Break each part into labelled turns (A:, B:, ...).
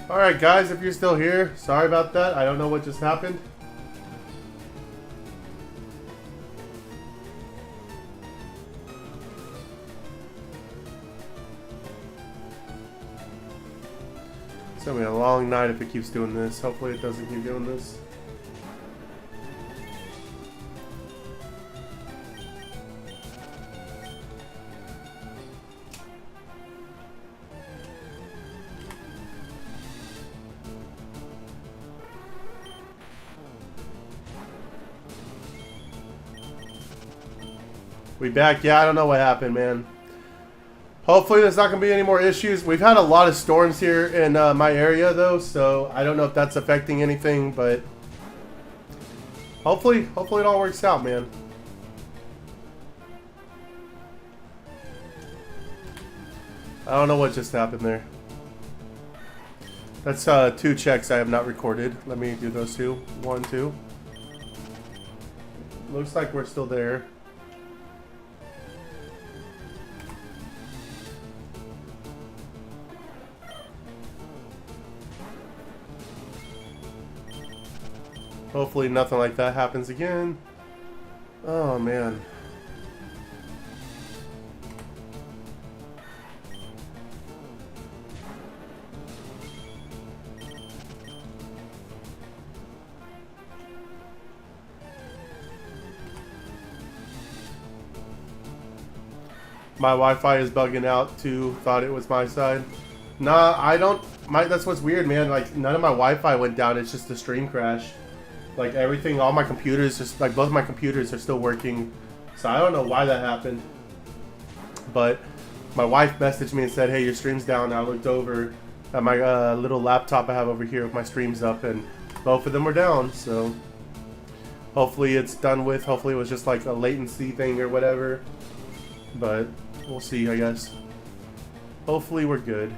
A: Alright guys, if you're still here, sorry about that. I don't know what just happened. It's gonna be a long night if it keeps doing this. Hopefully it doesn't keep doing this. We back? Yeah, I don't know what happened, man. Hopefully there's not going to be any more issues. We've had a lot of storms here in my area, though, so I don't know if that's affecting anything, but hopefully it all works out, man. I don't know what just happened there. That's 2 checks I have not recorded. Let me do those 2. 1, 2. Looks like we're still there. Hopefully nothing like that happens again. Oh man. My Wi-Fi is bugging out too. Thought it was my side. Nah, I don't. That's what's weird, man. Like none of my Wi-Fi went down. It's just the stream crashed. Like everything, all my computers, just like both my computers are still working. So I don't know why that happened. But my wife messaged me and said, hey, your stream's down. I looked over at my little laptop I have over here with my streams up, and both of them were down. So hopefully it's done with. Hopefully it was just like a latency thing or whatever. But we'll see, I guess. Hopefully we're good.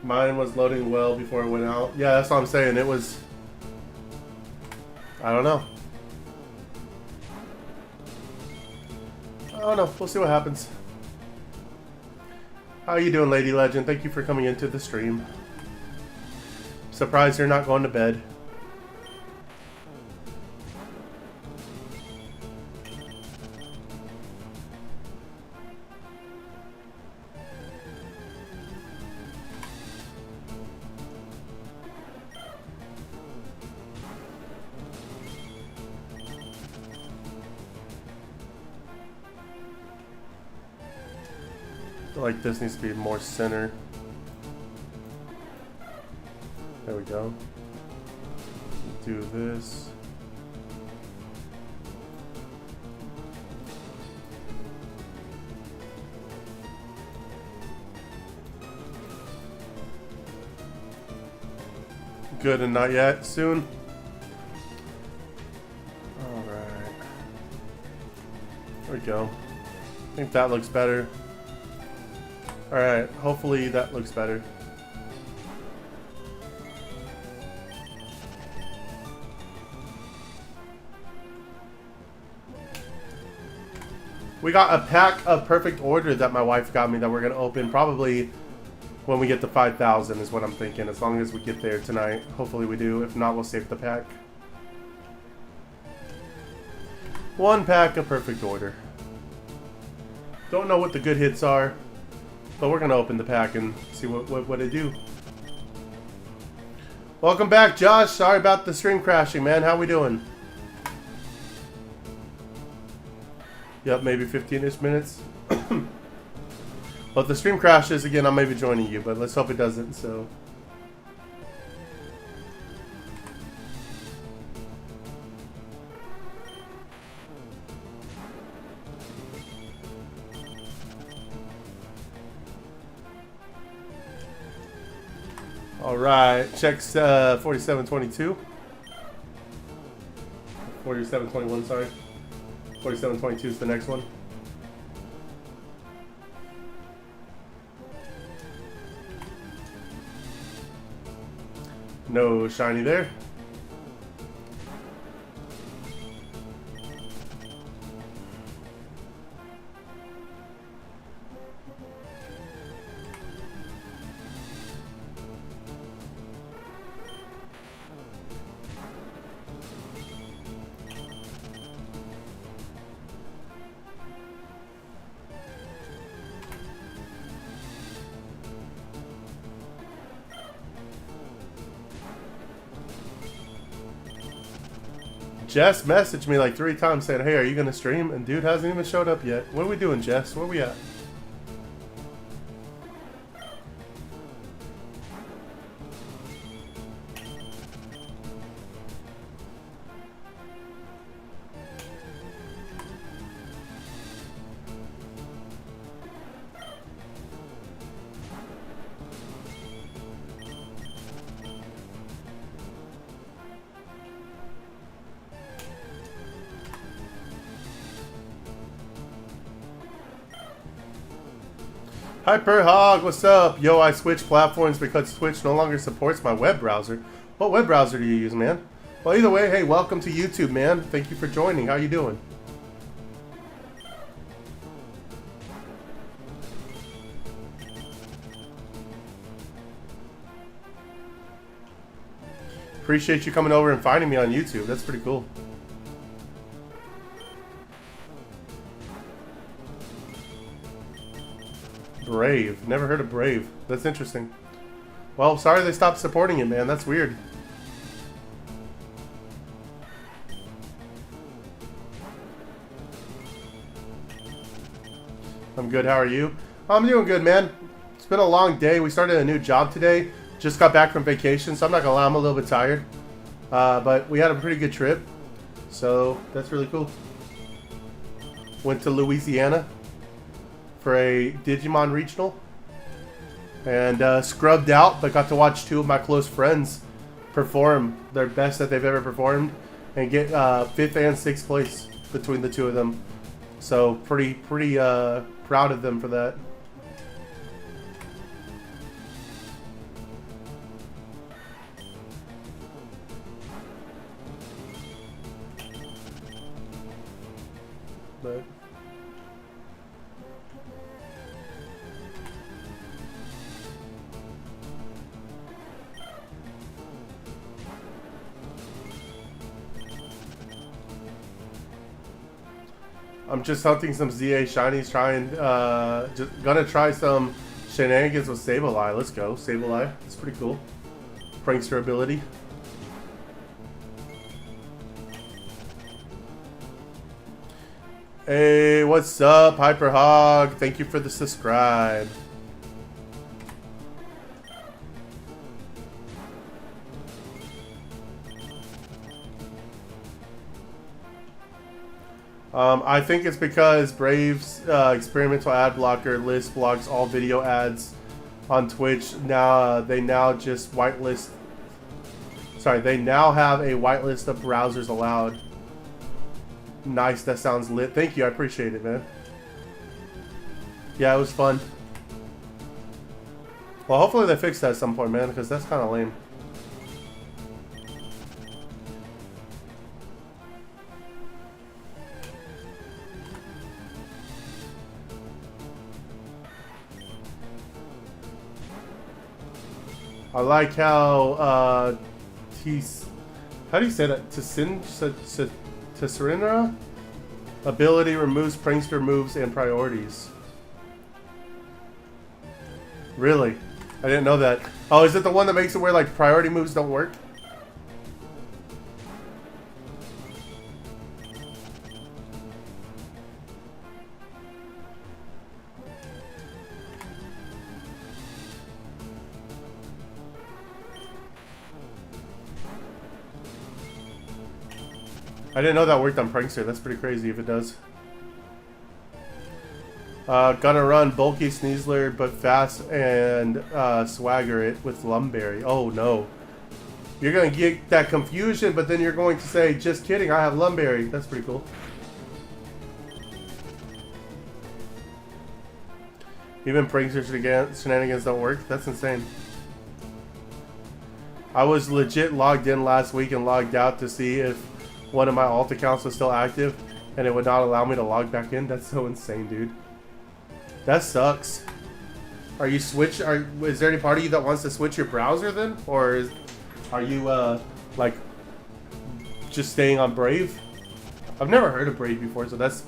A: Mine was loading well before it went out. Yeah, that's what I'm saying. It was... I don't know. I don't know. We'll see what happens. How you doing, Lady Legend? Thank you for coming into the stream. Surprised you're not going to bed. I feel like this needs to be more center. There we go. Do this. Good and not yet. Soon. Alright. There we go. I think that looks better. Alright, hopefully that looks better. We got a pack of perfect order that my wife got me that we're going to open probably when we get to 5,000 is what I'm thinking. As long as we get there tonight. Hopefully we do. If not, we'll save the pack. 1 pack of perfect order. Don't know what the good hits are. But we're going to open the pack and see what it do. Welcome back, Josh. Sorry about the stream crashing, man. How we doing? Yep, maybe 15-ish minutes. Well, if the stream crashes again, I'll maybe joining you, but let's hope it doesn't, so... Alright, checks 4722. 4721, sorry. 4722 is the next one. No shiny there. Jess messaged me like 3 times saying, hey, are you going to stream? And dude hasn't even showed up yet. What are we doing, Jess? Where we at? Hyper Hog, what's up? Yo, I switched platforms because Twitch no longer supports my web browser. What web browser do you use, man? Well, either way, hey, welcome to YouTube, man. Thank you for joining. How you doing? Appreciate you coming over and finding me on YouTube. That's pretty cool. Brave. Never heard of Brave. That's interesting. Well, sorry they stopped supporting it, man. That's weird. I'm good. How are you? I'm doing good, man. It's been a long day. We started a new job today. Just got back from vacation, so I'm not gonna lie, I'm a little bit tired. But we had a pretty good trip. So that's really cool. Went to Louisiana for a Digimon regional and scrubbed out, but got to watch 2 of my close friends perform their best that they've ever performed and get 5th and 6th place between the 2 of them. So pretty proud of them for that. But I'm just hunting some ZA shinies, gonna try some shenanigans with Sableye. Let's go, Sableye. It's pretty cool. Prankster ability. Hey, what's up, Hyper Hog? Thank you for the subscribe. I think it's because Brave's experimental ad blocker list blocks all video ads on Twitch. Now they now just whitelist. Sorry, they now have a whitelist of browsers allowed. Nice, that sounds lit. Thank you, I appreciate it, man. Yeah, it was fun. Well, hopefully they fix that at some point, man, because that's kind of lame. I like how how do you say that? Tesserina ability removes prankster moves and priorities. Really? I didn't know that. Oh, is it the one that makes it where like priority moves don't work? I didn't know that worked on Prankster. That's pretty crazy if it does. Gonna run bulky Sneasler, but fast and swagger it with Lumberry. Oh no. You're gonna get that confusion, but then you're going to say, just kidding, I have Lumberry. That's pretty cool. Even Prankster shenanigans don't work? That's insane. I was legit logged in last week and logged out to see if one of my alt accounts was still active, and it would not allow me to log back in. That's so insane, dude. That sucks. Are you switch? Is there any part of you that wants to switch your browser then, or are you like just staying on Brave? I've never heard of Brave before, so that's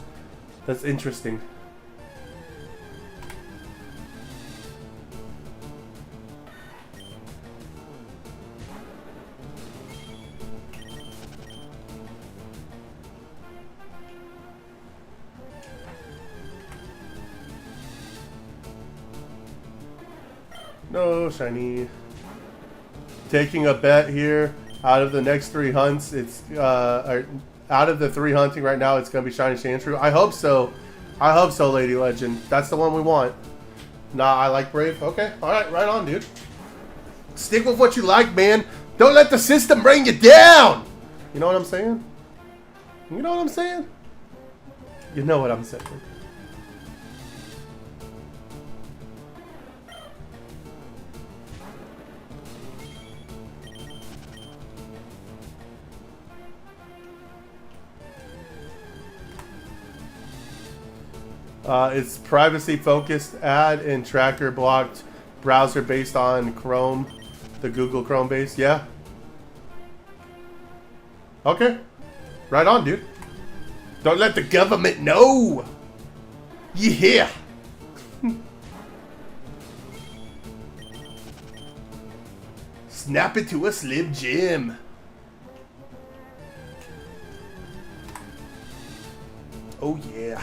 A: interesting. No shiny. Taking a bet here. Out of the next 3 hunts, it's out of the 3 hunting right now, it's gonna be shiny Chantru. I hope so. I hope so, Lady Legend. That's the one we want. Nah, I like Brave. Okay, all right, right on, dude. Stick with what you like, man. Don't let the system bring you down. You know what I'm saying? You know what I'm saying? You know what I'm saying. It's privacy-focused ad and tracker blocked browser based on Chrome, the Google Chrome base. Yeah. Okay. Right on, dude. Don't let the government know. Yeah. Snap it to a Slim Jim. Oh, yeah.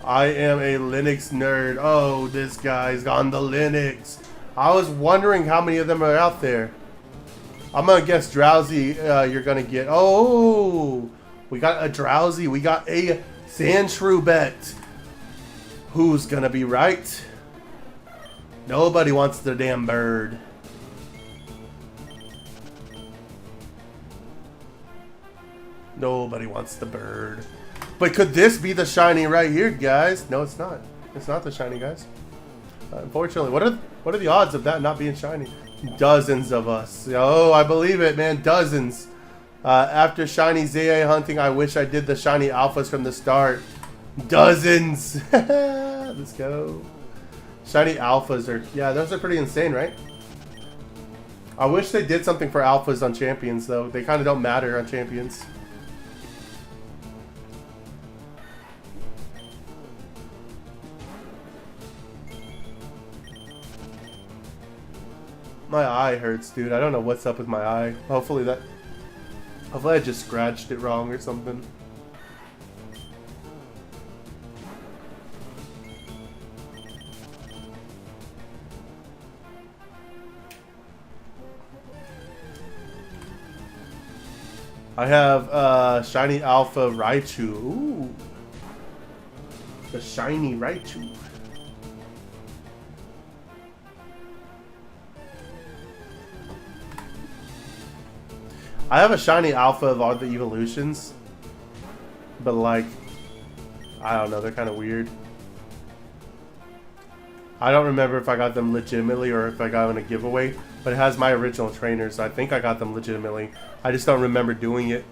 A: I am a Linux nerd. Oh, this guy's on the Linux. I was wondering how many of them are out there. I'm gonna guess Drowsy you're gonna get. Oh, we got a Drowsy. We got a Sandshrew bet. Who's gonna be right? Nobody wants the damn bird. Nobody wants the bird. But could this be the shiny right here, guys? No, it's not. It's not the shiny, guys. Unfortunately, what are the odds of that not being shiny? Dozens of us. Oh, I believe it, man. Dozens. After shiny ZA hunting, I wish I did the shiny alphas from the start. Dozens. Let's go. Shiny alphas are, yeah, those are pretty insane, right? I wish they did something for alphas on champions, though. They kind of don't matter on champions. My eye hurts, dude. I don't know what's up with my eye. Hopefully I just scratched it wrong or something. I have shiny alpha Raichu. Ooh. The shiny Raichu. I have a shiny alpha of all the evolutions, but like, I don't know, they're kind of weird. I don't remember if I got them legitimately or if I got them in a giveaway, but it has my original trainer, so I think I got them legitimately. I just don't remember doing it.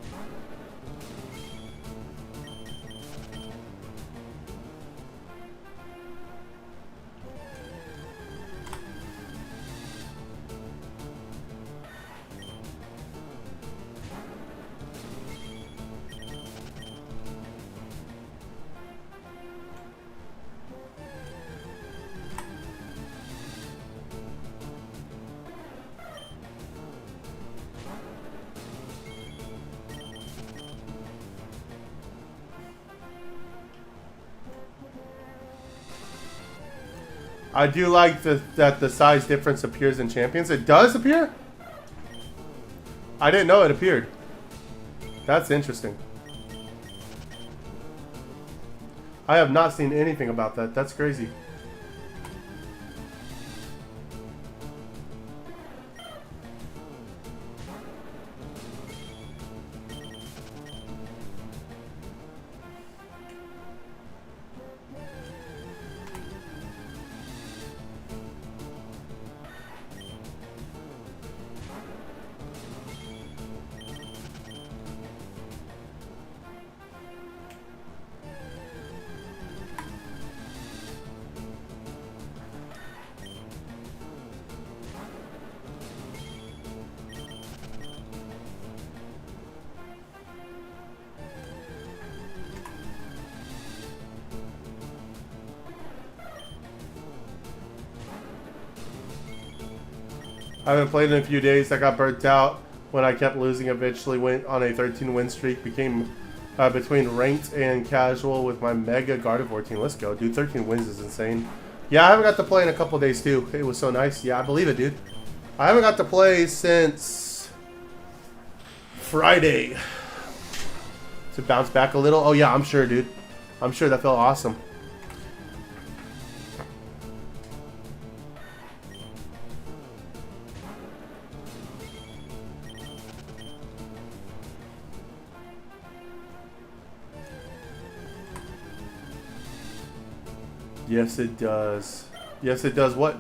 A: I do like that the size difference appears in champions. It does appear? I didn't know it appeared. That's interesting. I have not seen anything about that. That's crazy. I haven't played in a few days. I got burnt out when I kept losing. Eventually went on a 13 win streak. Became between ranked and casual with my mega Gardevoir team. Let's go, dude. 13 wins is insane. Yeah, I haven't got to play in a couple days too. It was so nice. Yeah, I believe it, dude. I haven't got to play since Friday. To bounce back a little. Oh yeah, I'm sure, dude. I'm sure that felt awesome. Yes, it does. Yes, it does. What?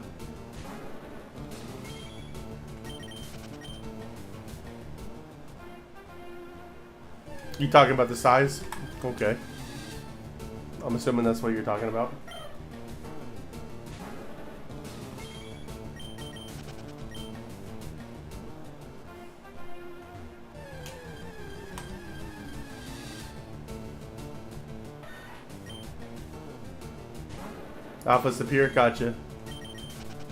A: You talking about the size? Okay. I'm assuming that's what you're talking about. Alpha Superior, gotcha.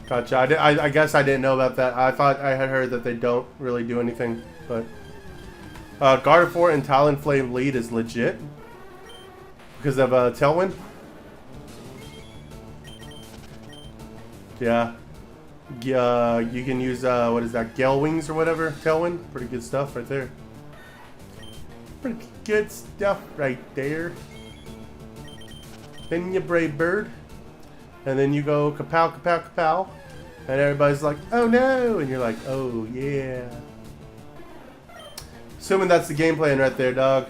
A: Gotcha. I guess I didn't know about that. I thought I had heard that they don't really do anything, but Gardevoir and Talonflame lead is legit because of Tailwind. Yeah. You can use what is that? Gale Wings or whatever. Tailwind. Pretty good stuff right there. Pretty good stuff right there. Then you Brave Bird. And then you go kapow, kapow, kapow. And everybody's like, oh no! And you're like, oh yeah. Assuming that's the game plan right there, dog.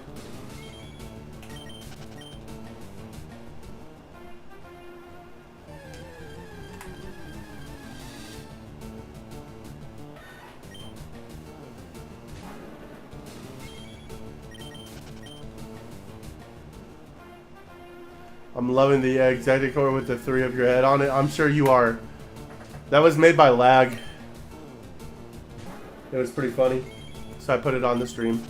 A: I'm loving the Exeggutor with the 3 of your head on it. I'm sure you are. That was made by Lag. It was pretty funny. So I put it on the stream.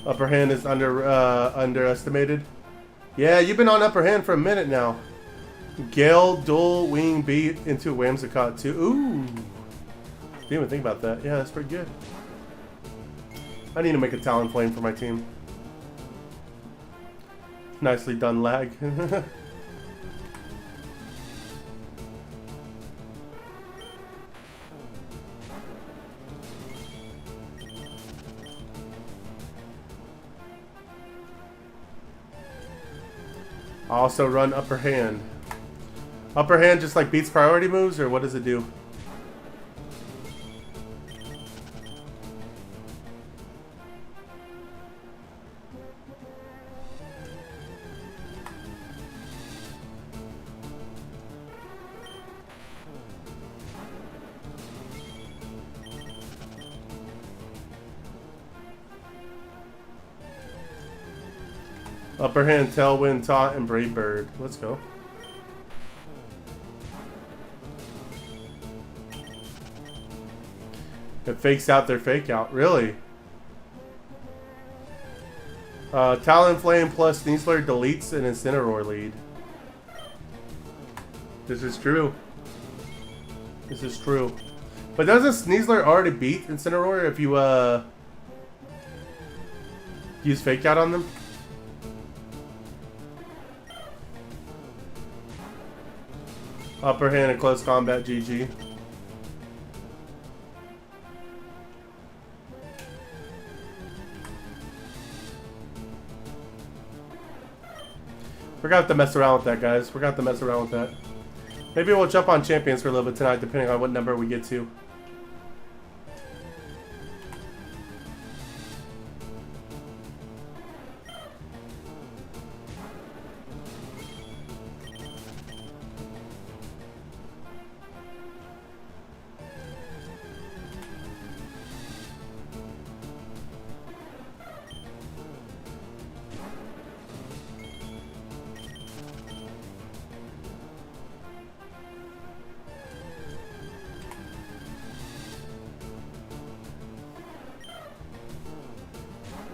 A: Upper hand is underestimated. Yeah, you've been on upper hand for a minute now. Gale, dual wing beat into Whimsicott too. Ooh. Didn't even think about that. Yeah, that's pretty good. I need to make a Talonflame for my team. Nicely done, Lag. I also run upper hand. Upper hand just like beats priority moves, or what does it do? Upper hand, Tailwind, Taunt, and Brave Bird. Let's go. It fakes out their fake out. Really? Talonflame plus Sneasler deletes an Incineroar lead. This is true. This is true. But doesn't Sneasler already beat Incineroar if you use fake out on them? Upper hand in close combat, GG. We're gonna have to mess around with that, guys. We're gonna have to mess around with that. Maybe we'll jump on champions for a little bit tonight, depending on what number we get to.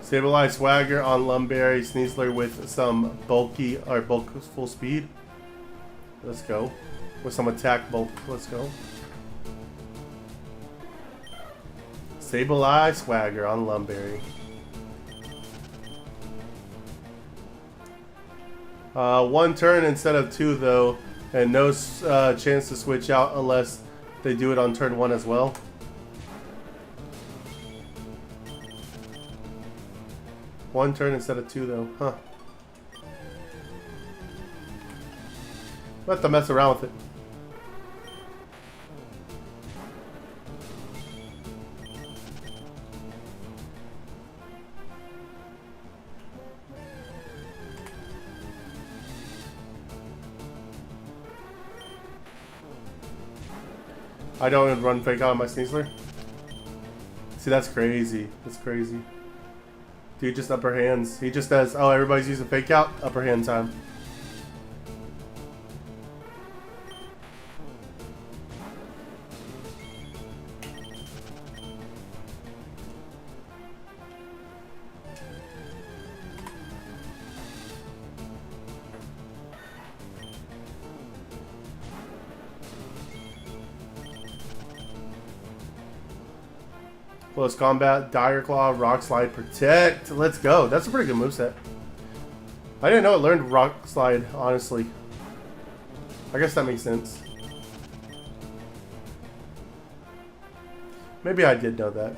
A: Stabilize Swagger on Lumberry Sneasler with some bulky or bulk full speed. Let's go. With some attack bulk. Let's go. Stabilize Swagger on Lumberry. One turn instead of two though, and no chance to switch out unless they do it on turn one as well. One turn instead of two though, huh? We'll have to mess around with it. I don't even run fake out on my Sneasler. See, that's crazy. That's crazy. Dude just upper hands. He just does, oh, everybody's using fake out, upper hand time. Close combat, Dire Claw, Rock Slide, Protect. Let's go. That's a pretty good moveset. I didn't know it learned Rock Slide, honestly. I guess that makes sense. Maybe I did know that.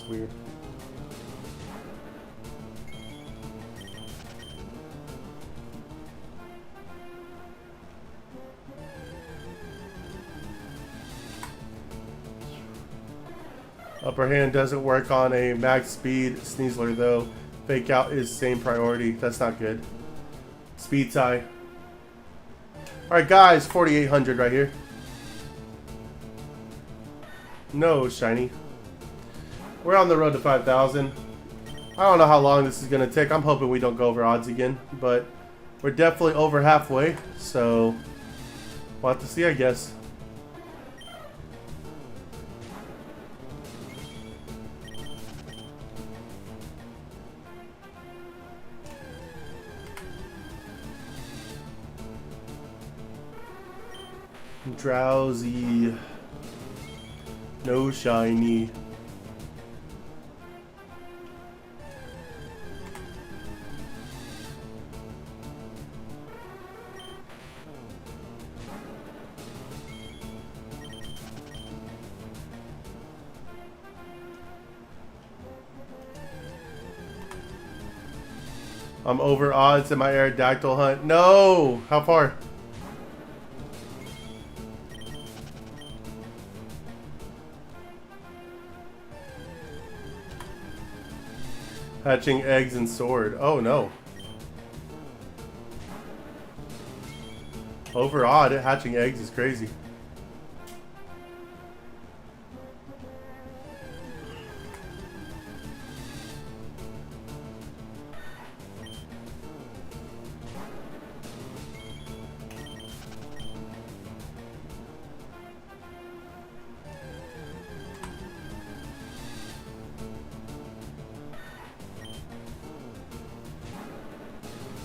A: Weird. Upper hand doesn't work on a max speed Sneasler though. Fake out is same priority. That's not good. Speed tie. Alright guys, 4,800 right here. No shiny. We're on the road to 5,000. I don't know how long this is going to take. I'm hoping we don't go over odds again. But we're definitely over halfway. So we'll have to see, I guess. Drowsy. No shiny. I'm over odds in my Aerodactyl hunt. No! How far? Hatching eggs and sword. Oh no. Over odd, hatching eggs is crazy.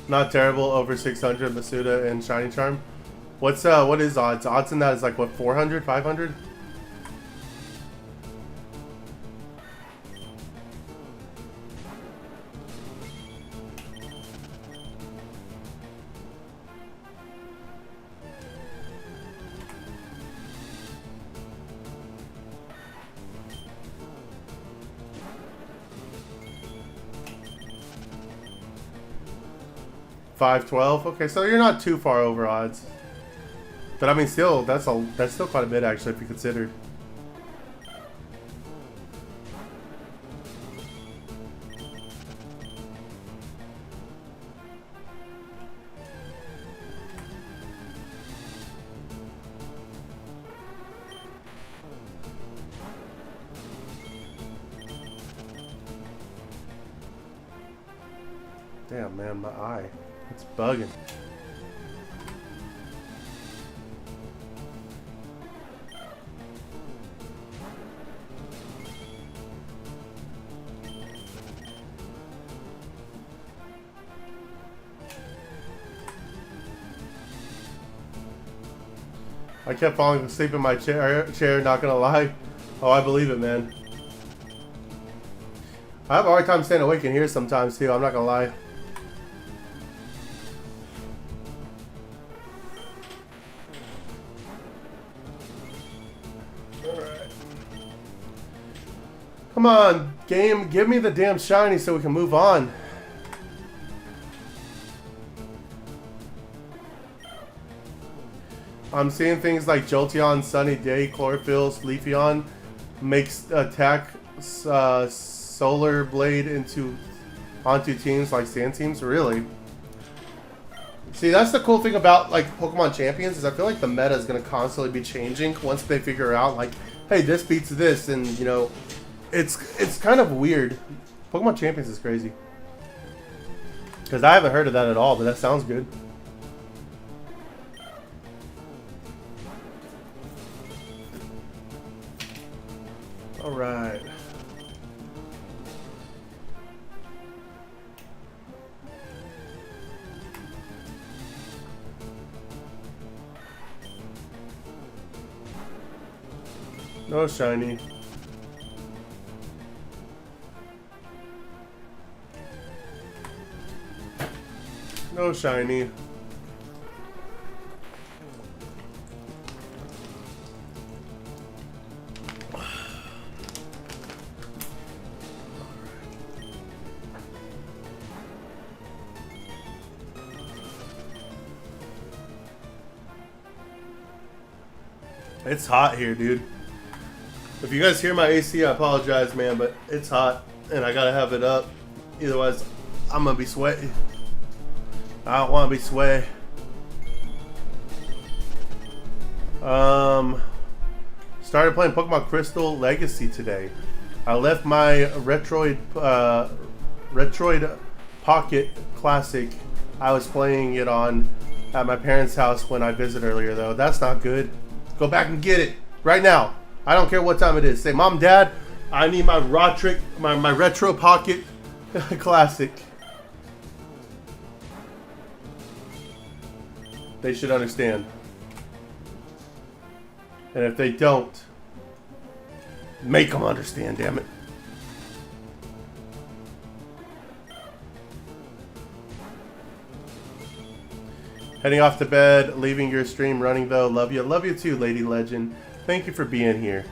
A: Not terrible. Over 600 Masuda and Shiny Charm. What is odds? Odds in that is like what, 400, 500? $5.12. Okay, so you're not too far over odds. But I mean, still, that's still quite a bit actually if you consider. Damn, man, my eye. It's bugging. I kept falling asleep in my chair, not gonna lie. Oh, I believe it, man. I have a hard time staying awake in here sometimes, too. I'm not gonna lie. Alright. Come on, game. Give me the damn shiny so we can move on. I'm seeing things like Jolteon, Sunny Day, Chlorophyll, Leafeon makes attack Solar Blade onto teams like Sand teams. Really? See, that's the cool thing about like Pokemon Champions is I feel like the meta is gonna constantly be changing once they figure out like, hey, this beats this, and you know, it's kind of weird. Pokemon Champions is crazy because I haven't heard of that at all, but that sounds good. All right. No shiny. No shiny. It's hot here, dude. If you guys hear my AC, I apologize, man, but it's hot, and I gotta have it up. Otherwise, I'm gonna be sweaty. I don't want to be sweaty. Started playing Pokemon Crystal Legacy today. I left my Retroid Pocket Classic. I was playing it on at my parents' house when I visited earlier, though. That's not good. Go back and get it right now. I don't care what time it is. Say, Mom, Dad, I need my my Retro Pocket Classic. They should understand. And if they don't, make them understand, damn it. Heading off to bed, leaving your stream running though. Love you. Love you too, Lady Legend. Thank you for being here.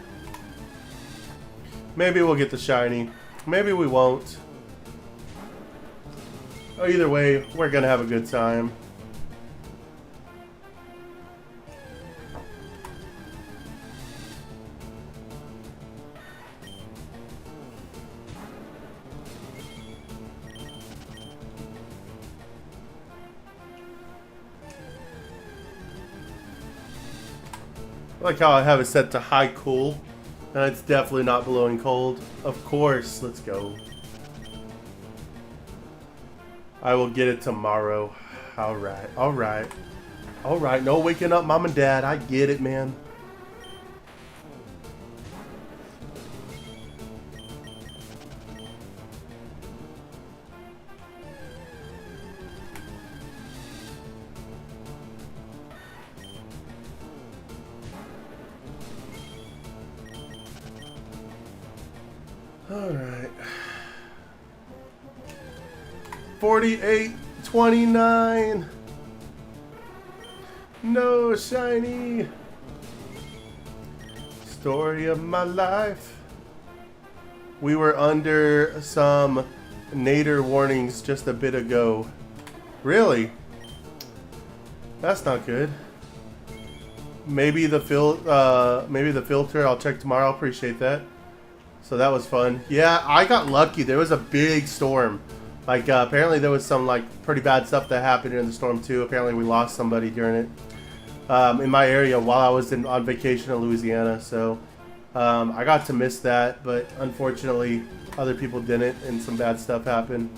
A: Maybe we'll get the shiny. Maybe we won't. Oh, either way, we're gonna have a good time. I like how I have it set to high cool. And it's definitely not blowing cold. Of course, let's go. I will get it tomorrow. Alright, alright. Alright, no waking up Mom and Dad. I get it, man. Alright. 48-29. No shiny. Story of my life. We were under some nadir warnings just a bit ago. Really? That's not good. Maybe the filter. I'll check tomorrow. I'll appreciate that. So that was fun. Yeah, I got lucky. There was a big storm. Like apparently there was some like pretty bad stuff that happened during the storm too. Apparently we lost somebody during it in my area while I was on vacation in Louisiana. So I got to miss that, but unfortunately other people didn't, and some bad stuff happened.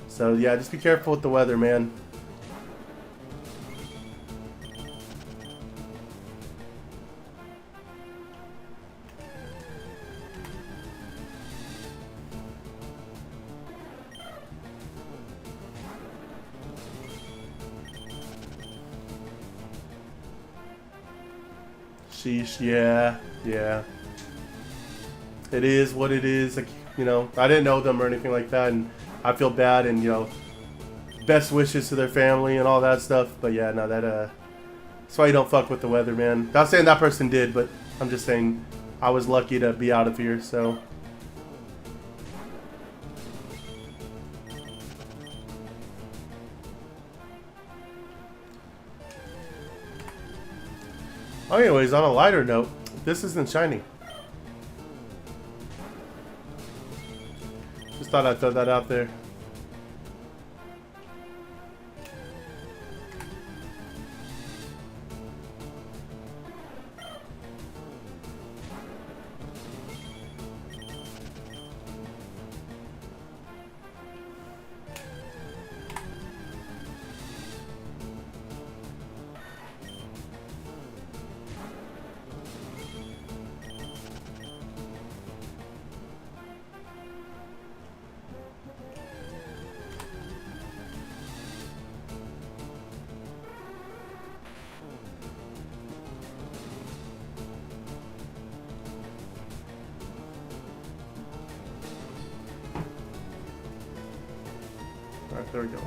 A: So yeah, just be careful with the weather, man. Sheesh, yeah. It is what it is. Like, you know, I didn't know them or anything like that, and I feel bad, and you know, best wishes to their family and all that stuff. But yeah, no, that's why you don't fuck with the weather, man. Not saying that person did, but I'm just saying I was lucky to be out of here, so. Anyways, on a lighter note, this isn't shiny. Just thought I'd throw that out there. Alright, there we go.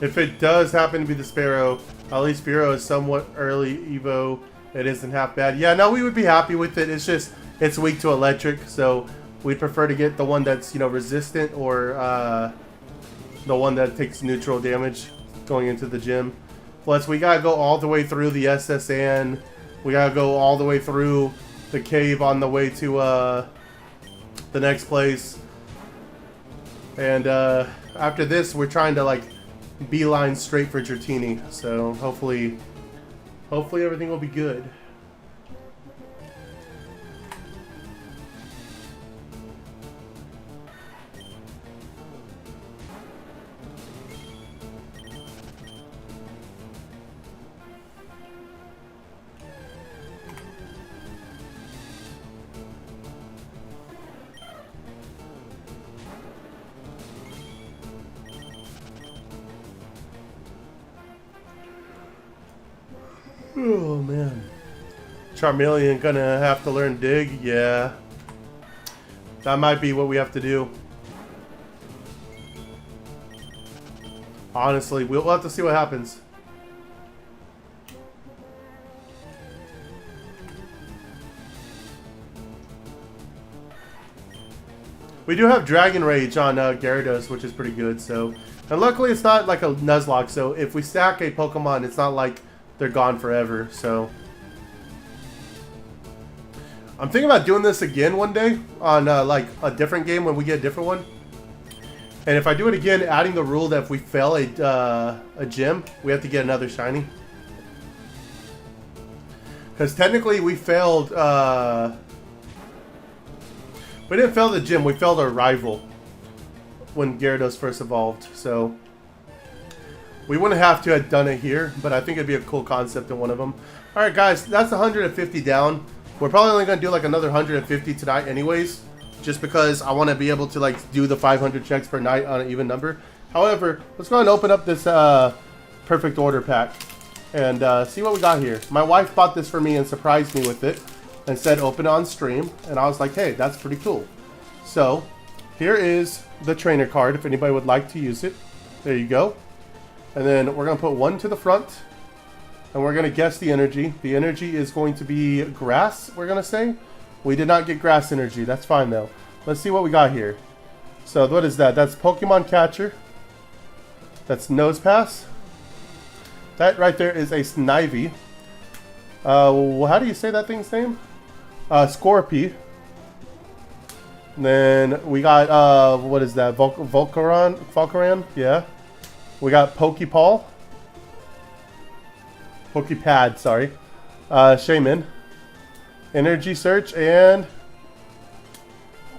A: If it does happen to be the Sparrow, at least Sparrow is somewhat early Evo. It isn't half bad. Yeah, no, we would be happy with it. It's just, it's weak to electric, so we'd prefer to get the one that's, you know, resistant, or the one that takes neutral damage going into the gym. Plus, we gotta go all the way through the SSN. We gotta go all the way through the cave on the way to the next place. And after this, we're trying to, like, beeline straight for Dratini, so hopefully everything will be good. Oh man. Charmeleon gonna have to learn dig? Yeah. That might be what we have to do. Honestly, we'll have to see what happens. We do have Dragon Rage on Gyarados, which is pretty good, so. And luckily it's not like a Nuzlocke, so if we stack a Pokemon, it's not like they're gone forever, so. I'm thinking about doing this again one day on like a different game when we get a different one. And if I do it again, adding the rule that if we fail a gym, we have to get another shiny. Because technically we failed We didn't fail the gym, we failed our rival when Gyarados first evolved, so we wouldn't have to have done it here, but I think it'd be a cool concept in one of them. Alright guys, that's 150 down. We're probably only going to do like another 150 tonight anyways, just because I want to be able to like do the 500 checks per night on an even number. However, let's go ahead and open up this perfect order pack and see what we got here. My wife bought this for me and surprised me with it and said open it on stream, and I was like, hey, that's pretty cool. So here is the trainer card if anybody would like to use it. There you go. And then we're going to put one to the front, and we're going to guess the energy. The energy is going to be grass, we're going to say. We did not get grass energy. That's fine, though. Let's see what we got here. So what is that? That's Pokemon Catcher. That's Nose Pass. That right there is a Snivy. How do you say that thing's name? Scorpy. Then we got, what is that? Volcaran? Yeah. We got Pokepal. Pokepad, sorry. Shaman. Energy Search and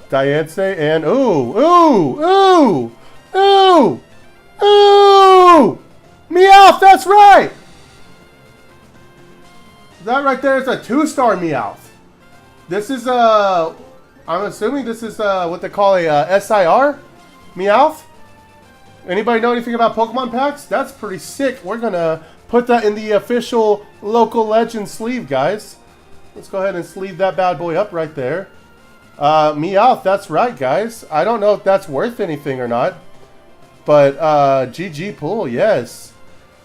A: Diancie and ooh! Meowth, that's right! That right there is a 2-star Meowth. This is I'm assuming this is what they call a SIR Meowth. Anybody know anything about Pokemon packs? That's pretty sick. We're gonna put that in the official local legend sleeve, guys. Let's go ahead and sleeve that bad boy up right there. Meowth, that's right, guys. I don't know if that's worth anything or not, but GG pull, yes.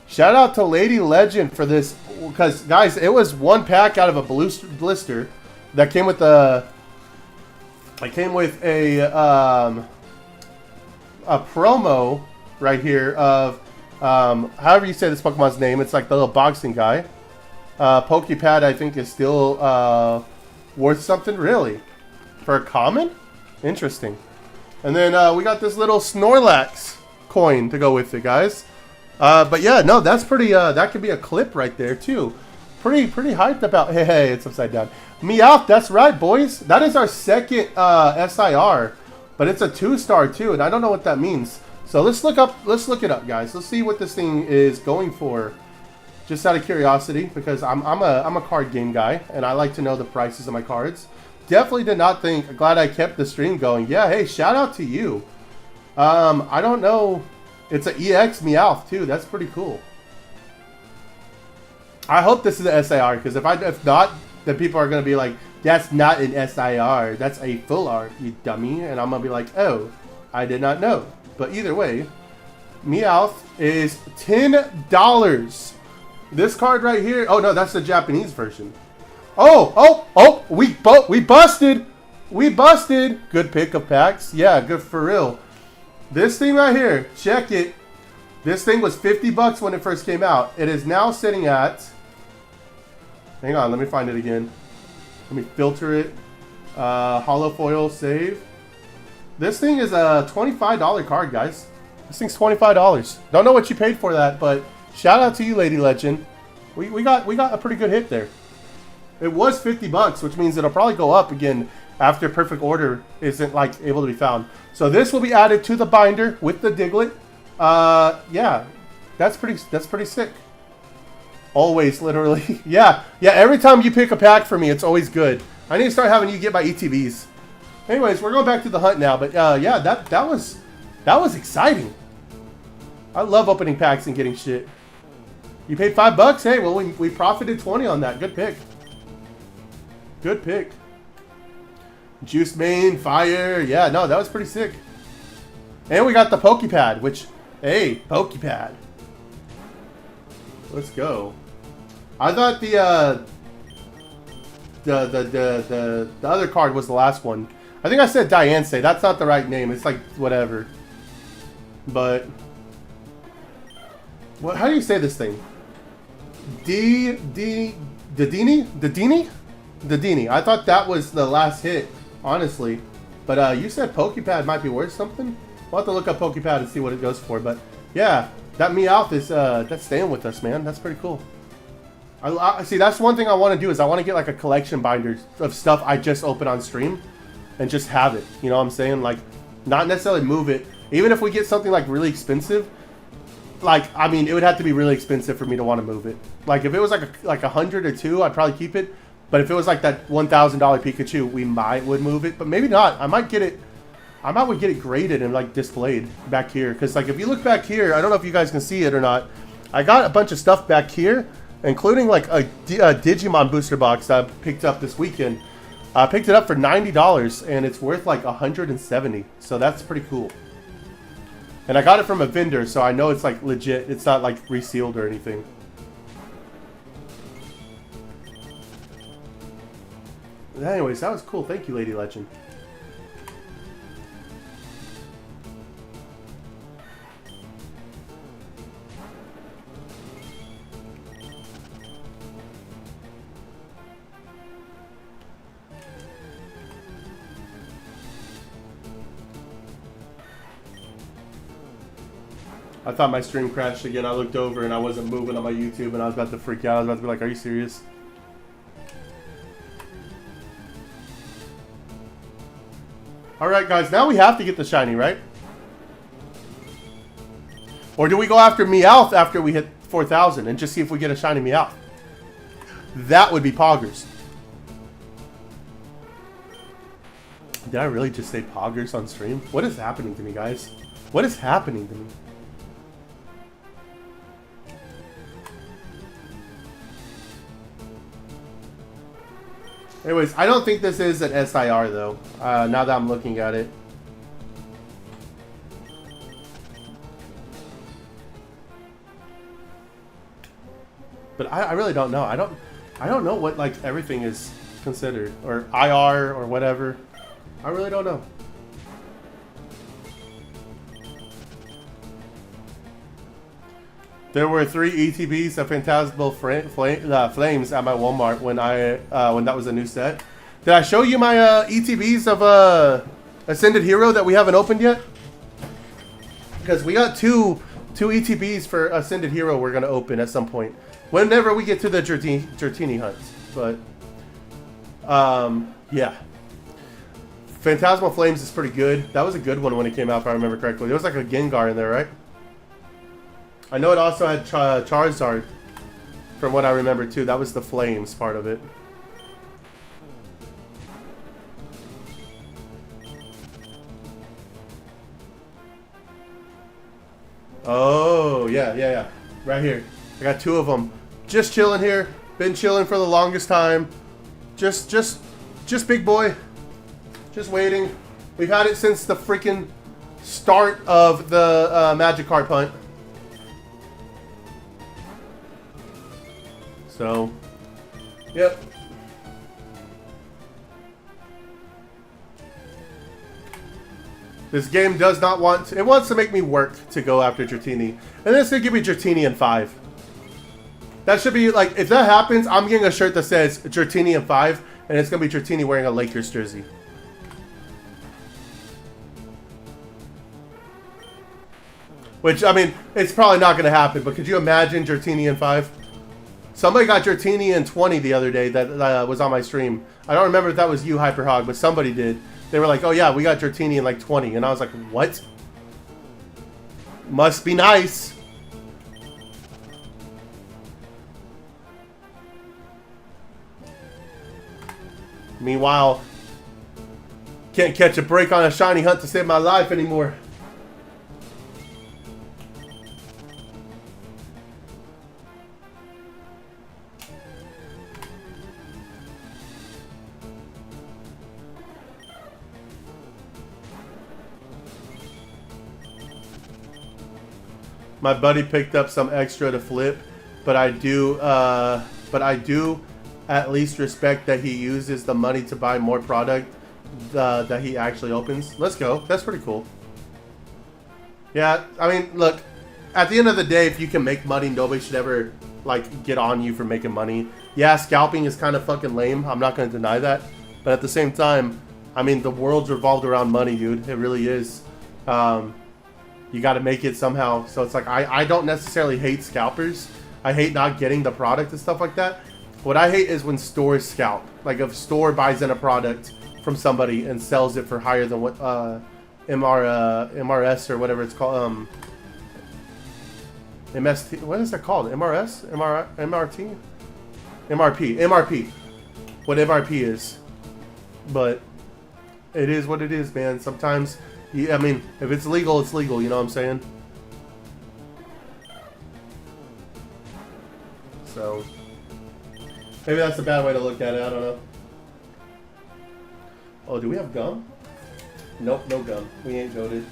A: Shout out to Lady Legend for this, because guys, it was one pack out of a blister that came with a. I came with a promo right here of however you say this Pokemon's name. It's like the little boxing guy. Pokepad, I think, is still worth something, really, for a common. Interesting. And then we got this little Snorlax coin to go with it, guys. But yeah, no, that's pretty. That could be a clip right there too. Pretty hyped about. Hey, it's upside down. Meowth, that's right, boys. That is our second SIR, but it's a 2-star too, and I don't know what that means. So let's look it up, guys. Let's see what this thing is going for, just out of curiosity, because I'm a card game guy, and I like to know the prices of my cards. Definitely did not think. Glad I kept the stream going. Yeah, hey, shout out to you. I don't know. It's an EX Meowth too. That's pretty cool. I hope this is an SIR, because if not, then people are gonna be like, that's not an SIR. That's a full art, you dummy. And I'm gonna be like, oh, I did not know. But either way, Meowth is $10. This card right here. Oh no, that's the Japanese version. Oh, we busted. We busted. Good pick of packs. Yeah, good for real. This thing right here, check it. This thing was $50 when it first came out. It is now sitting at, hang on, let me find it again. Let me filter it. Holo foil save. This thing is a $25 card, guys. This thing's $25. Don't know what you paid for that, but shout out to you, Lady Legend. We got a pretty good hit there. It was $50, which means it'll probably go up again after Perfect Order isn't like able to be found. So this will be added to the binder with the Diglett. Yeah, that's pretty sick. Always, literally. yeah. Every time you pick a pack for me, it's always good. I need to start having you get my ETBs. Anyways, we're going back to the hunt now, but yeah, that was exciting. I love opening packs and getting shit. You paid $5? Hey, well we profited 20 on that. Good pick. Good pick. Juice Mane, Fire. Yeah, no, that was pretty sick. And we got the Pokepad, which, hey, Pokepad. Let's go. I thought the other card was the last one. I think I said Diancie. That's not the right name. It's like whatever. But what? How do you say this thing? Dedini? I thought that was the last hit, honestly. But you said Pokepad might be worth something. We'll have to look up Pokepad and see what it goes for. But yeah, that Meowth is that's staying with us, man. That's pretty cool. I see. That's one thing I want to do is I want to get like a collection binder of stuff I just opened on stream. and just have it. You know what I'm saying? Like, not necessarily move it. Even if we get something like really expensive, like, I mean, it would have to be really expensive for me to want to move it. Like, if it was like 100 or 2, I'd probably keep it. But if it was like that $1,000 Pikachu, we would move it. But maybe not. I might get it. I might would get it graded and like displayed back here. Because like if you look back here, I don't know if you guys can see it or not. I got a bunch of stuff back here, including like a Digimon booster box that I picked up this weekend. I picked it up for $90 and it's worth like $170. So that's pretty cool. And I got it from a vendor, so I know it's like legit. It's not like resealed or anything. Anyways, that was cool. Thank you, Lady Legend. I thought my stream crashed again. I looked over and I wasn't moving on my YouTube and I was about to freak out. I was about to be like, are you serious? Alright guys, now we have to get the shiny, right? Or do we go after Meowth after we hit 4,000 and just see if we get a shiny Meowth? That would be poggers. Did I really just say poggers on stream? What is happening to me, guys? What is happening to me? Anyways, I don't think this is an SIR though, now that I'm looking at it. But I really don't know. I don't know what like everything is considered, or IR or whatever. I really don't know. There were 3 ETBs of Phantasmal Flames at my Walmart when that was a new set. Did I show you my ETBs of Ascended Hero that we haven't opened yet? Because we got two ETBs for Ascended Hero we're going to open at some point. Whenever we get to the Dratini hunts. But, yeah. Phantasmal Flames is pretty good. That was a good one when it came out, if I remember correctly. There was like a Gengar in there, right? I know it also had Charizard, from what I remember too. That was the Flames part of it. Oh, yeah. Right here. I got 2 of them. Just chilling here. Been chilling for the longest time. Just big boy. Just waiting. We've had it since the freaking start of the Magikarp hunt. So, yep. This game does not want to, it wants to make me work to go after Dratini. And it's going to give me Dratini in 5. That should be, like, if that happens, I'm getting a shirt that says Dratini in 5, and it's going to be Dratini wearing a Lakers jersey. Which, I mean, it's probably not going to happen, but could you imagine Dratini in 5? Somebody got Dratini in 20 the other day that was on my stream. I don't remember if that was you, Hyperhog, but somebody did. They were like, oh yeah, we got Dratini in like 20. And I was like, what? Must be nice. Meanwhile, can't catch a break on a shiny hunt to save my life anymore. My buddy picked up some extra to flip, but I do at least respect that he uses the money to buy more product that he actually opens. Let's go. That's pretty cool. Yeah, I mean, look, at the end of the day, if you can make money, nobody should ever, like, get on you for making money. Yeah, scalping is kind of fucking lame. I'm not going to deny that. But at the same time, I mean, the world's revolved around money, dude. It really is. You got to make it somehow. So it's like, I don't necessarily hate scalpers. I hate not getting the product and stuff like that. What I hate is when stores scalp. Like if a store buys in a product from somebody and sells it for higher than what MRS or whatever it's called. MST. What is that called? MRS? MRT? MRP. MRP. What MRP is. But it is what it is, man. Sometimes, I mean, if it's legal, it's legal. You know what I'm saying? So, maybe that's a bad way to look at it. I don't know. Oh, do we have gum? Nope, no gum. We ain't goated.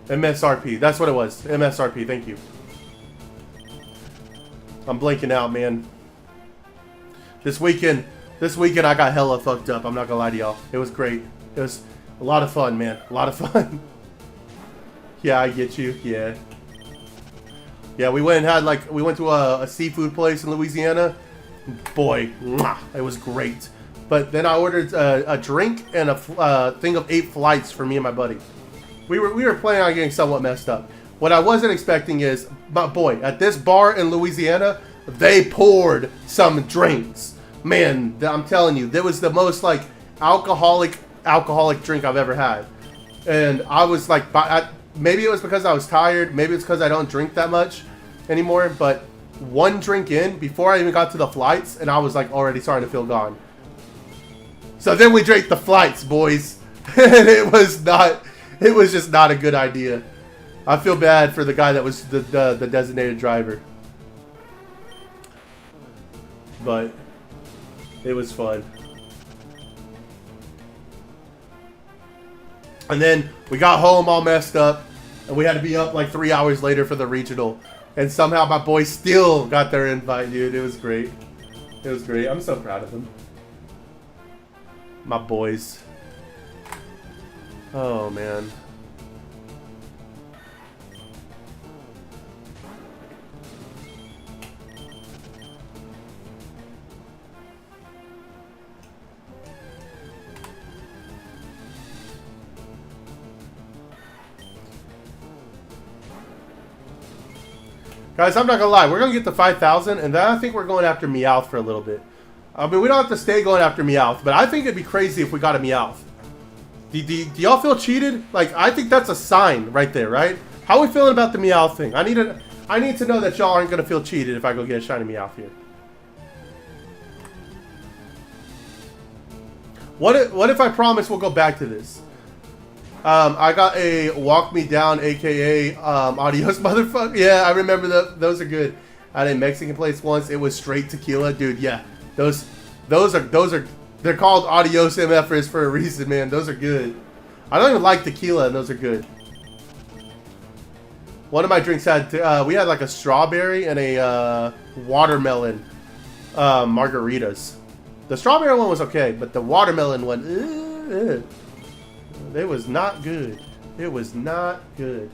A: MSRP. That's what it was. MSRP. Thank you. I'm blanking out, man. This weekend I got hella fucked up. I'm not gonna lie to y'all. It was great. It was a lot of fun, man. A lot of fun. Yeah, I get you. Yeah. Yeah, we went and had we went to a seafood place in Louisiana. Boy, mwah, it was great. But then I ordered a drink and a thing of 8 flights for me and my buddy. We were planning on getting somewhat messed up. What I wasn't expecting is, but boy, at this bar in Louisiana, they poured some drinks. Man, I'm telling you, that was the most alcoholic drink I've ever had. And I was like, maybe it was because I was tired, maybe it's because I don't drink that much anymore, but one drink in, before I even got to the flights, and I was already starting to feel gone. So then we drank the flights, boys. And it was just not a good idea. I feel bad for the guy that was the designated driver. But it was fun. And then we got home all messed up, and we had to be up 3 hours later for the regional. And somehow my boys still got their invite, dude. It was great. It was great. I'm so proud of them. My boys. Oh, man. Guys, I'm not gonna lie. We're gonna get to 5,000, and then I think we're going after Meowth for a little bit. I mean, we don't have to stay going after Meowth, but I think it'd be crazy if we got a Meowth. Do y'all feel cheated? I think that's a sign right there, right? How are we feeling about the Meowth thing? I need to know that y'all aren't gonna feel cheated if I go get a shiny Meowth here. What if I promise we'll go back to this? I got a Walk Me Down, aka Adios Motherfucker. Yeah, I remember those are good. At a Mexican place once, it was straight tequila, dude. Yeah, those are they're called Adios MFers for a reason, man. Those are good. I don't even like tequila, and those are good. One of my drinks had we had a strawberry and a watermelon margaritas. The strawberry one was okay, but the watermelon one, it was not good. It was not good.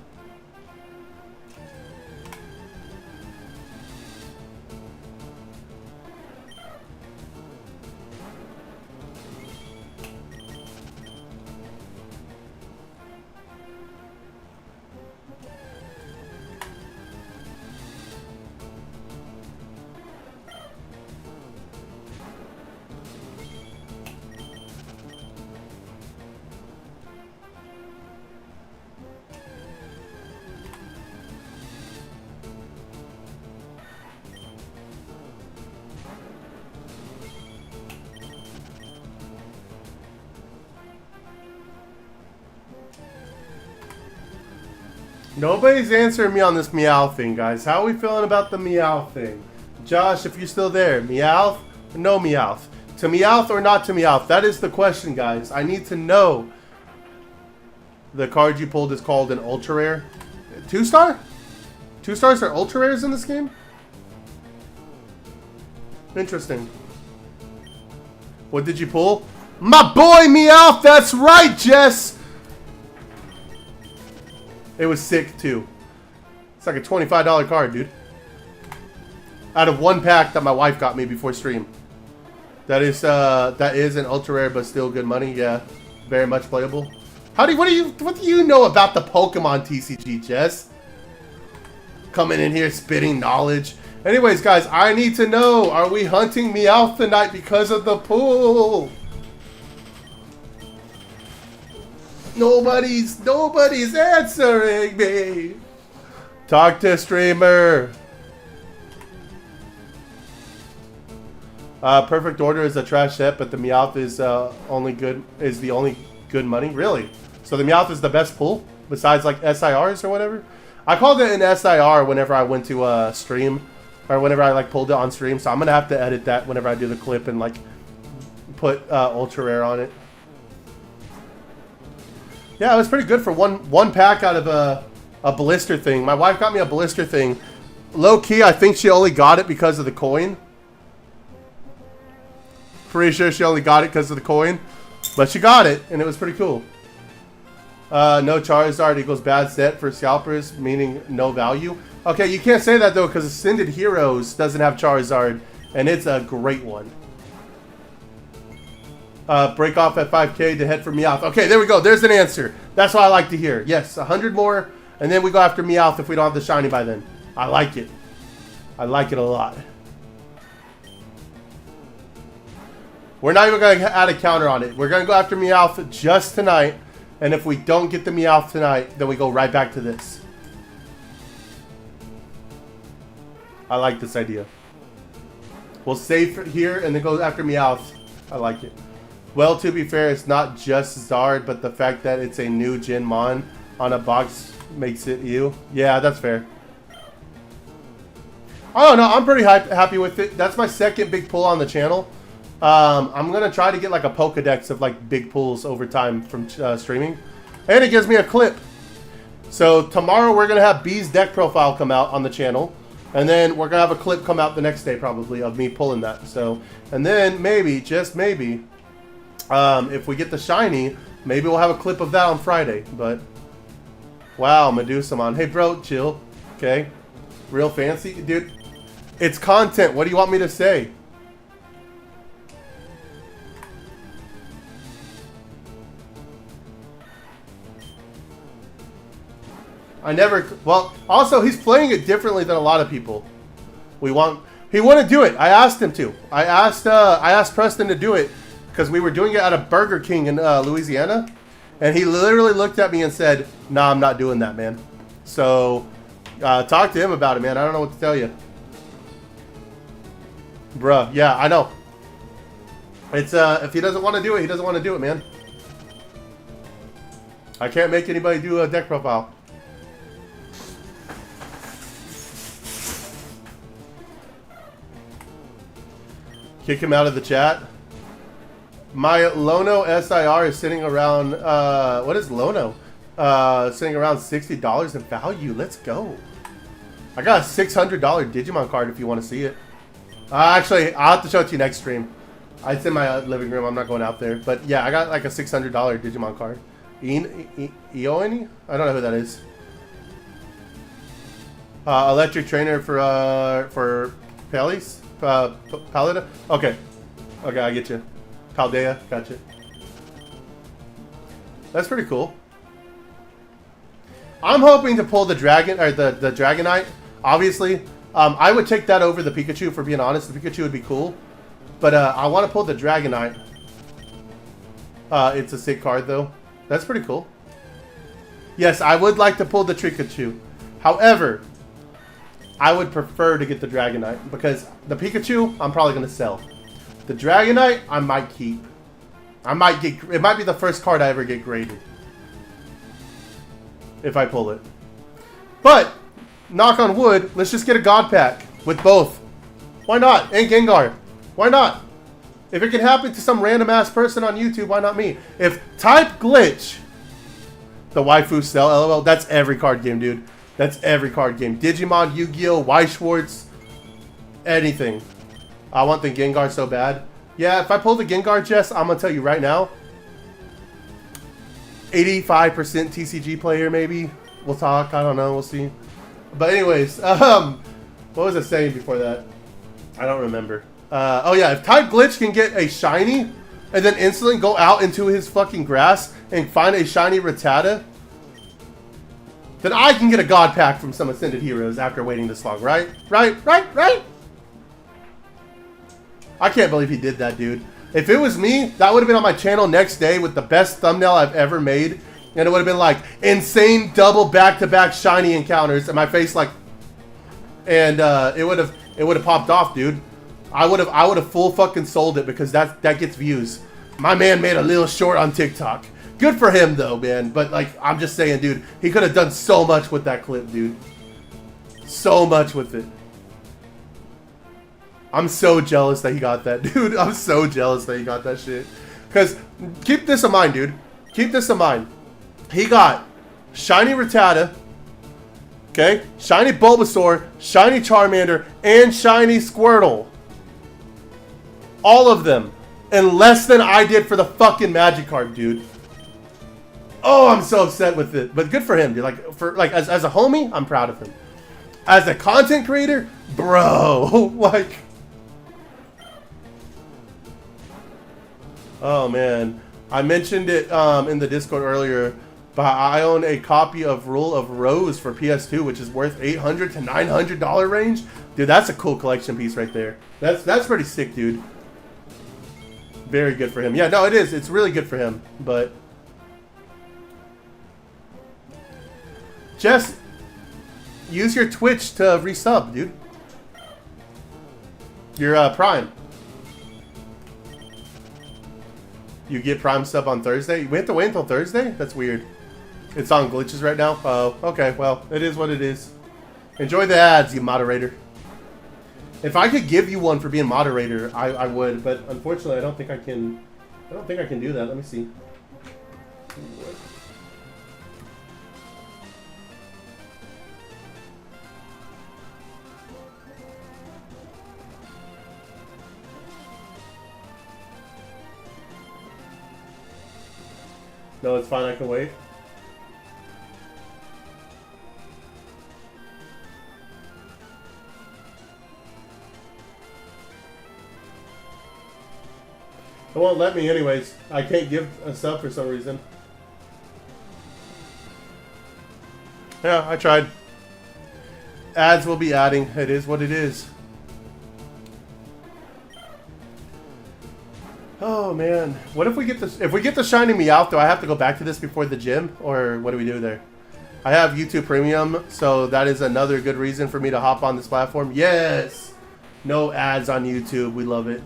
A: Nobody's answering me on this Meowth thing, guys. How are we feeling about the Meowth thing? Josh, if you're still there, Meowth or no Meowth? To Meowth or not to Meowth? That is the question, guys. I need to know. The card you pulled is called an Ultra Rare. 2-star? 2-stars are Ultra Rares in this game? Interesting. What did you pull? My boy Meowth! That's right, Jess! It was sick, too. It's like a $25 card, dude. Out of one pack that my wife got me before stream. That is an ultra rare, but still good money. Yeah, very much playable. What do you know about the Pokemon TCG, Jess? Coming in here spitting knowledge. Anyways, guys, I need to know, are we hunting Meowth tonight because of the pool? Nobody's answering me. Talk to streamer. Perfect Order is a trash set, but the Meowth is the only good money. Really? So the Meowth is the best pool besides like SIRs or whatever. I called it an SIR whenever I went to stream, or whenever I like pulled it on stream. So I'm gonna have to edit that whenever I do the clip and like put ultra rare on it. Yeah, it was pretty good for one pack out of a blister thing. My wife got me a blister thing. Low key, I think she only got it because of the coin. Pretty sure she only got it because of the coin. But she got it, and it was pretty cool. No Charizard equals bad set for scalpers, meaning no value. Okay, you can't say that though, because Ascended Heroes doesn't have Charizard, and it's a great one. Break off at 5K to head for Meowth. Okay, there we go. There's an answer. That's what I like to hear. Yes, 100 more, and then we go after Meowth if we don't have the shiny by then. I like it. I like it a lot. We're not even going to add a counter on it. We're going to go after Meowth just tonight, and if we don't get the Meowth tonight, then we go right back to this. I like this idea. We'll save here and then go after Meowth. I like it. Well, to be fair, it's not just Zard, but the fact that it's a new Gen Mon on a box makes it you. Yeah, that's fair. I don't know. I'm pretty happy with it. That's my second big pull on the channel. I'm going to try to get like a Pokedex of like big pulls over time from streaming. And it gives me a clip. So tomorrow we're going to have B's deck profile come out on the channel. And then we're going to have a clip come out the next day probably of me pulling that. So, and then maybe, just maybe, if we get the shiny, maybe we'll have a clip of that on Friday. But, wow, Medusamon. Hey bro, chill. Okay. Real fancy. Dude, it's content. What do you want me to say? Well, also, he's playing it differently than a lot of people. He wouldn't do it. I asked him to. I asked Preston to do it because we were doing it at a Burger King in Louisiana. And he literally looked at me and said, nah, I'm not doing that, man. So, talk to him about it, man. I don't know what to tell you. Bruh, yeah, I know. It's, if he doesn't want to do it, he doesn't want to do it, man. I can't make anybody do a deck profile. Kick him out of the chat. My Lono SIR is sitting around, what is Lono? Sitting around $60 in value. Let's go. I got a $600 Digimon card if you want to see it. Actually, I'll have to show it to you next stream. It's in my living room. I'm not going out there. But yeah, I got like a $600 Digimon card. Ioani? I don't know who that is. Electric trainer for Palis? Palida? Okay. Okay, I get you. Paldea, gotcha. That's pretty cool. I'm hoping to pull the dragon, or the Dragonite. Obviously, I would take that over the Pikachu, for being honest. The Pikachu would be cool. But I want to pull the Dragonite. It's a sick card, though. That's pretty cool. Yes, I would like to pull the Pikachu. However, I would prefer to get the Dragonite, because the Pikachu, I'm probably going to sell. The Dragonite, I might keep. It might be the first card I ever get graded. If I pull it. But, knock on wood, let's just get a God Pack with both. Why not? And Gengar. Why not? If it can happen to some random ass person on YouTube, why not me? If Type Glitch, the waifu sell, LOL, that's every card game, dude. That's every card game. Digimon, Yu-Gi-Oh, Weiss-Schwartz, anything. I want the Gengar so bad. Yeah, if I pull the Gengar, Jess, I'm going to tell you right now. 85% TCG player, maybe. We'll talk. I don't know. We'll see. But anyways, what was I saying before that? I don't remember. Oh yeah, if Type Glitch can get a shiny and then instantly go out into his fucking grass and find a shiny Rattata, then I can get a God pack from some Ascended Heroes after waiting this long, right? Right? I can't believe he did that, dude. If it was me, that would have been on my channel next day with the best thumbnail I've ever made. And it would have been like, insane double back-to-back shiny encounters. And my face like... And it would have popped off, dude. I would have full fucking sold it because that gets views. My man made a little short on TikTok. Good for him though, man. But like, I'm just saying, dude, he could have done so much with that clip, dude. So much with it. I'm so jealous that he got that, dude. I'm so jealous that he got that shit. Because, keep this in mind, dude. Keep this in mind. He got Shiny Rattata, okay? Shiny Bulbasaur, Shiny Charmander, and Shiny Squirtle. All of them. And less than I did for the fucking Magikarp, dude. Oh, I'm so upset with it. But good for him, dude. Like, as a homie, I'm proud of him. As a content creator, bro. Like... Oh, man. I mentioned it in the Discord earlier, but I own a copy of Rule of Rose for PS2, which is worth $800 to $900 range. Dude, that's a cool collection piece right there. That's pretty sick, dude. Very good for him. Yeah, no, it is. It's really good for him, but... Just use your Twitch to resub, dude. Your Prime. You get Prime sub on Thursday? We have to wait until Thursday? That's weird. It's on glitches right now? Oh, okay. Well, it is what it is. Enjoy the ads, you moderator. If I could give you one for being moderator, I would, but unfortunately, I don't think I can do that. Let me see. No, it's fine. I can wait. It won't let me anyways. I can't give a sub for some reason. Yeah, I tried. Ads will be adding. It is what it is. Oh man, what if we get this? If we get the shiny Meowth, do I have to go back to this before the gym, or what do we do there? I have YouTube Premium, so that is another good reason for me to hop on this platform. Yes, no ads on YouTube. We love it.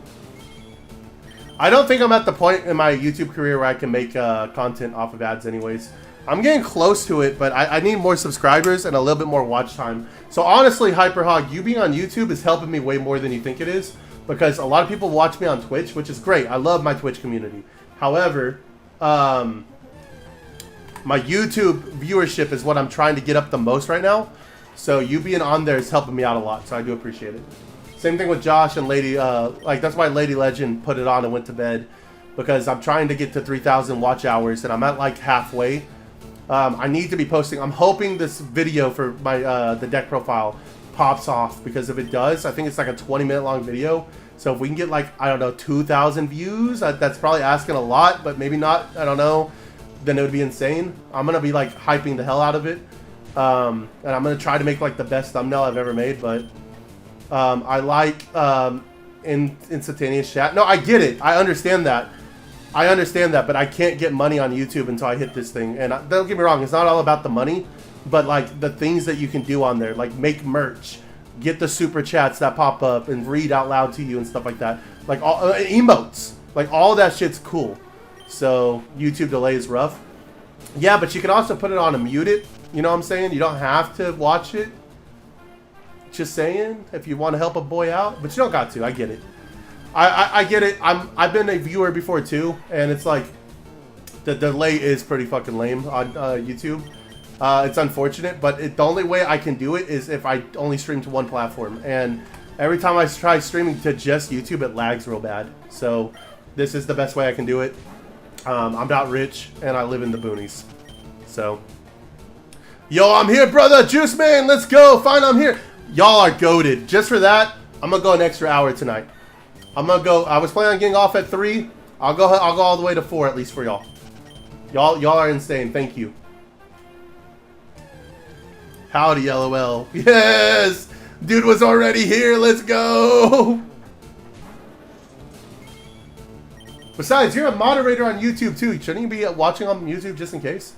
A: I don't think I'm at the point in my YouTube career where I can make content off of ads, anyways. I'm getting close to it, but I need more subscribers and a little bit more watch time. So honestly, Hyperhog, you being on YouTube is helping me way more than you think it is. Because a lot of people watch me on Twitch, which is great. I love my Twitch community. However, my YouTube viewership is what I'm trying to get up the most right now. So you being on there is helping me out a lot. So I do appreciate it. Same thing with Josh and Lady. Like that's why Lady Legend put it on and went to bed. Because I'm trying to get to 3,000 watch hours and I'm at like halfway. I need to be posting. I'm hoping this video for my the deck profile pops off, because if it does, I think it's like a 20-minute long video. So if we can get like, I don't know, 2,000 views, that's probably asking a lot, but maybe not, I don't know, then it would be insane. I'm gonna be like hyping the hell out of it, and I'm gonna try to make like the best thumbnail I've ever made. But I like instantaneous chat. No, I get it. I understand that, but I can't get money on YouTube until I hit this thing. And don't get me wrong, it's not all about the money. But like the things that you can do on there, like make merch, get the super chats that pop up and read out loud to you and stuff like that. Like all emotes, like all of that shit's cool. So YouTube delay is rough. Yeah, but you can also put it on and mute it. You know what I'm saying? You don't have to watch it. Just saying, if you want to help a boy out, but you don't got to. I get it. I get it. I've been a viewer before too, and it's like the delay is pretty fucking lame on YouTube. It's unfortunate, but the only way I can do it is if I only stream to one platform. And every time I try streaming to just YouTube, it lags real bad. So this is the best way I can do it. I'm not rich, and I live in the boonies. So, yo, I'm here, brother. Juice Man, let's go. Fine, I'm here. Y'all are goated. Just for that, I'm going to go an extra hour tonight. I'm going to go. I was planning on getting off at 3. I'll go all the way to 4 at least for y'all. Y'all are insane. Thank you. Howdy, LOL. Yes! Dude was already here. Let's go! Besides, you're a moderator on YouTube too. Shouldn't you be watching on YouTube just in case?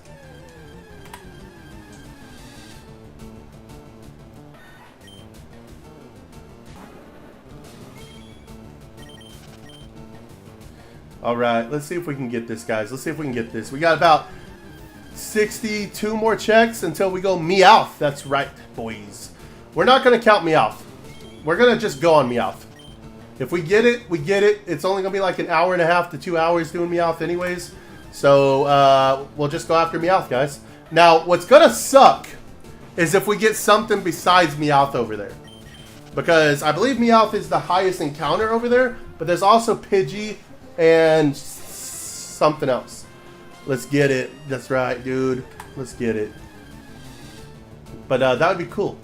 A: Alright, let's see if we can get this, guys. Let's see if we can get this. We got about 62 more checks until we go Meowth. That's right, boys. We're not going to count Meowth. We're going to just go on Meowth. If we get it, we get it. It's only going to be like an hour and a half to 2 hours doing Meowth anyways. So, we'll just go after Meowth, guys. Now, what's going to suck is if we get something besides Meowth over there. Because I believe Meowth is the highest encounter over there. But there's also Pidgey and something else. Let's get it. That's right, dude. Let's get it. But that would be cool.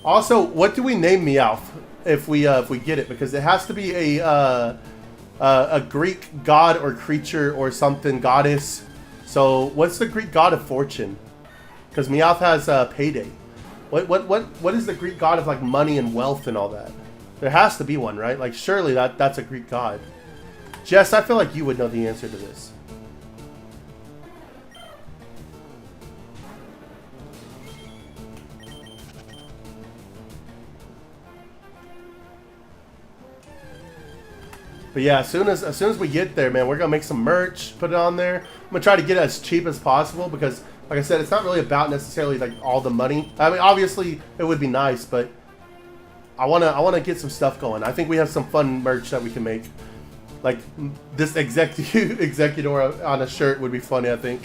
A: Also, what do we name Meowth if we get it? Because it has to be a Greek god or creature or something, goddess. So what's the Greek god of fortune? Because Meowth has payday. What is the Greek god of like money and wealth and all that? There has to be one, right? Like surely that's a Greek god. Jess, I feel like you would know the answer to this. But yeah, as soon as we get there, man, we're gonna make some merch, put it on there. I'm gonna try to get it as cheap as possible because, like I said, it's not really about necessarily like all the money. I mean, obviously it would be nice, but I wanna get some stuff going. I think we have some fun merch that we can make. Like this executor on a shirt would be funny, I think.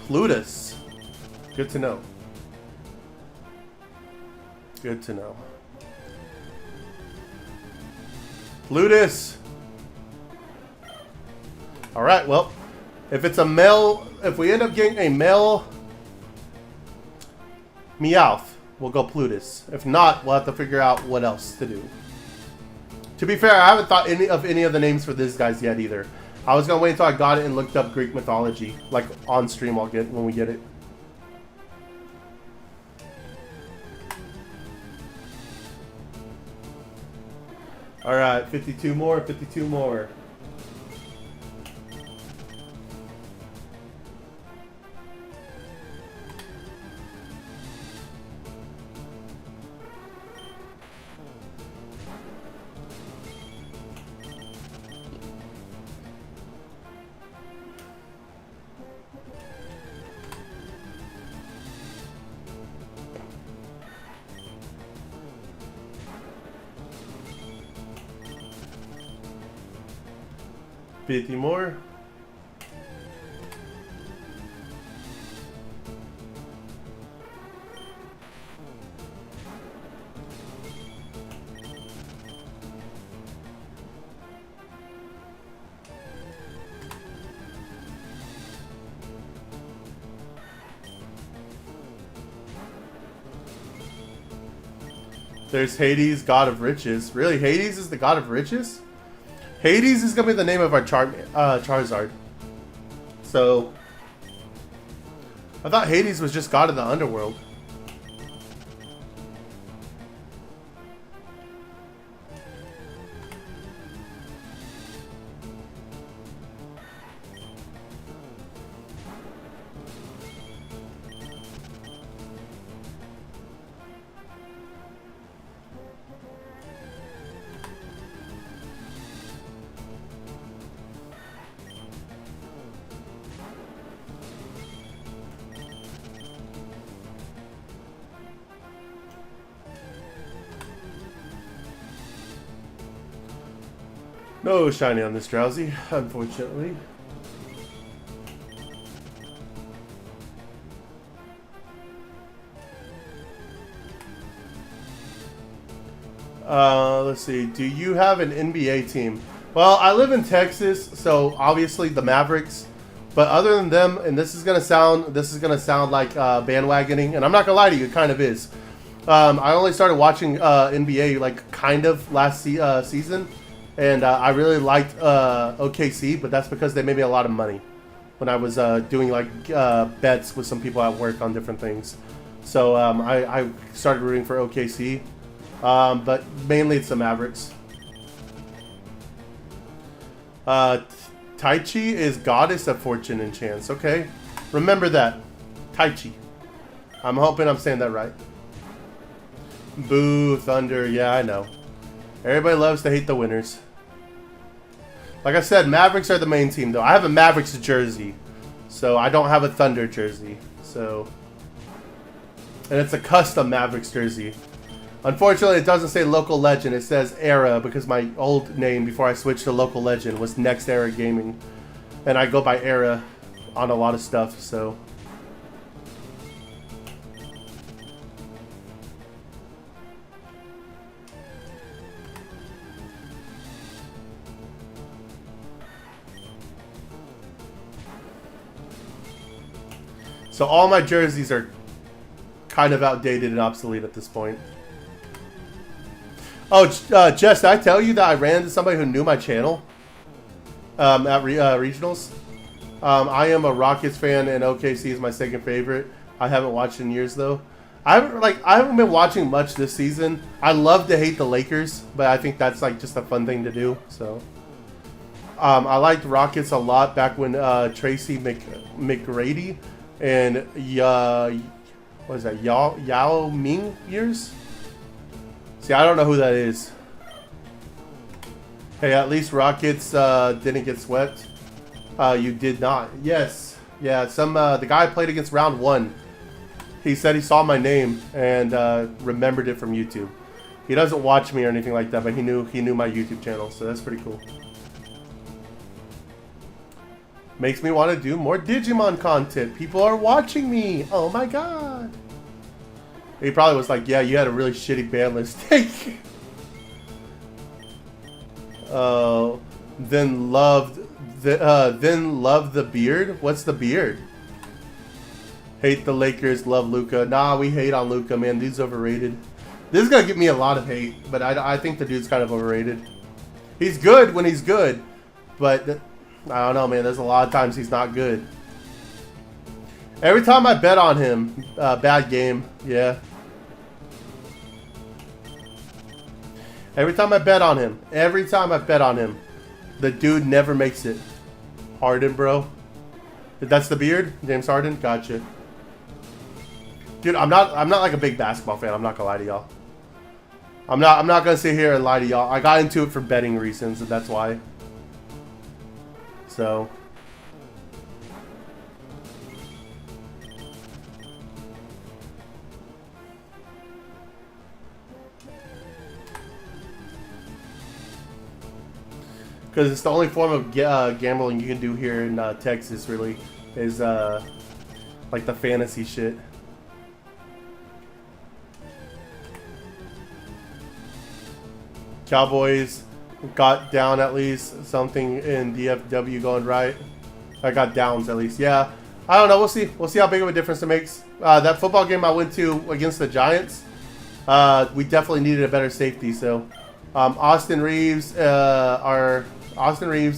A: Plutus. Good to know. Good to know. Plutus. Alright, well, if it's a male, if we end up getting a male Meowth, we'll go Plutus. If not, we'll have to figure out what else to do. To be fair, I haven't thought any of the names for these guys yet either. I was gonna wait until I got it and looked up Greek mythology, like on stream. I'll get when we get it. All right, 52 more, 52 more. More. There's Hades, god of riches. Really, Hades is the god of riches? Hades is gonna be the name of our Charizard. So I thought Hades was just god of the underworld. No shiny on this Drowsy, unfortunately. Let's see. Do you have an NBA team? Well, I live in Texas, so obviously the Mavericks. But other than them, and this is gonna sound like bandwagoning, and I'm not gonna lie to you, it kind of is. I only started watching NBA like kind of last season, and I really liked OKC, but that's because they made me a lot of money when I was doing like bets with some people at work on different things. So I started rooting for OKC, but mainly it's the Mavericks. Tai Chi is goddess of fortune and chance. Okay, remember that. Tai Chi. I'm hoping I'm saying that right. Boo, Thunder. Yeah, I know. Everybody loves to hate the winners. Like I said, Mavericks are the main team, though. I have a Mavericks jersey, so I don't have a Thunder jersey. So, and it's a custom Mavericks jersey. Unfortunately, it doesn't say Local Legend. It says Era because my old name before I switched to Local Legend was Next Era Gaming, and I go by Era on a lot of stuff. So. So all my jerseys are kind of outdated and obsolete at this point. Oh, Jess, did I tell you that I ran into somebody who knew my channel at regionals? I am a Rockets fan, and OKC is my second favorite. I haven't watched in years though. I haven't been watching much this season. I love to hate the Lakers, but I think that's like just a fun thing to do. So I liked Rockets a lot back when Tracy McGrady and what is that? Yao Ming years? See, I don't know who that is. Hey, at least Rockets didn't get swept. You did not. Yes. Yeah, the guy I played against round 1. He said he saw my name and remembered it from YouTube. He doesn't watch me or anything like that, but he knew my YouTube channel, so that's pretty cool. Makes me want to do more Digimon content. People are watching me. Oh my god. He probably was like, yeah, you had a really shitty ban list. Then loved the beard. What's the beard? Hate the Lakers, love Luka. Nah, we hate on Luka, man. Dude's overrated. This is gonna get me a lot of hate, but I think the dude's kind of overrated. He's good when he's good, but I don't know, man. There's a lot of times he's not good. Every time I bet on him, bad game. Yeah. Every time I bet on him, the dude never makes it. Harden, bro. That's the beard? James Harden? Gotcha. Dude, I'm not like a big basketball fan. I'm not gonna lie to y'all. I'm not gonna sit here and lie to y'all. I got into it for betting reasons, and that's why. So. Because it's the only form of gambling you can do here in Texas, really, is like the fantasy shit. Cowboys got down at least, something in DFW going right. I got downs at least. Yeah, I don't know. We'll see. We'll see how big of a difference it makes. That football game I went to against the Giants, we definitely needed a better safety. So Austin Reeves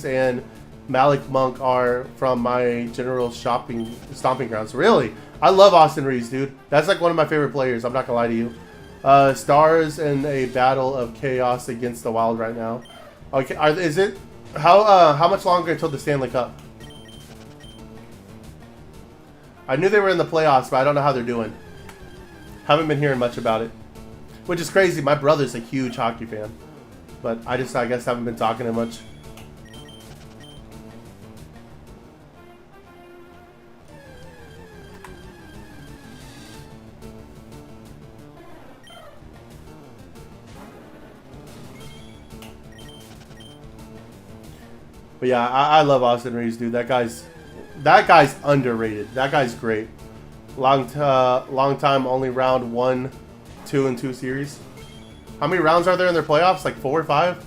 A: and Malik Monk are from my general stomping grounds. Really, I love Austin Reeves, dude. That's like one of my favorite players. I'm not gonna lie to you. Stars in a battle of chaos against the Wild right now. Okay, is it how much longer until the Stanley Cup? I knew they were in the playoffs, but I don't know how they're doing. Haven't been hearing much about it, which is crazy. My brother's a huge hockey fan, but I guess haven't been talking to him much. But yeah, I love Austin Reeves, dude. That guy's underrated. That guy's great. Long time, only round 1, 2, and 2 series. How many rounds are there in their playoffs? Like 4 or 5?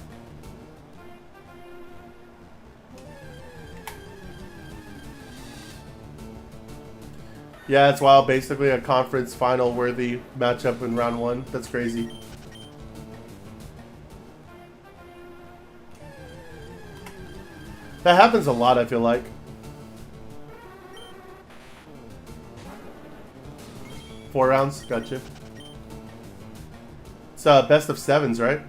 A: Yeah, it's wild. Basically a conference final worthy matchup in round 1. That's crazy. That happens a lot, I feel like. Four rounds, gotcha. It's best of 7s, right?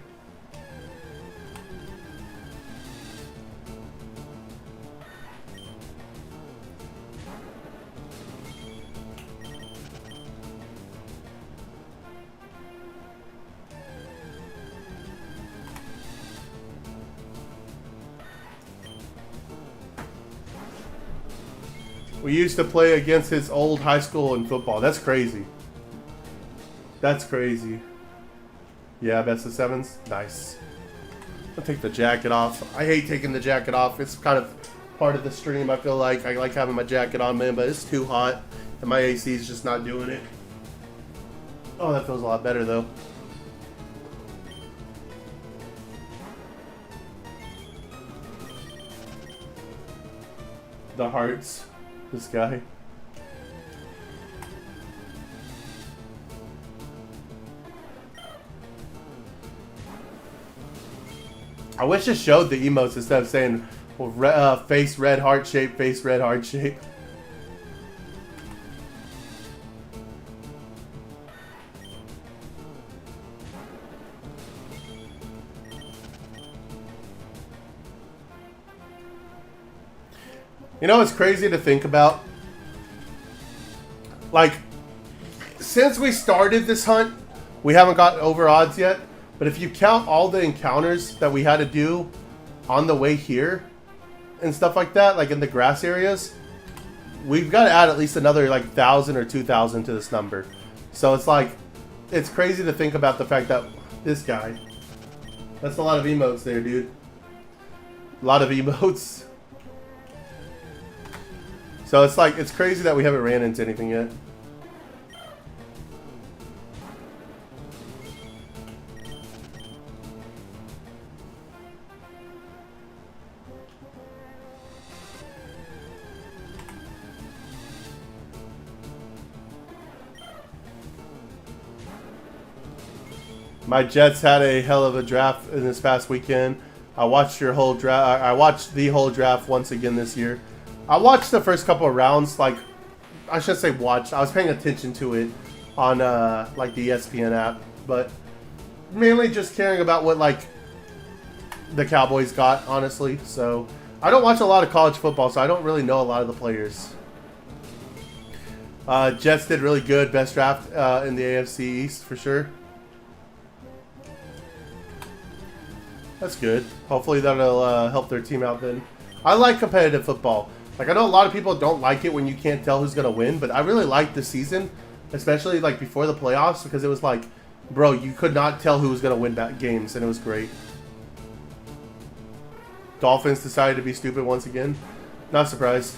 A: We used to play against his old high school in football. That's crazy. That's crazy. Yeah, best of 7s. Nice. I'll take the jacket off. I hate taking the jacket off. It's kind of part of the stream. I feel like I like having my jacket on, man, but it's too hot. And my AC is just not doing it. Oh, that feels a lot better, though. The hearts. This guy. I wish it showed the emotes instead of saying well, face red heart shape, face red heart shape. You know, it's crazy to think about. Like, since we started this hunt, we haven't got over odds yet. But if you count all the encounters that we had to do on the way here and stuff like that, like in the grass areas, we've got to add at least another like 1,000 or 2,000 to this number. So it's like, it's crazy to think about the fact that this guy, that's a lot of emotes there, dude. A lot of emotes. So it's like, it's crazy that we haven't ran into anything yet. My Jets had a hell of a draft in this past weekend. I watched your whole draft. I watched the whole draft once again this year. I watched the first couple of rounds, like, I should say watched. I was paying attention to it on, like, the ESPN app. But mainly just caring about what, like, the Cowboys got, honestly. So, I don't watch a lot of college football, so I don't really know a lot of the players. Jets did really good. Best draft in the AFC East, for sure. That's good. Hopefully that'll help their team out then. I like competitive football. Like, I know a lot of people don't like it when you can't tell who's going to win, but I really liked this season, especially, like, before the playoffs, because it was like, bro, you could not tell who was going to win that games, and it was great. Dolphins decided to be stupid once again. Not surprised.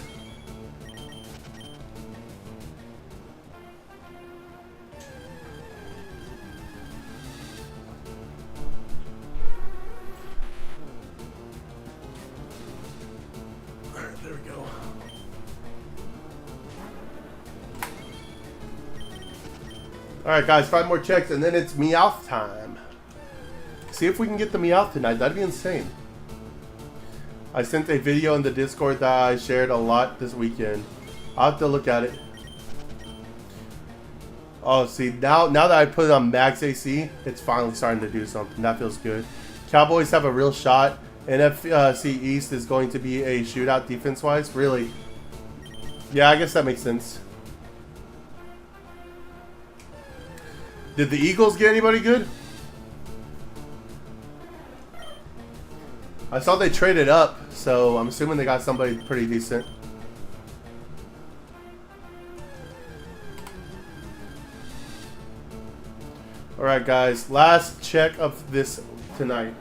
A: Alright guys, 5 more checks and then it's Meowth time. See if we can get the Meowth tonight. That'd be insane. I sent a video in the Discord that I shared a lot this weekend. I'll have to look at it. Oh, see, now that I put it on max AC, it's finally starting to do something. That feels good. Cowboys have a real shot. NFC East is going to be a shootout defense-wise. Really? Yeah, I guess that makes sense. Did the Eagles get anybody good? I saw they traded up, so I'm assuming they got somebody pretty decent. Alright guys, last check of this tonight.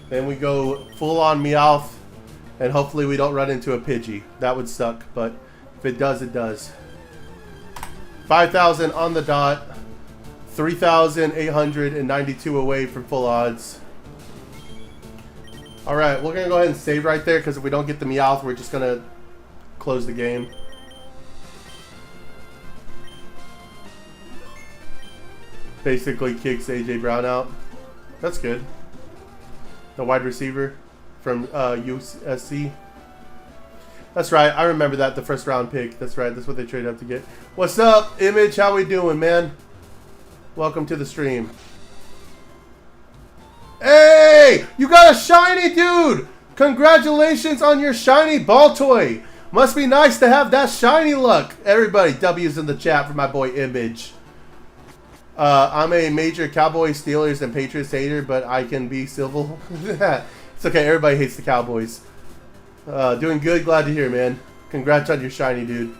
A: Then we go full on Meowth, and hopefully we don't run into a Pidgey. That would suck, but if it does, it does. 5,000 on the dot. 3,892 away from full odds. Alright, we're going to go ahead and save right there, because if we don't get the Meowth, we're just going to close the game. Basically kicks AJ Brown out. That's good. The wide receiver from USC. That's right. I remember that, the first round pick. That's right. That's what they traded up to get. What's up, Image? How we doing, man? Welcome to the stream. Hey! You got a shiny, dude! Congratulations on your shiny ball toy. Must be nice to have that shiny luck. Everybody, W's in the chat for my boy Image. I'm a major Cowboys, Steelers, and Patriots hater, but I can be civil. It's okay. Everybody hates the Cowboys. Doing good. Glad to hear, man. Congrats on your shiny, dude.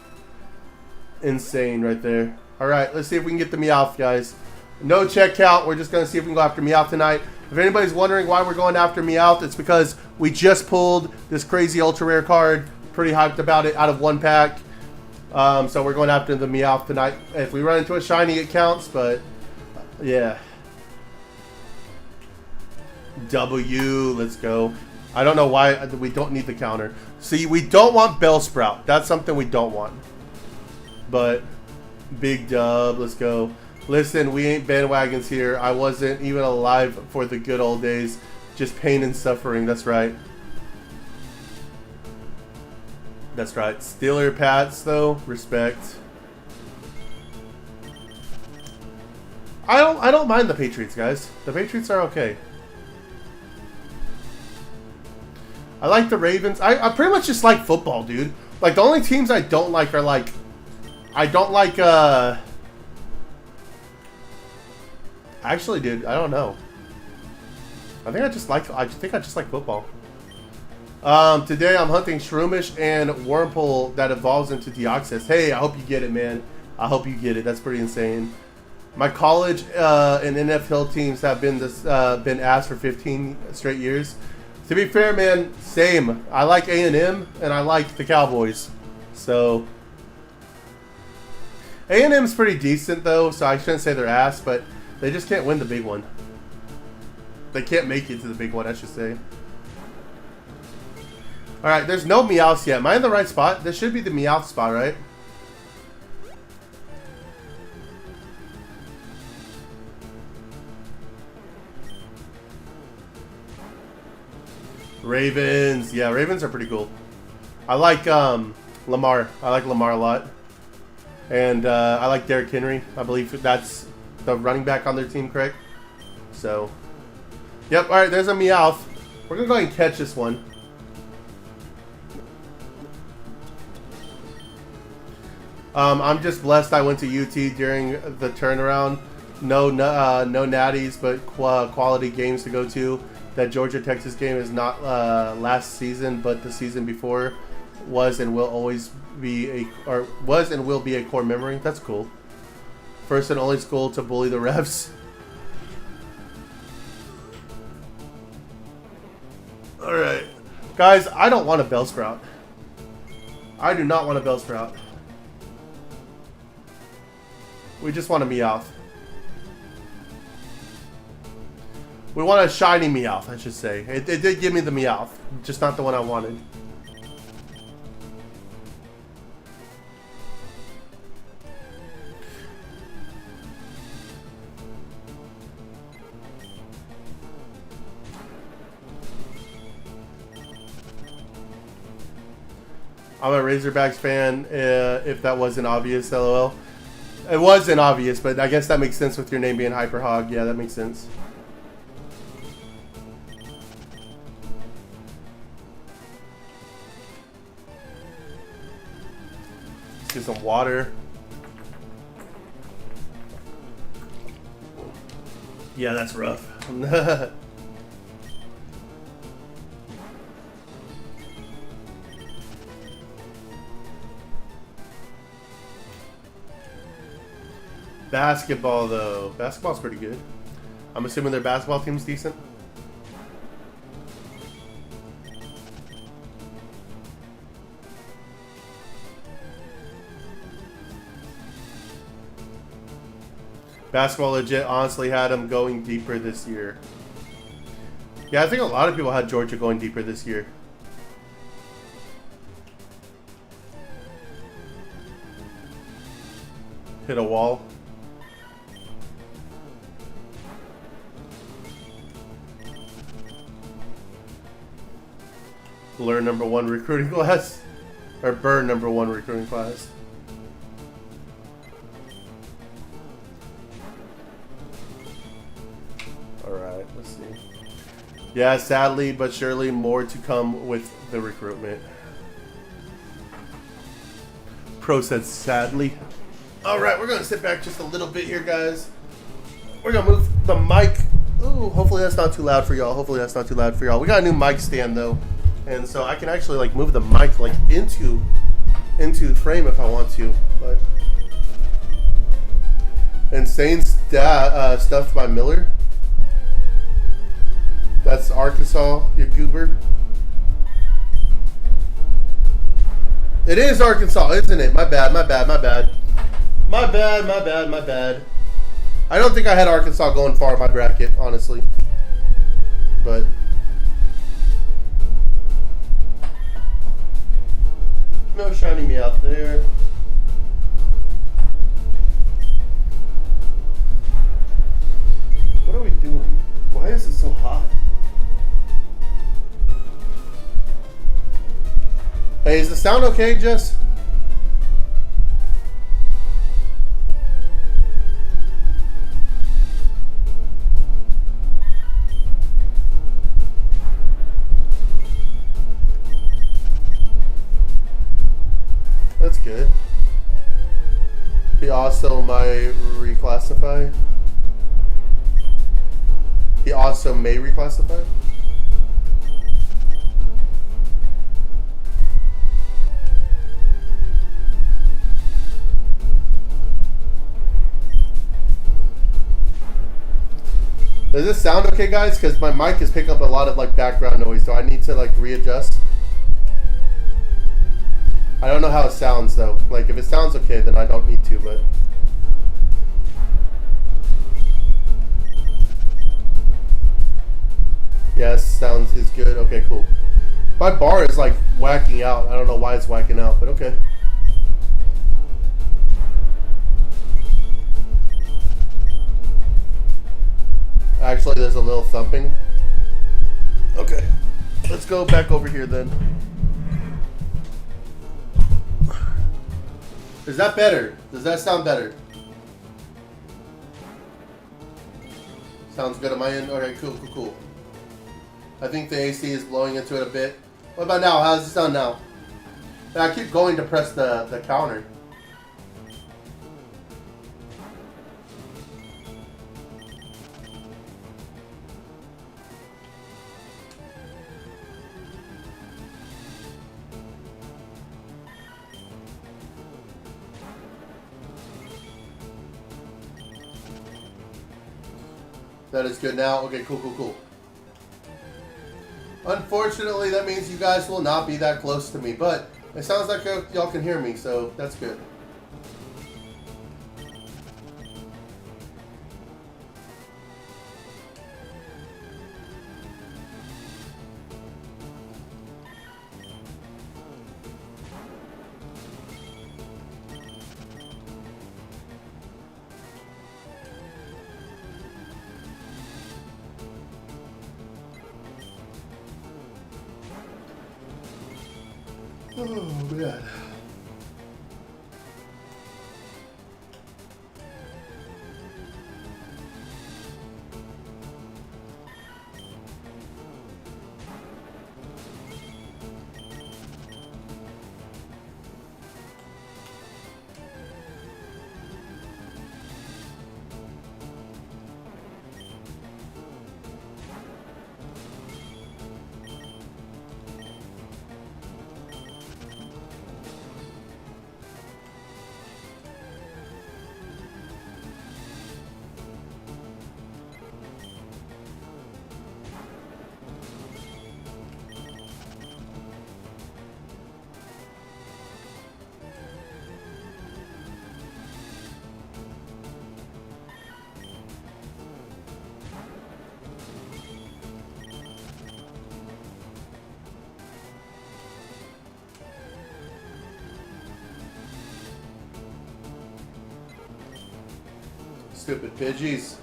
A: Insane right there. All right, let's see if we can get the Meowth, guys. No check count. We're just going to see if we can go after Meowth tonight. If anybody's wondering why we're going after Meowth, it's because we just pulled this crazy ultra rare card. Pretty hyped about it out of one pack. So we're going after the Meowth tonight. If we run into a shiny, it counts, but yeah. W, let's go. I don't know why we don't need the counter. See, we don't want Bellsprout. That's something we don't want. But big dub, let's go. Listen, we ain't bandwagons here. I wasn't even alive for the good old days. Just pain and suffering, that's right. That's right. Steeler Pats, though. Respect. I don't mind the Patriots, guys. The Patriots are okay. I like the Ravens. I pretty much just like football, dude. Like, the only teams I don't like are, like... I don't like, Actually, dude, I don't know. I think I just like football. Today I'm hunting Shroomish and Wurmple that evolves into Deoxys. Hey, I hope you get it, man. I hope you get it. That's pretty insane. My college and NFL teams have been been asked for 15 straight years. To be fair, man, same. I like A&M and I like the Cowboys. So A&M's pretty decent though, so I shouldn't say they're ass, but they just can't win the big one. They can't make it to the big one, I should say. Alright, there's no Meowths yet. Am I in the right spot? This should be the Meowth spot, right? Ravens. Yeah, Ravens are pretty cool. I like Lamar. I like Lamar a lot. And I like Derrick Henry. I believe that's the running back on their team, correct? So, yep. Alright, there's a Meowth. We're going to go ahead and catch this one. I'm just blessed I went to UT during the turnaround. No natties, but quality games to go to. That Georgia-Texas game is not last season, but the season before was and will be a core memory. That's cool. First and only school to bully the refs. All right, guys. I don't want a Bellsprout. I do not want a Bellsprout. We just want a Meowth. We want a shiny Meowth, I should say. It did give me the Meowth, just not the one I wanted. I'm a Razorbacks fan, if that wasn't obvious, LOL. It wasn't obvious, but I guess that makes sense with your name being Hyper Hog. Yeah, that makes sense. Let's get some water. Yeah, that's rough. Basketball, though. Basketball's pretty good. I'm assuming their basketball team's decent. Basketball legit honestly had them going deeper this year. Yeah, I think a lot of people had Georgia going deeper this year. Hit a wall. Learn #1 recruiting class. Or burn #1 recruiting class. Alright, let's see. Yeah, sadly but surely more to come with the recruitment. Pro said sadly. Alright, we're gonna sit back just a little bit here, guys. We're gonna move the mic. Ooh, hopefully that's not too loud for y'all. Hopefully that's not too loud for y'all. We got a new mic stand though. And so I can actually like move the mic like into frame if I want to. But Insane Stuff by Miller. That's Arkansas, you goober. It is Arkansas, isn't it? My bad, my bad, my bad. My bad, my bad, my bad. I don't think I had Arkansas going far in my bracket, honestly. But no shining me out there. What are we doing? Why is it so hot? Hey, is the sound okay, Jess? That's good. He also might reclassify. He also may reclassify. Does this sound okay, guys? Because my mic is picking up a lot of like background noise, so I need to like readjust. I don't know how it sounds though. Like if it sounds okay, then I don't need to, but yes, sounds is good. Okay, cool. My bar is like whacking out. I don't know why it's whacking out, but okay. Actually, there's a little thumping. Okay, let's go back over here then. Is that better? Does that sound better? Sounds good on my end? Okay, cool, cool, cool. I think the AC is blowing into it a bit. What about now? How does it sound now? I keep going to press the counter. That is good now. Okay, cool, cool, cool. Unfortunately, that means you guys will not be that close to me, but it sounds like y'all can hear me, so that's good. Oh, man. Stupid Pidgeys.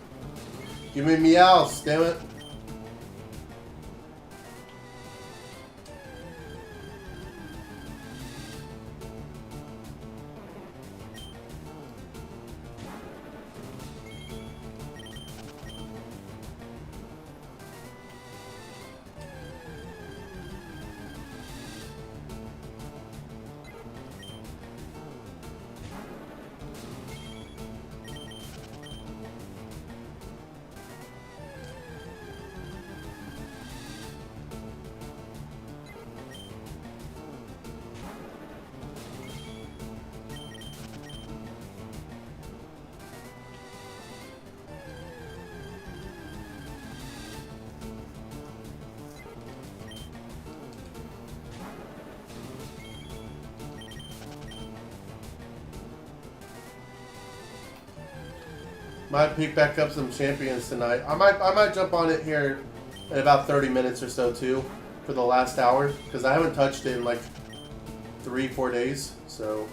A: Give me meows, damn it. Might pick back up some champions tonight. I might jump on it here in about 30 minutes or so too, for the last hour, because I haven't touched it in like 3-4 days. So.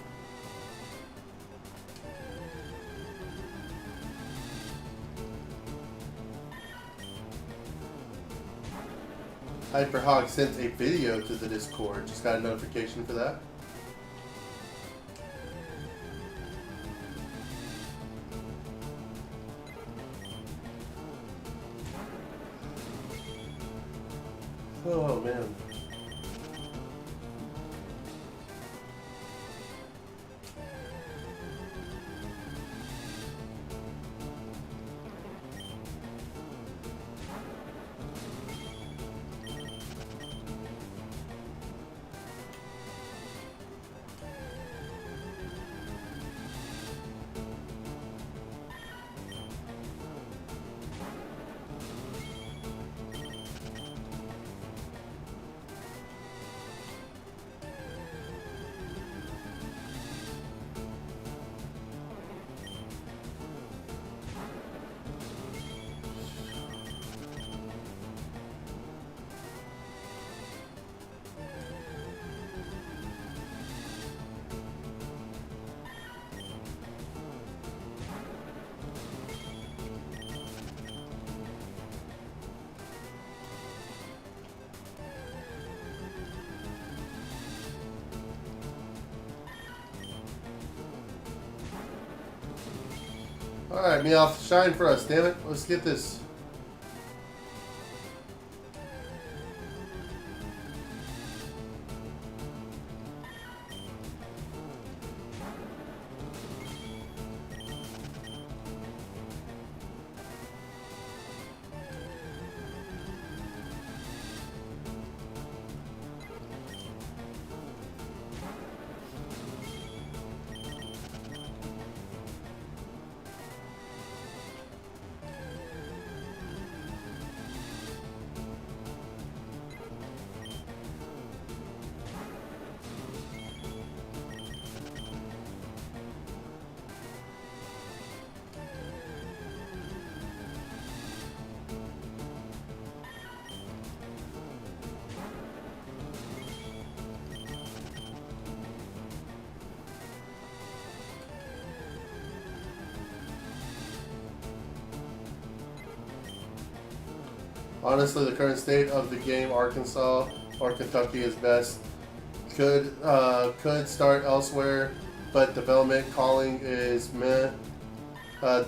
A: Hyperhog sent a video to the Discord. Just got a notification for that. Oh man. Alright, Meowth, shine for us, damn it. Let's get this. Honestly, the current state of the game, Arkansas or Kentucky is best. Could start elsewhere, but development calling is meh.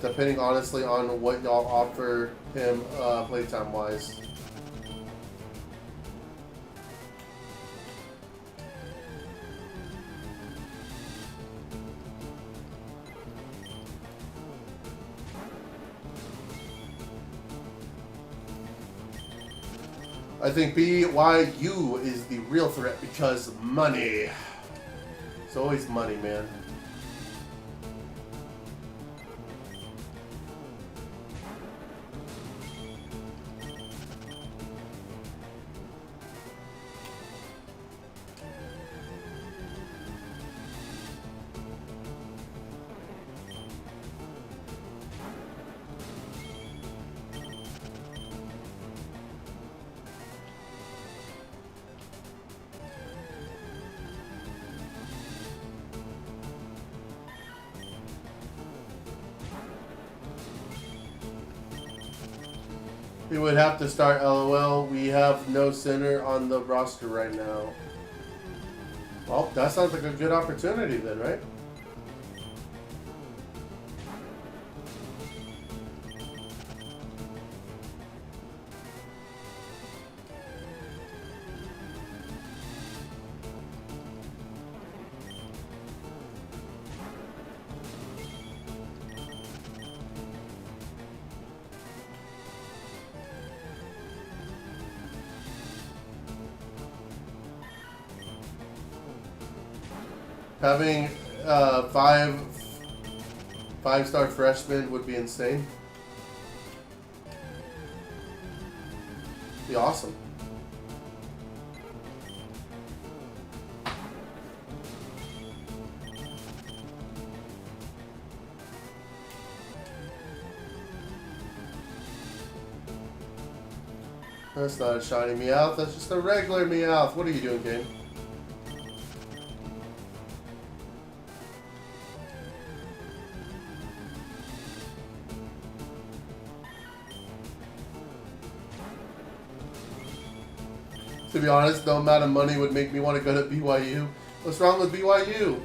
A: Depending honestly on what y'all offer him playtime wise. I think BYU is the real threat because money. It's always money, man. We would have to start LOL. We have no center on the roster right now. Well, that sounds like a good opportunity then, right? Having five-star freshmen would be insane. Be awesome. That's not a shiny Meowth, that's just a regular Meowth. What are you doing, game? To be honest, no amount of money would make me want to go to BYU. What's wrong with BYU?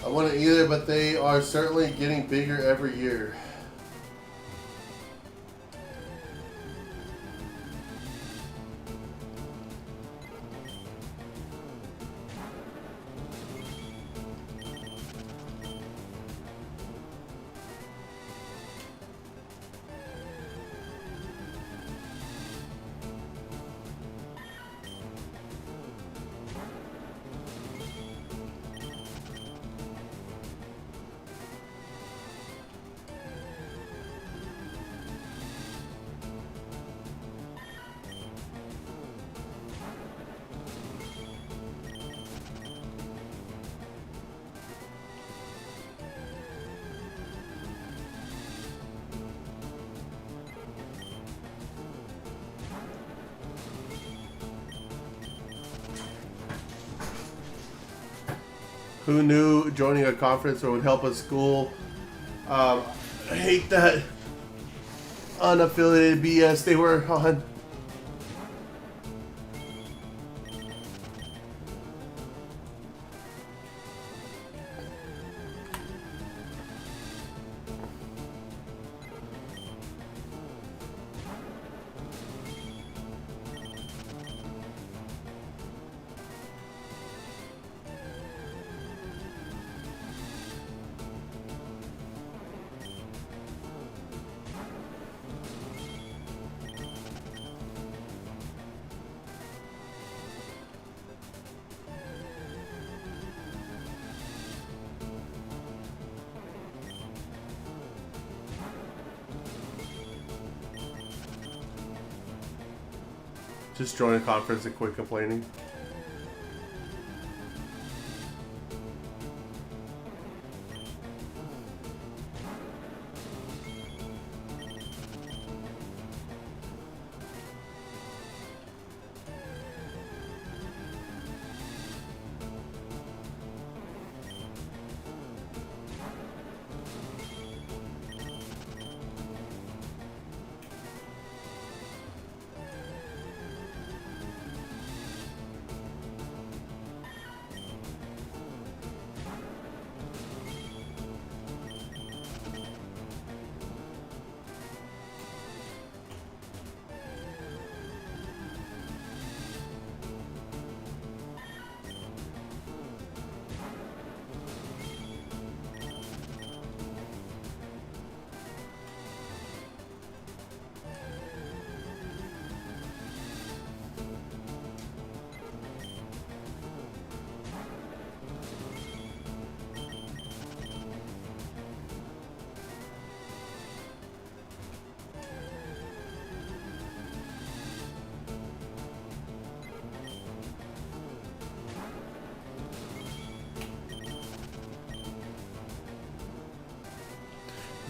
A: I wouldn't either, but they are certainly getting bigger every year. Who knew joining a conference would help a school? I hate that unaffiliated BS they were on. Just join a conference and quit complaining.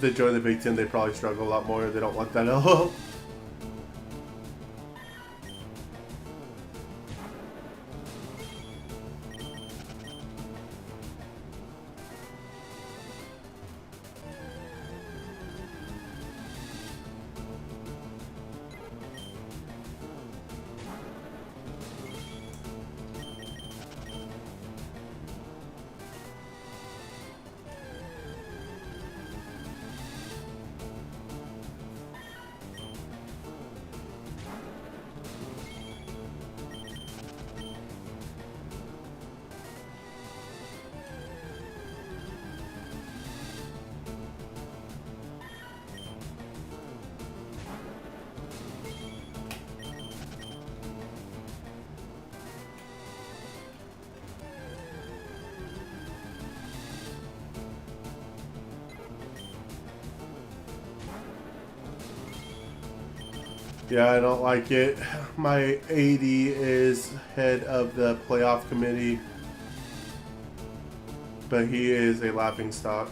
A: If they join the Big Ten, they probably struggle a lot more. They don't want that LO. Yeah, I don't like it. My AD is head of the playoff committee, but he is a laughingstock.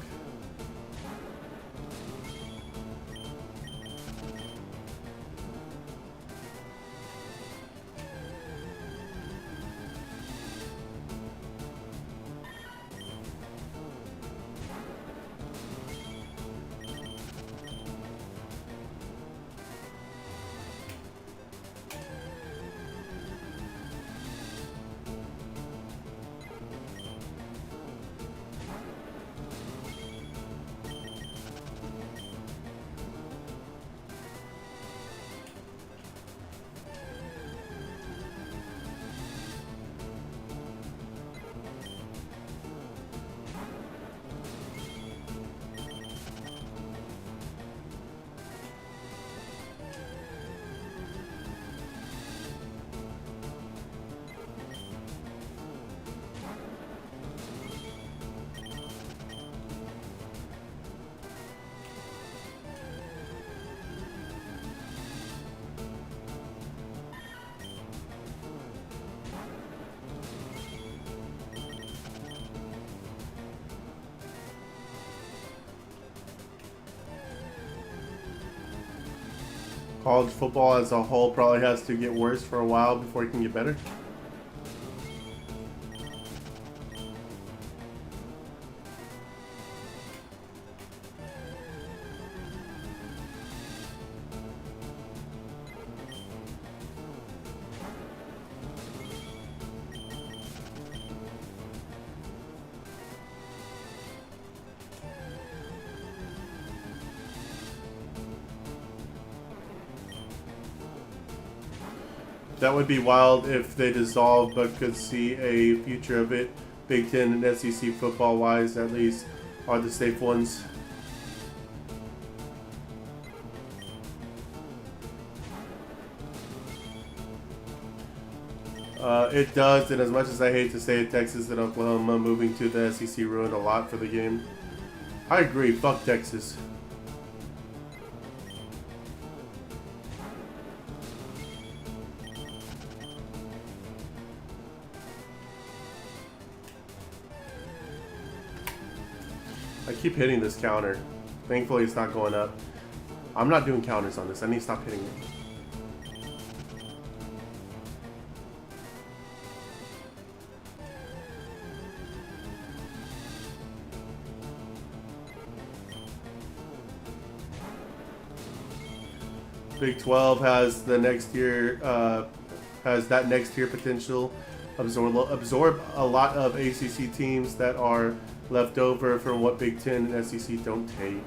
A: College football as a whole probably has to get worse for a while before it can get better. That would be wild if they dissolved, but could see a future of it. Big Ten and SEC football wise, at least, are the safe ones. It does, and as much as I hate to say it, Texas and Oklahoma moving to the SEC ruined a lot for the game. I agree, fuck Texas. I keep hitting this counter. Thankfully it's not going up. I'm not doing counters on this. I need to stop hitting it. Big 12 has the next year, has that next year potential. Absorb a lot of ACC teams that are left over from what Big Ten and SEC don't take.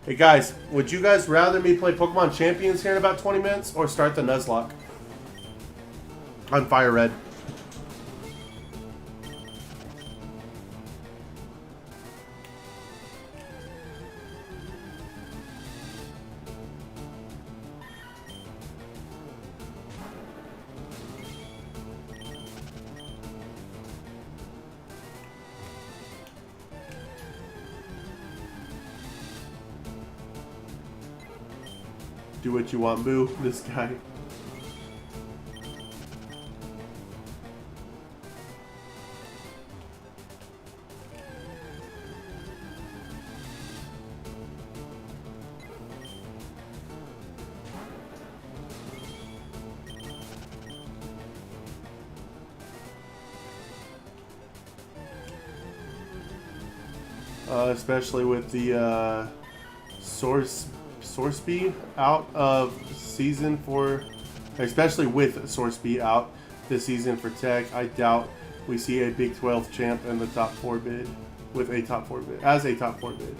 A: Hey guys, would you guys rather me play Pokemon Champions here in about 20 minutes or start the Nuzlocke? I'm Fire Red. Do what you want, boo. This guy. Especially with the Source-B out of season for, especially with Source-B out this season for Tech, I doubt we see a Big 12 champ in the top 4 bid with a top 4 bid as a top 4 bid.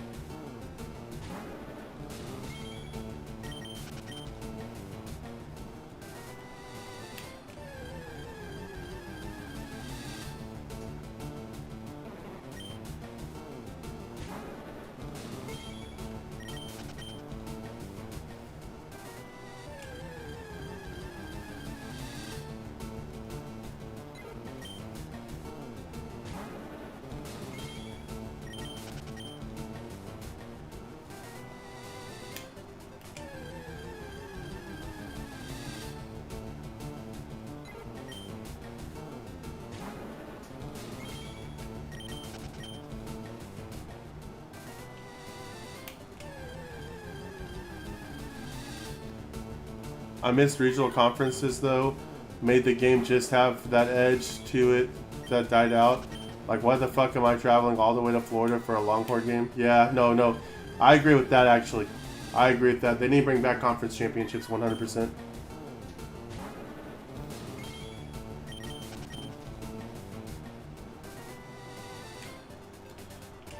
A: I missed regional conferences though. Made the game just have that edge to it that died out. Like, why the fuck am I traveling all the way to Florida for a Longhorn game? Yeah, no. I agree with that, actually. I agree with that. They need to bring back conference championships 100%.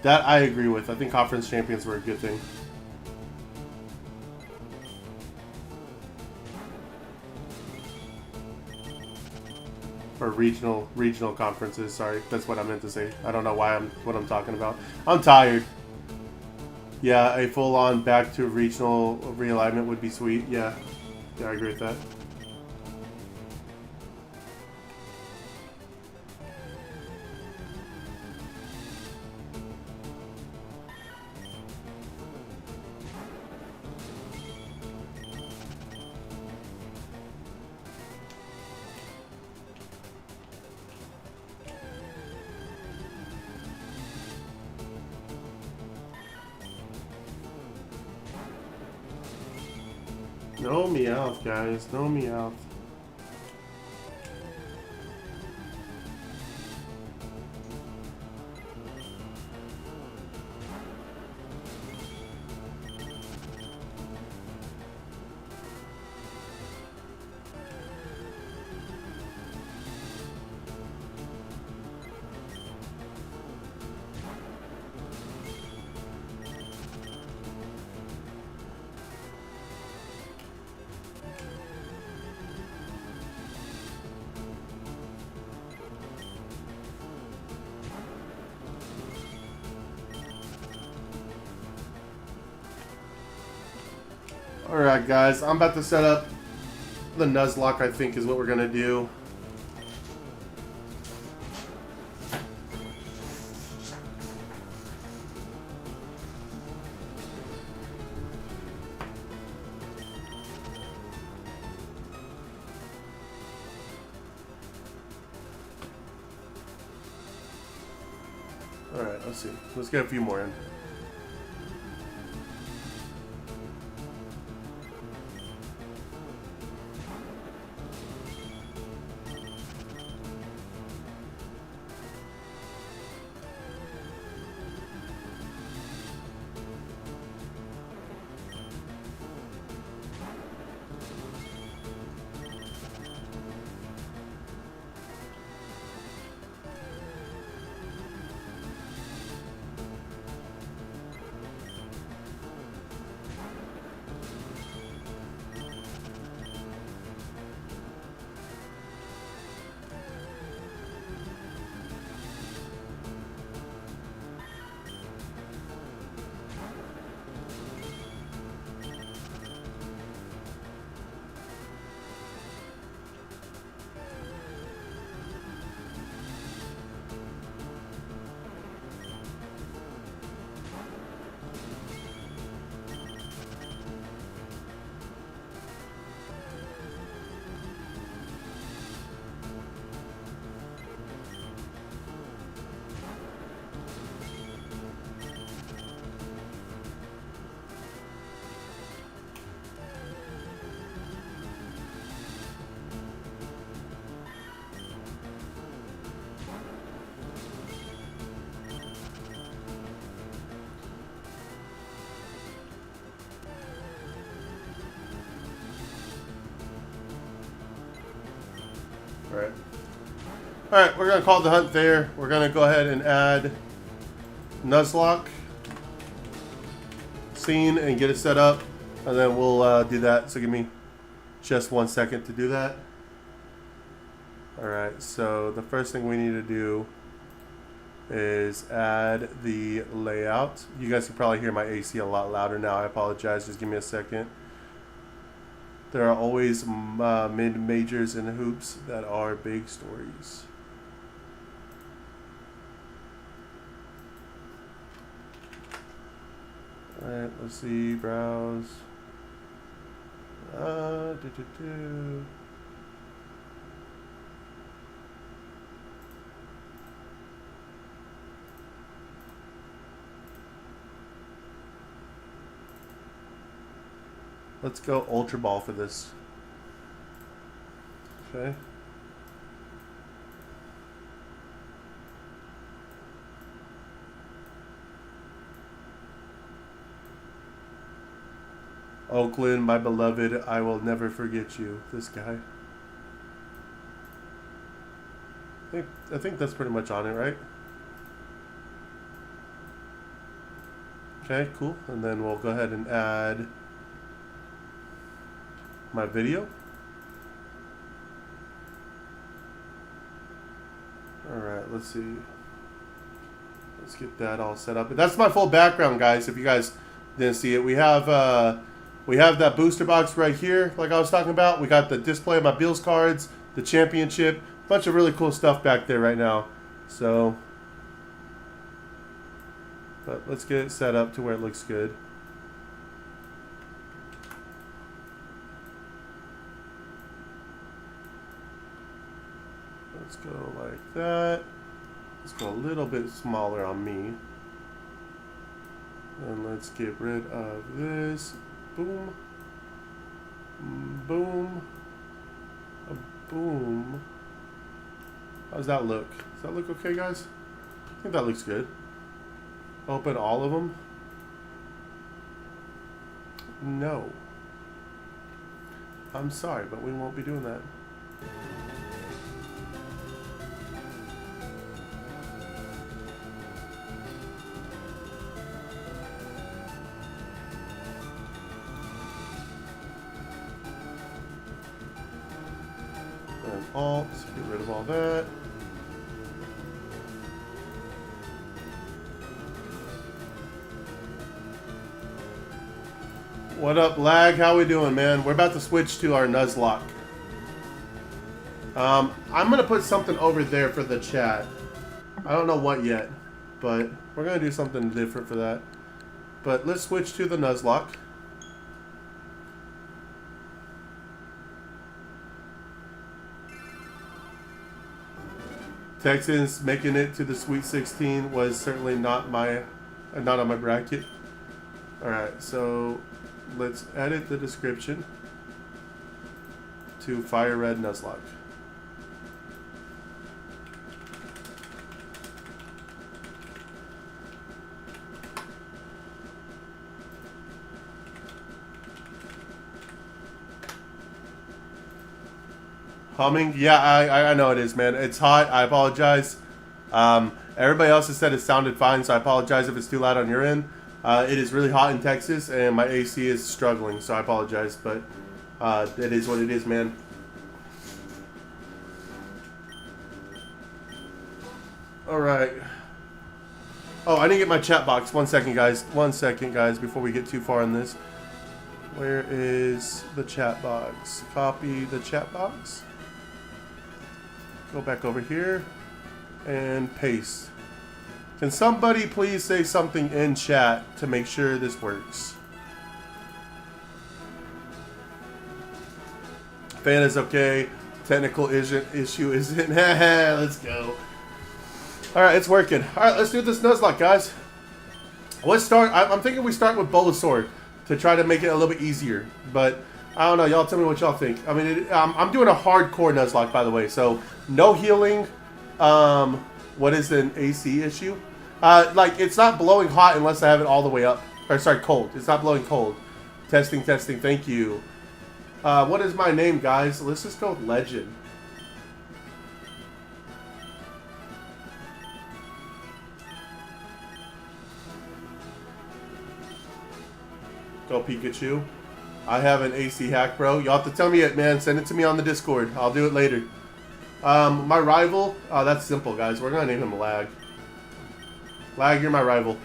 A: That I agree with. I think conference champions were a good thing. Or regional conferences. Sorry, that's what I meant to say. I don't know what I'm talking about. I'm tired. Yeah, a full-on back to regional realignment would be sweet. Yeah, I agree with that. No Meowth, guys. No Meowth. Alright guys, I'm about to set up the Nuzlocke, I think is what we're going to do. Alright, let's see. Let's get a few more in. Alright, we're going to call the hunt there. We're going to go ahead and add Nuzlocke scene and get it set up. And then we'll do that. So give me just 1 second to do that. Alright, so the first thing we need to do is add the layout. You guys can probably hear my AC a lot louder now. I apologize. Just give me a second. There are always mid-majors and hoops that are big stories. Alright, let's see. Browse. Let's go Ultra Ball for this. Okay. Oakland, my beloved, I will never forget you. This guy. I think that's pretty much on it, right? Okay, cool. And then we'll go ahead and add my video. Alright, let's see. Let's get that all set up. That's my full background, guys, if you guys didn't see it. We have that booster box right here, like I was talking about. We got the display of my Bills cards, the championship, a bunch of really cool stuff back there right now. So, but let's get it set up to where it looks good. Let's go like that. Let's go a little bit smaller on me. And let's get rid of this. Boom. Boom. Boom. How does that look? Does that look okay, guys? I think that looks good. Open all of them. No. I'm sorry, but we won't be doing that. And Alt, get rid of all that. What up, Lag? How we doing, man? We're about to switch to our Nuzlocke. I'm gonna put something over there for the chat. I don't know what yet, but we're gonna do something different for that. But let's switch to the Nuzlocke. Texans making it to the Sweet 16 was certainly not on my bracket. All right, so let's edit the description to Fire Red Nuzlocke. Humming? Yeah, I know it is, man. It's hot. I apologize. Everybody else has said it sounded fine, so I apologize if it's too loud on your end. It is really hot in Texas, and my AC is struggling, so I apologize, but it is what it is, man. Alright. Oh, I didn't get my chat box. 1 second, guys. 1 second, guys, before we get too far in this. Where is the chat box? Copy the chat box. Go back over here and paste. Can somebody please say something in chat to make sure this works? Fan is okay. Technical issue isn't. Let's go. Alright, it's working. Alright, let's do this Nuzlocke, guys. Let's start. I'm thinking we start with Bulbasaur to try to make it a little bit easier. But I don't know. Y'all tell me what y'all think. I mean, I'm doing a hardcore Nuzlocke, by the way. So, no healing. What is an AC issue? Like, it's not blowing hot unless I have it all the way up. Or, sorry, cold. It's not blowing cold. Testing, testing. Thank you. What is my name, guys? Let's just go with Legend. Go Pikachu. I have an AC hack, bro. You'll have to tell me it, man. Send it to me on the Discord. I'll do it later. My rival. Oh, that's simple, guys. We're going to name him Lag. Lag, you're my rival.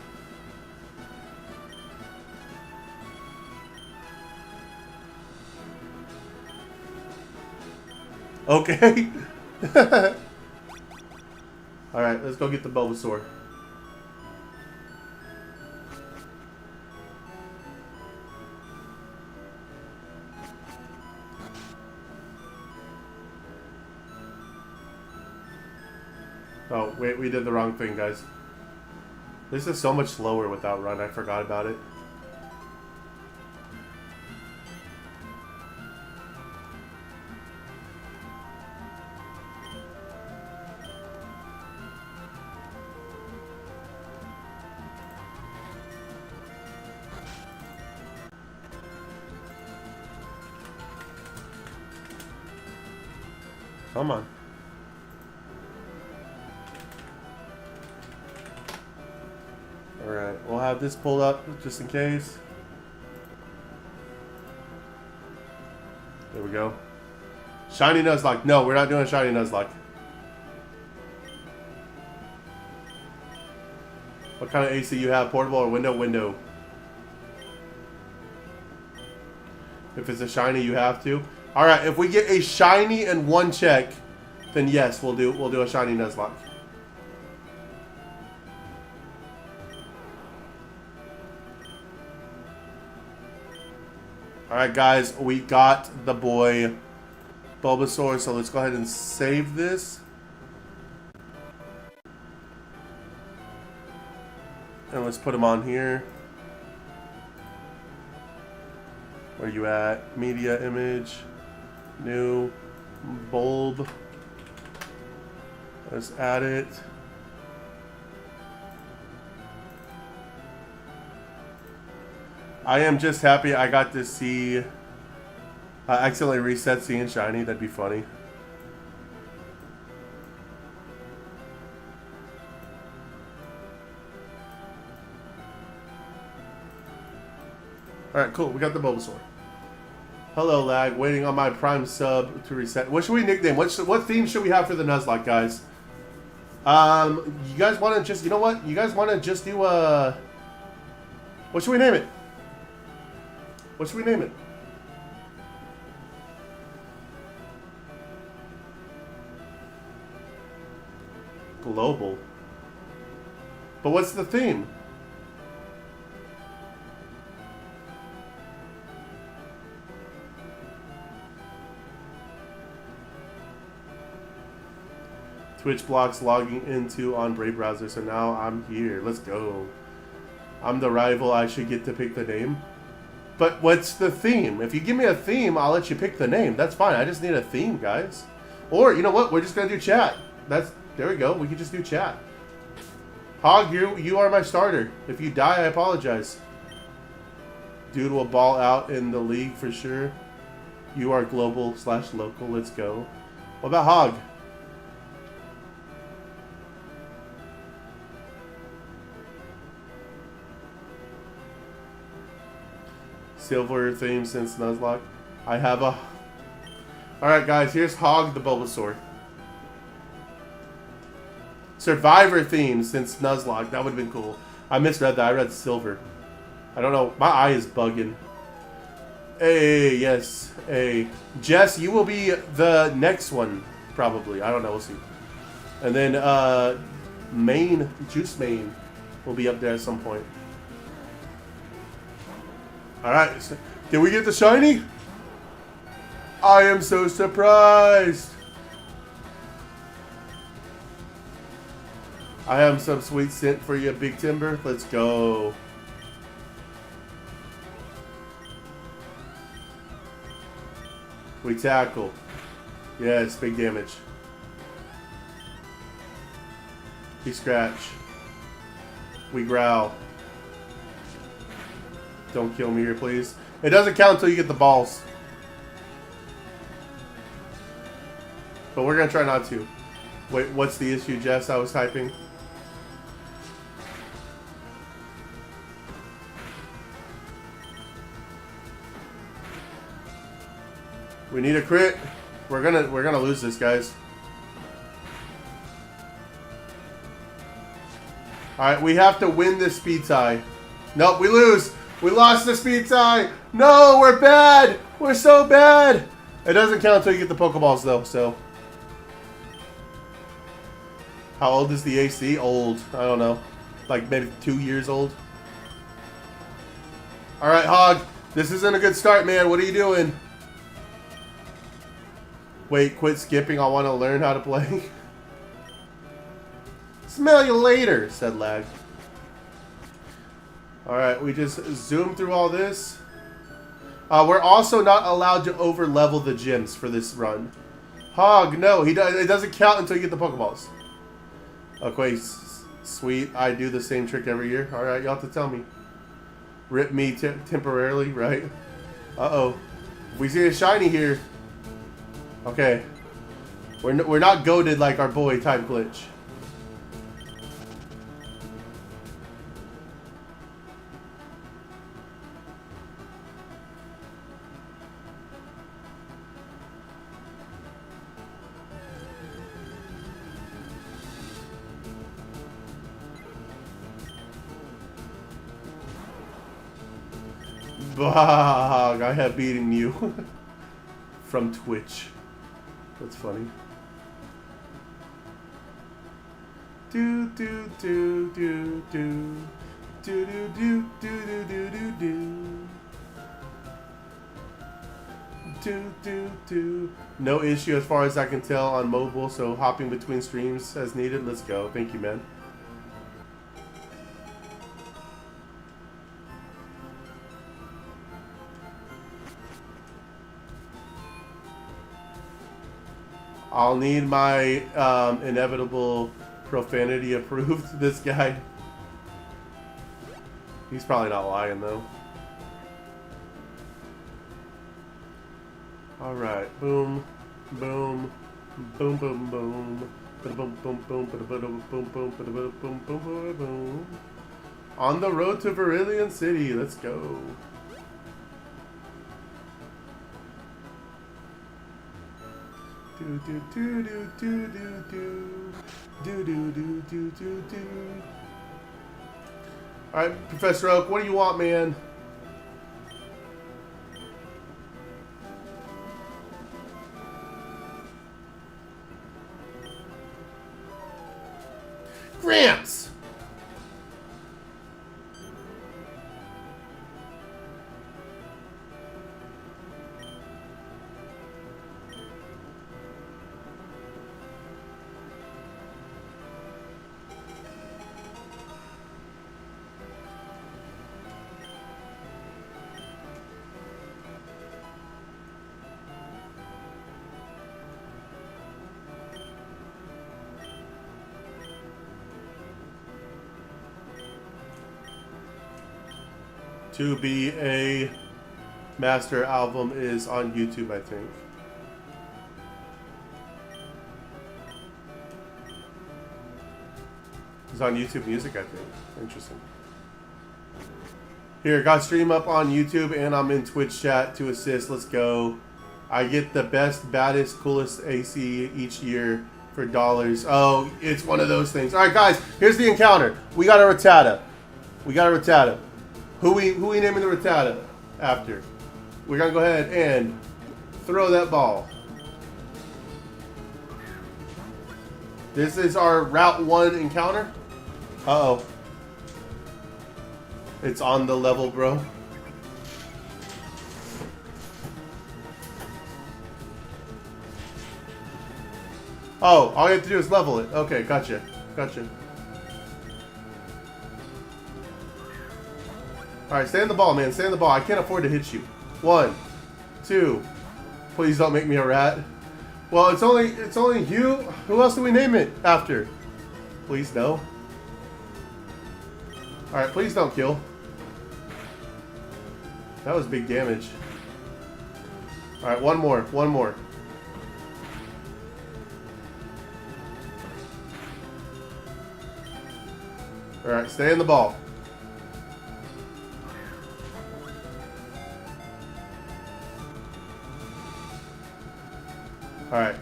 A: Okay. Alright, let's go get the Bulbasaur. Oh, wait, we did the wrong thing, guys. This is so much slower without run. I forgot about it. Come on. Alright, we'll have this pulled up just in case. There we go. Shiny Nuzlocke. No, we're not doing a Shiny Nuzlocke. What kind of AC you have? Portable or window? Window. If it's a shiny, you have to. All right, if we get a shiny and one check, then yes, we'll do a shiny Nuzlocke. All right, guys, we got the boy Bulbasaur, so let's go ahead and save this. And let's put him on here. Where you at? Media image. New. Bulb. Let's add it. I am just happy I got to see... I accidentally reset seeing shiny. That'd be funny. Alright, cool. We got the Bulbasaur. Hello, lag. Waiting on my Prime sub to reset. What should we nickname? What theme should we have for the Nuzlocke, guys? You guys want to just... You know what? You guys want to just do a... What should we name it? What should we name it? Global. But what's the theme? Twitch blocks logging into on Brave browser, so now I'm here. Let's go. I'm the rival. I should get to pick the name. But what's the theme? If you give me a theme, I'll let you pick the name. That's fine. I just need a theme, guys. Or, you know what? We're just going to do chat. There we go. We can just do chat. Hog, you are my starter. If you die, I apologize. Dude will ball out in the league for sure. You are global/local. Let's go. What about Hog? Silver theme since Nuzlocke. I have a... Alright guys, here's Hog the Bulbasaur. Survivor theme since Nuzlocke. That would have been cool. I misread that. I read Silver. I don't know. My eye is bugging. Hey, yes. Hey. Jess, you will be the next one, probably. I don't know. We'll see. And then, Juice Main will be up there at some point. Alright, so, did we get the shiny? I am so surprised. I have some sweet scent for you, Big Timber. Let's go. We tackle. Yes, big damage. We scratch. We growl. Don't kill me here, please. It doesn't count until you get the balls. But we're going to try not to. Wait, what's the issue, Jess? I was typing. We need a crit. We're gonna lose this, guys. Alright, we have to win this speed tie. Nope, we lose. We lost the speed tie. No, we're bad. We're so bad. It doesn't count until you get the Pokeballs, though, so. How old is the AC? Old. I don't know. Like maybe 2 years old. Alright, Hog. This isn't a good start, man. What are you doing? Wait, quit skipping. I want to learn how to play. Smell you later, said Lag. Alright, we just zoom through all this. We're also not allowed to over-level the gyms for this run. Hog, no. It doesn't count until you get the Pokeballs. Okay, sweet. I do the same trick every year. Alright, you'll have to tell me. Rip me temporarily, right? Uh-oh. If we see a shiny here... Okay. We're not goated like our boy Type Glitch. Bog, I have beaten you from Twitch. That's funny. Do do do do do do do do do do do do do do. No issue as far as I can tell on mobile, so hopping between streams as needed. Let's go. Thank you, man. I'll need my inevitable profanity approved. This guy. He's probably not lying though. Alright, boom, boom, boom, boom, boom, boom, boom, boom, boom, boom, boom, boom, boom, boom, boom. On the road to Verillion City, let's go. Do do do do do do do do do do do do do. All right, Professor Oak, what do you want, man? Gramps. To be a master album is on YouTube, I think. It's on YouTube Music, I think. Interesting. Here, got stream up on YouTube and I'm in Twitch chat to assist. Let's go. I get the best, baddest, coolest AC each year for dollars. Oh, it's one of those things. All right, guys, here's the encounter. We got a Rattata. We got a Rattata. Who we naming the Rattata after? We're gonna go ahead and throw that ball. This is our Route 1 encounter. Uh-oh. It's on the level, bro. Oh, all you have to do is level it. Okay, gotcha. Gotcha. Alright, stay on the ball, man. Stay on the ball. I can't afford to hit you. 1, 2. Please don't make me a rat. Well, it's only you. Who else do we name it after? Please no. Alright, please don't kill. That was big damage. Alright, one more. One more. Alright, stay in the ball. Alright.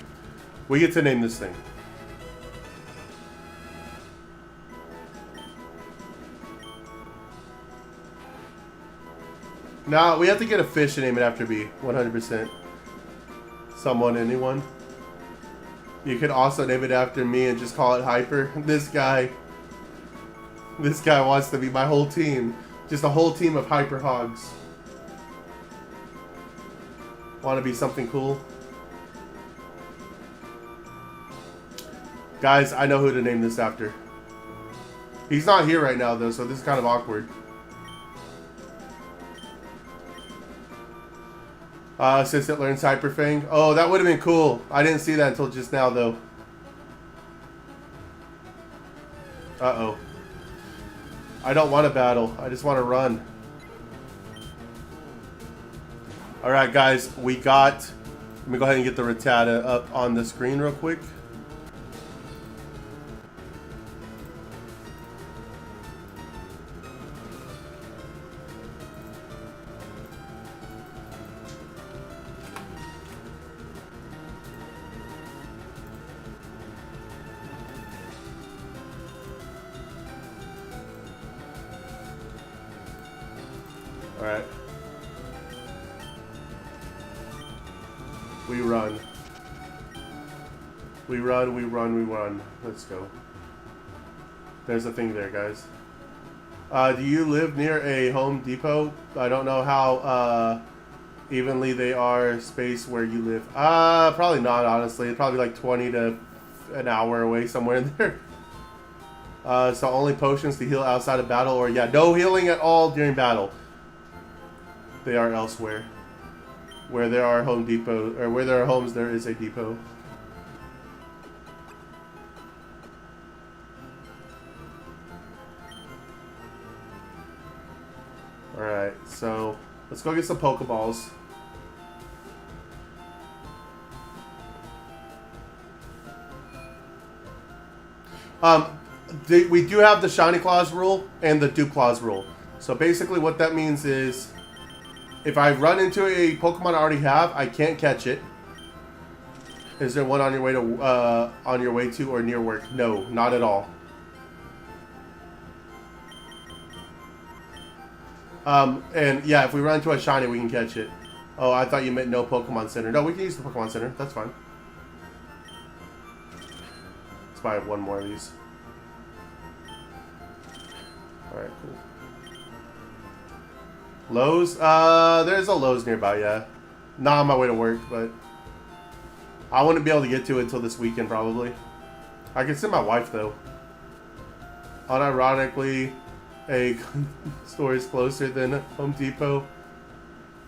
A: We get to name this thing. Now, we have to get a fish to name it after me. 100%. Someone, anyone. You could also name it after me and just call it Hyper. This guy wants to be my whole team. Just a whole team of Hyper Hogs. Want to be something cool? Guys, I know who to name this after. He's not here right now, though, so this is kind of awkward. Assistant learns Hyperfang. Oh, that would have been cool. I didn't see that until just now, though. Uh-oh. I don't want to battle. I just want to run. Alright, guys. We got Let me go ahead and get the Rattata up on the screen real quick. Alright. We run. We run, we run, we run. Let's go. There's a thing there, guys. Do you live near a Home Depot? I don't know how evenly they are spaced where you live. Probably not, honestly. Probably like 20 to an hour away, somewhere in there. So only potions to heal outside of battle, or yeah, no healing at all during battle. They are elsewhere. Where there are Home Depot, or where there are homes, there is a depot. Alright, so let's go get some Pokeballs. We do have the Shiny Claws rule and the Dupe Claws rule. So basically what that means is, if I run into a Pokemon I already have, I can't catch it. Is there one on your way to or near work? No, not at all. And yeah, if we run into a shiny, we can catch it. Oh, I thought you meant no Pokemon Center. No, we can use the Pokemon Center. That's fine. Let's buy one more of these. Alright, cool. Lowe's? There's a Lowe's nearby, yeah. Not on my way to work, but I wouldn't be able to get to it until this weekend, probably. I can send my wife, though. Unironically, a store is closer than Home Depot.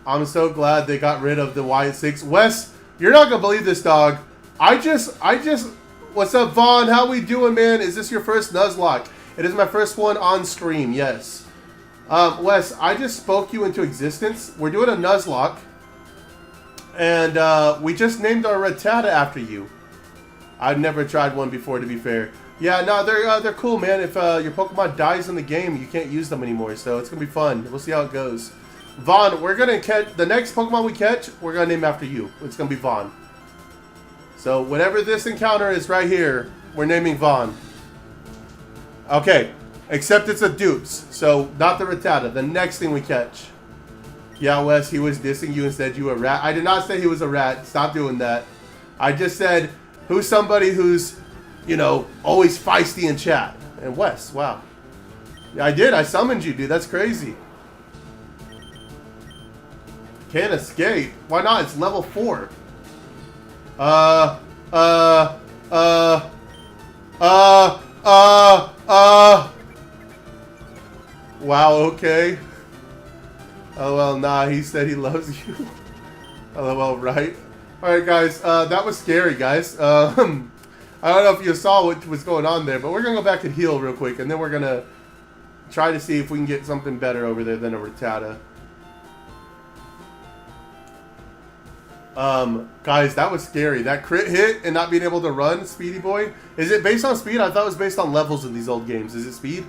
A: I'm so glad they got rid of the Y6. Wes, you're not gonna believe this, dog. What's up, Vaughn? How we doing, man? Is this your first Nuzlocke? It is my first one on stream, yes. Wes, I just spoke you into existence. We're doing a Nuzlocke. And, we just named our Rattata after you. I've never tried one before, to be fair. Yeah, no, they're cool, man. If, your Pokemon dies in the game, you can't use them anymore. So, it's gonna be fun. We'll see how it goes. Vaughn, we're gonna catch... The next Pokemon we catch, we're gonna name after you. It's gonna be Vaughn. So, whatever this encounter is right here, we're naming Vaughn. Okay. Except it's a dupes, so not the Rattata. The next thing we catch. Yeah, Wes, he was dissing you and said you were a rat. I did not say he was a rat. Stop doing that. I just said, who's somebody who's, you know, always feisty in chat? And Wes, wow. Yeah, I did. I summoned you, dude. That's crazy. Can't escape. Why not? It's level 4. Wow, okay. Oh, well, nah, he said he loves you. Oh, well, right. Alright, guys, that was scary, guys. I don't know if you saw what was going on there, but we're gonna go back and heal real quick, and then we're gonna try to see if we can get something better over there than a Rattata. Guys, that was scary. That crit hit and not being able to run, Speedy Boy. Is it based on speed? I thought it was based on levels in these old games. Is it speed?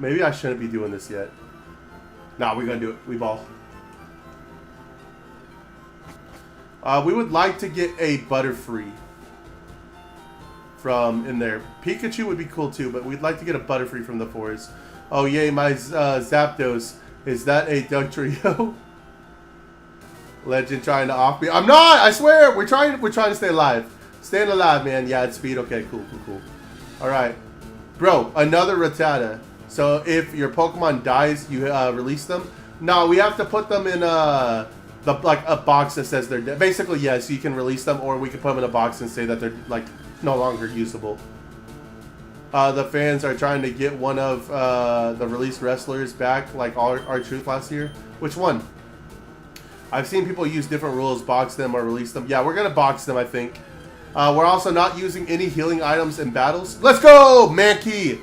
A: Maybe I shouldn't be doing this yet. Nah, we're gonna do it. We ball. We would like to get a Butterfree from in there. Pikachu would be cool too, but we'd like to get a Butterfree from the forest. Oh yay, my Zapdos. Is that a Dugtrio? Legend trying to off me. I'm not! I swear! We're trying to stay alive. Staying alive, man. Yeah, it's speed. Okay, cool. Alright. Bro, another Rattata. So if your Pokemon dies, you release them. No, we have to put them in like a box that says they're dead. Basically, yes, you can release them, or we can put them in a box and say that they're like no longer usable. The fans are trying to get one of the released wrestlers back, like R-Truth last year. Which one? I've seen people use different rules, box them or release them. Yeah, we're gonna box them, I think. We're also not using any healing items in battles. Let's go, Mankey!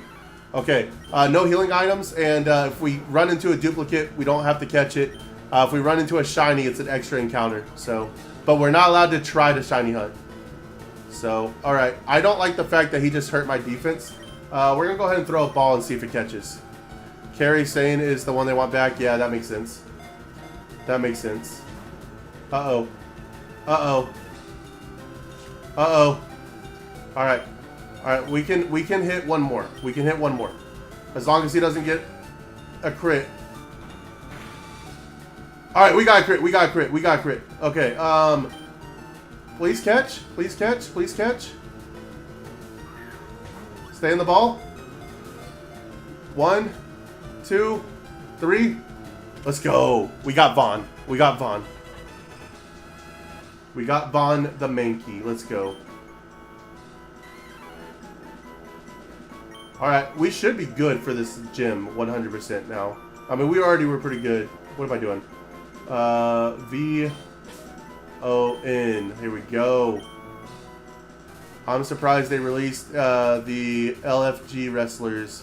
A: Okay, no healing items, and if we run into a duplicate, we don't have to catch it. If we run into a shiny, it's an extra encounter. So, but we're not allowed to try to shiny hunt. So, all right. I don't like the fact that he just hurt my defense. We're gonna go ahead and throw a ball and see if it catches. Carrie Sane is the one they want back. Yeah, that makes sense. That makes sense. Uh-oh. Uh-oh. Uh-oh. All right. All right, we can hit one more. We can hit one more. As long as he doesn't get a crit. All right, we got a crit. We got a crit. We got a crit. Okay, please catch. Please catch. Please catch. Stay in the ball. 1, 2, 3. Let's go. We got Vaughn. We got Vaughn. We got Vaughn the Mankey. Let's go. Alright, we should be good for this gym 100% now. I mean, we already were pretty good. What am I doing? V-O-N. Here we go. I'm surprised they released the LFG wrestlers.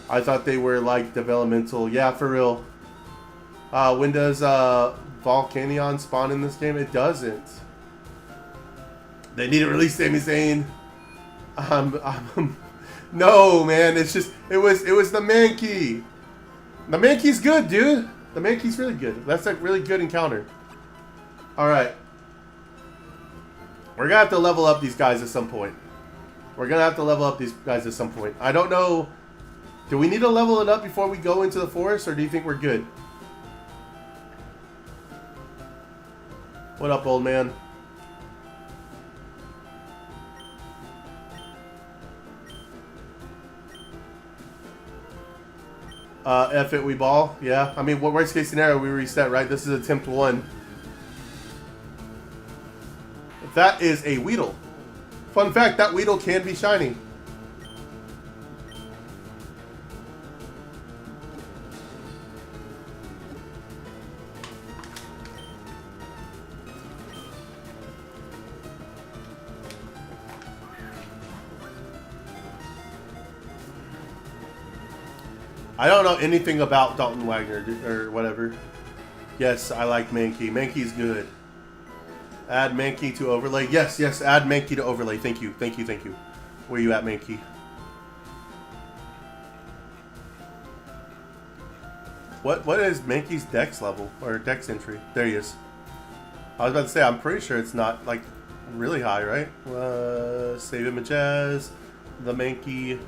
A: I thought they were like developmental. Yeah, for real. When does Volcanion spawn in this game? It doesn't. They need to release Sami Zayn. No, man. It's just it was the Mankey. The Mankey's good, dude. The Mankey's really good. That's a really good encounter. All right. We're gonna have to level up these guys at some point. We're gonna have to level up these guys at some point. I don't know. Do we need to level it up before we go into the forest, or do you think we're good? What up, old man? F it, we ball. Yeah. I mean, what worst case scenario, we reset, right? This is attempt 1. That is a Weedle. Fun fact, that Weedle can be shiny. I don't know anything about Dalton Wagner or whatever. Yes, I like Mankey. Mankey's good. Add Mankey to overlay. Yes, yes, add Mankey to overlay. Thank you, thank you, thank you. Where you at, Mankey? What is Mankey's dex level or dex entry? There he is. I was about to say, I'm pretty sure it's not like really high, right? Save image as the Mankey.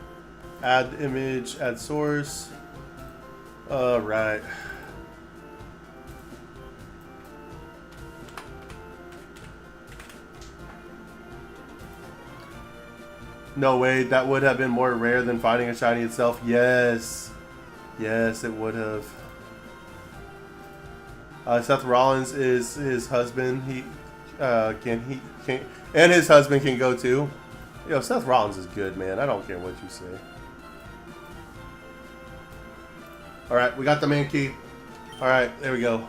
A: Add image, add source. Right. No way, that would have been more rare than finding a shiny itself. Yes. Yes, it would have. Seth Rollins is his husband. He can and his husband can go too. Yo, Seth Rollins is good, man. I don't care what you say. Alright, we got the Mankey. Alright, there we go.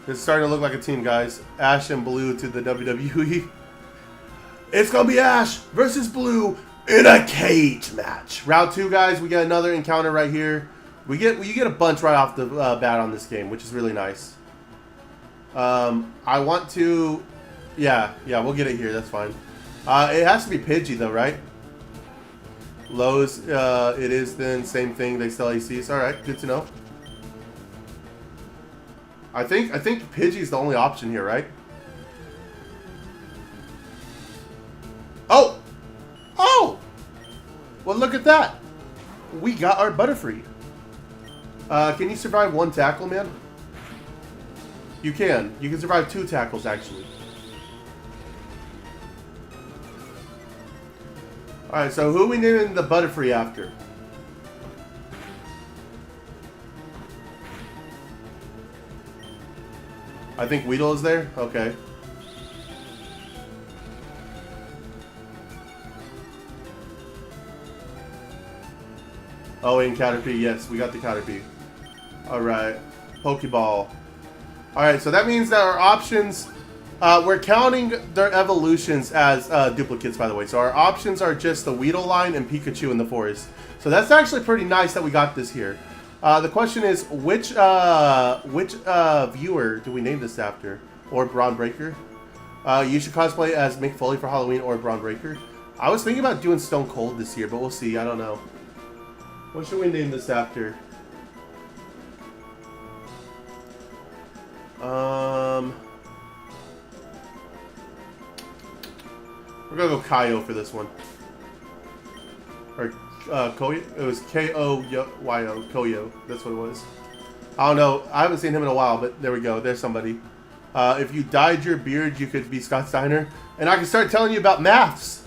A: It's starting to look like a team, guys. Ash and Blue to the WWE. It's going to be Ash versus Blue in a cage match. Round 2, guys. We got another encounter right here. You get a bunch right off the bat on this game, which is really nice. I want to... Yeah, we'll get it here. That's fine. It has to be Pidgey, though, right? Lowe's, it is then. Same thing. They sell ACs. Alright, good to know. I think Pidgey's the only option here, right? Oh! Oh! Well, look at that. We got our Butterfree. Can you survive 1 tackle, man? You can. You can survive 2 tackles, actually. Alright, so who are we naming the Butterfree after? I think Weedle is there? Okay. Oh, and Caterpie. Yes, we got the Caterpie. Alright. Pokeball. Alright, so that means that our options We're counting their evolutions as duplicates, by the way. So our options are just the Weedle line and Pikachu in the forest. So that's actually pretty nice that we got this here. The question is, which viewer do we name this after? Or Braun Breaker? You should cosplay as Mick Foley for Halloween or Braun Breaker. I was thinking about doing Stone Cold this year, but we'll see. I don't know. What should we name this after? We're gonna go Kaio for this one. Or Koyo? It was K-O-Y-O. Koyo. That's what it was. I don't know. I haven't seen him in a while, but there we go. There's somebody. If you dyed your beard, you could be Scott Steiner. And I can start telling you about maths.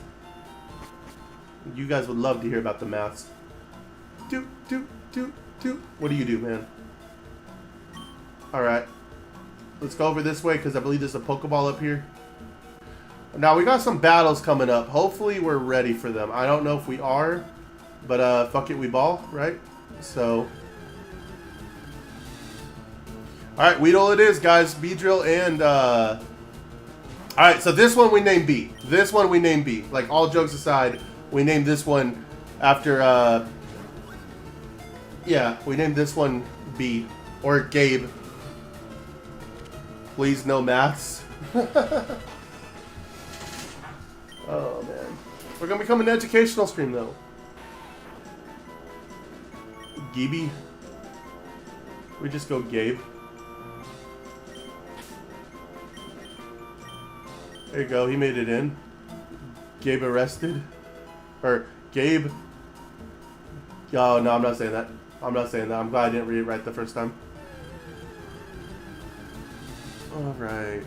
A: You guys would love to hear about the maths. What do you do, man? Alright. Let's go over this way, because I believe there's a Pokeball up here. Now, we got some battles coming up. Hopefully, we're ready for them. I don't know if we are, but fuck it, we ball, right? So... Alright, Weedle it is, guys. Beedrill and, Alright, so this one we named B. This one we named B. Like, all jokes aside, we named this one after, yeah, we named this one B. Or Gabe. Please, no maths. Oh, man. We're gonna become an educational stream, though. Gibby. We just go Gabe. There you go, he made it in. Gabe arrested. Or, Gabe... Oh, no, I'm not saying that. I'm not saying that. I'm glad I didn't read it right the first time. Alright.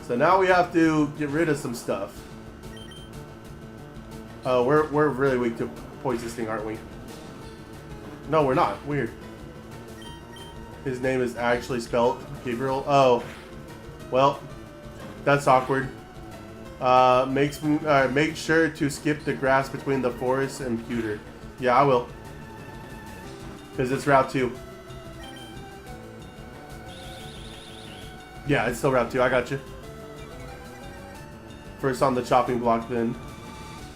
A: So now we have to get rid of some stuff. Oh, we're really weak to poison sting, aren't we? No, we're not. Weird. His name is actually spelled Gabriel. Oh. Well, that's awkward. Make sure to skip the grass between the forest and Pewter. Yeah, I will. Because it's Route 2. Yeah, it's still Route 2. I got you. First on the chopping block, then.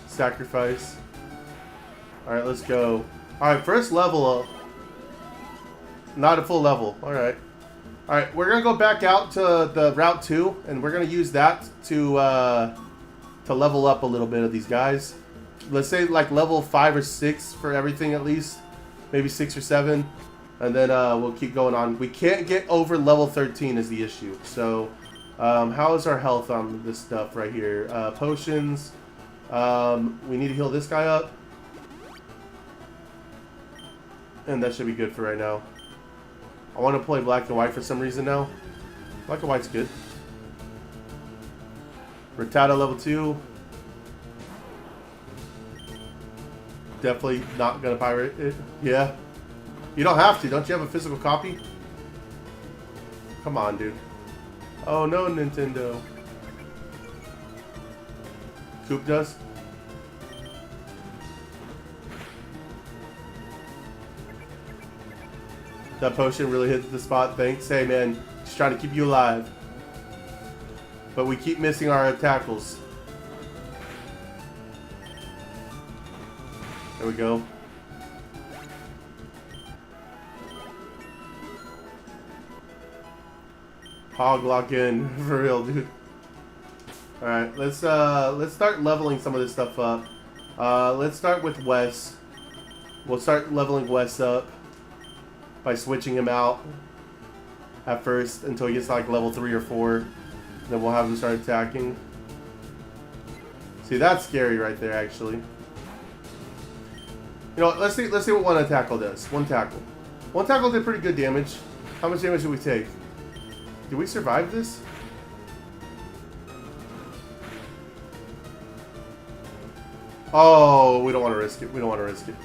A: Sacrifice. Alright, let's go. Alright, first level up. Not a full level. Alright. Alright, we're gonna go back out to the Route 2, and we're gonna use that to level up a little bit of these guys. Let's say like level 5 or 6 for everything at least. Maybe 6 or 7. And then we'll keep going on. We can't get over level 13 is the issue. So, how is our health on this stuff right here? Potions. We need to heal this guy up. And that should be good for right now. I want to play black and white for some reason now. Black and white's good. Rattata level 2. Definitely not gonna pirate it. Yeah. You don't have to. Don't you have a physical copy? Come on, dude. Oh no, Nintendo. Coop does? That potion really hits the spot. Thanks. Hey, man. Just trying to keep you alive. But we keep missing our tackles. There we go. Hog lock in. For real, dude. Alright, let's start leveling some of this stuff up. Let's start with Wes. We'll start leveling Wes up by switching him out at first until he gets like level 3 or 4. Then we'll have him start attacking. See, that's scary right there, actually. You know what, let's see what one tackle does. One tackle. One tackle did pretty good damage. How much damage did we take? Did we survive this? Oh, we don't want to risk it. We don't want to risk it.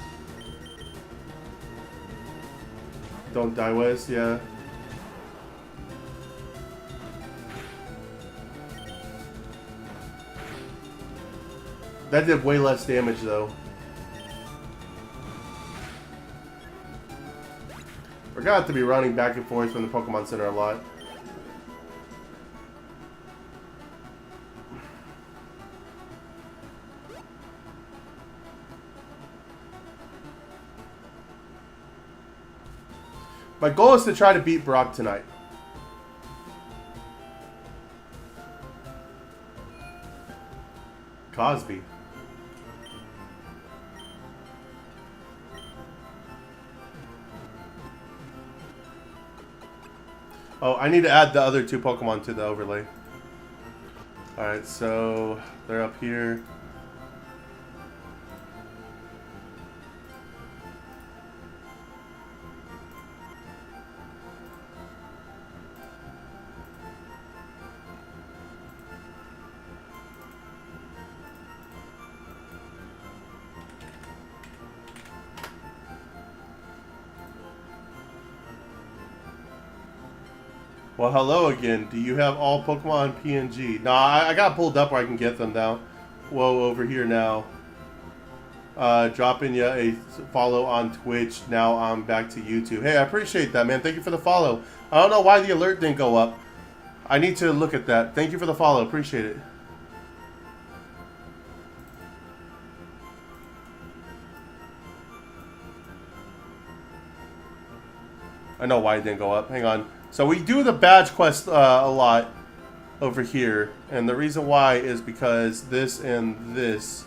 A: Don't die, Wes. Yeah. That did way less damage, though. We're gonna have to be running back and forth from the Pokemon Center a lot. My goal is to try to beat Brock tonight. Cosby. Oh, I need to add the other 2 Pokemon to the overlay. Alright, so they're up here. Well, hello again. Do you have all Pokemon PNG? No, I got pulled up where I can get them now. Whoa, over here now. Dropping you a follow on Twitch. Now I'm back to YouTube. Hey, I appreciate that, man. Thank you for the follow. I don't know why the alert didn't go up. I need to look at that. Thank you for the follow. Appreciate it. I know why it didn't go up. Hang on. So we do the badge quest a lot over here, and the reason why is because this and this.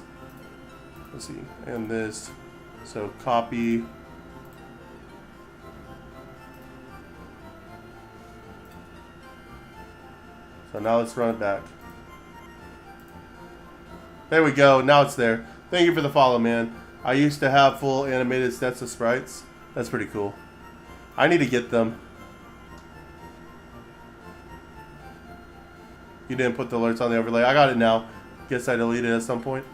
A: Let's see, and this. So copy. So now let's run it back. There we go. Now it's there. Thank you for the follow, man. I used to have full animated sets of sprites. That's pretty cool. I need to get them. You didn't put the alerts on the overlay. I got it now. Guess I deleted it at some point.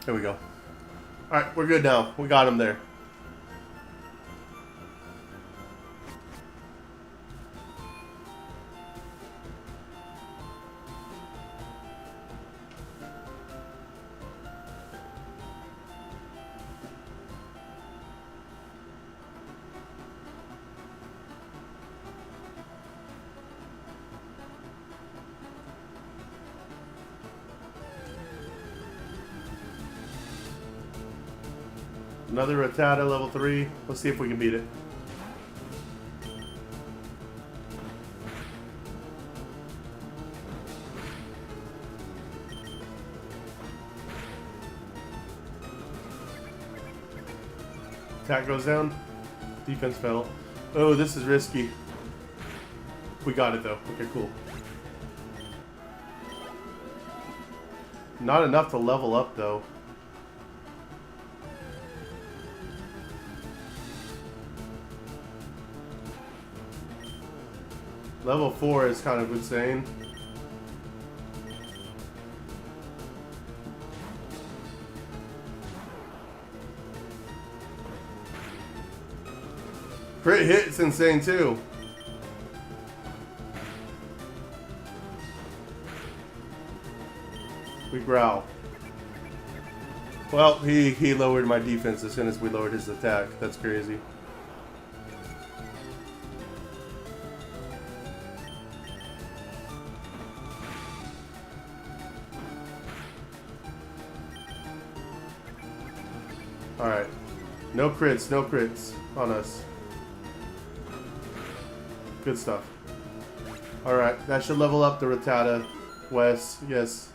A: There we go. Alright, we're good now. We got him there. Another Rattata level 3. Let's see if we can beat it. Attack goes down. Defense fell. Oh, this is risky. We got it though. Okay, cool. Not enough to level up though. Level 4 is kind of insane. Crit hit's insane too. We growl. Well, he lowered my defense as soon as we lowered his attack. That's crazy. Alright. No crits on us. Good stuff. Alright, that should level up the Rattata. Wes, yes.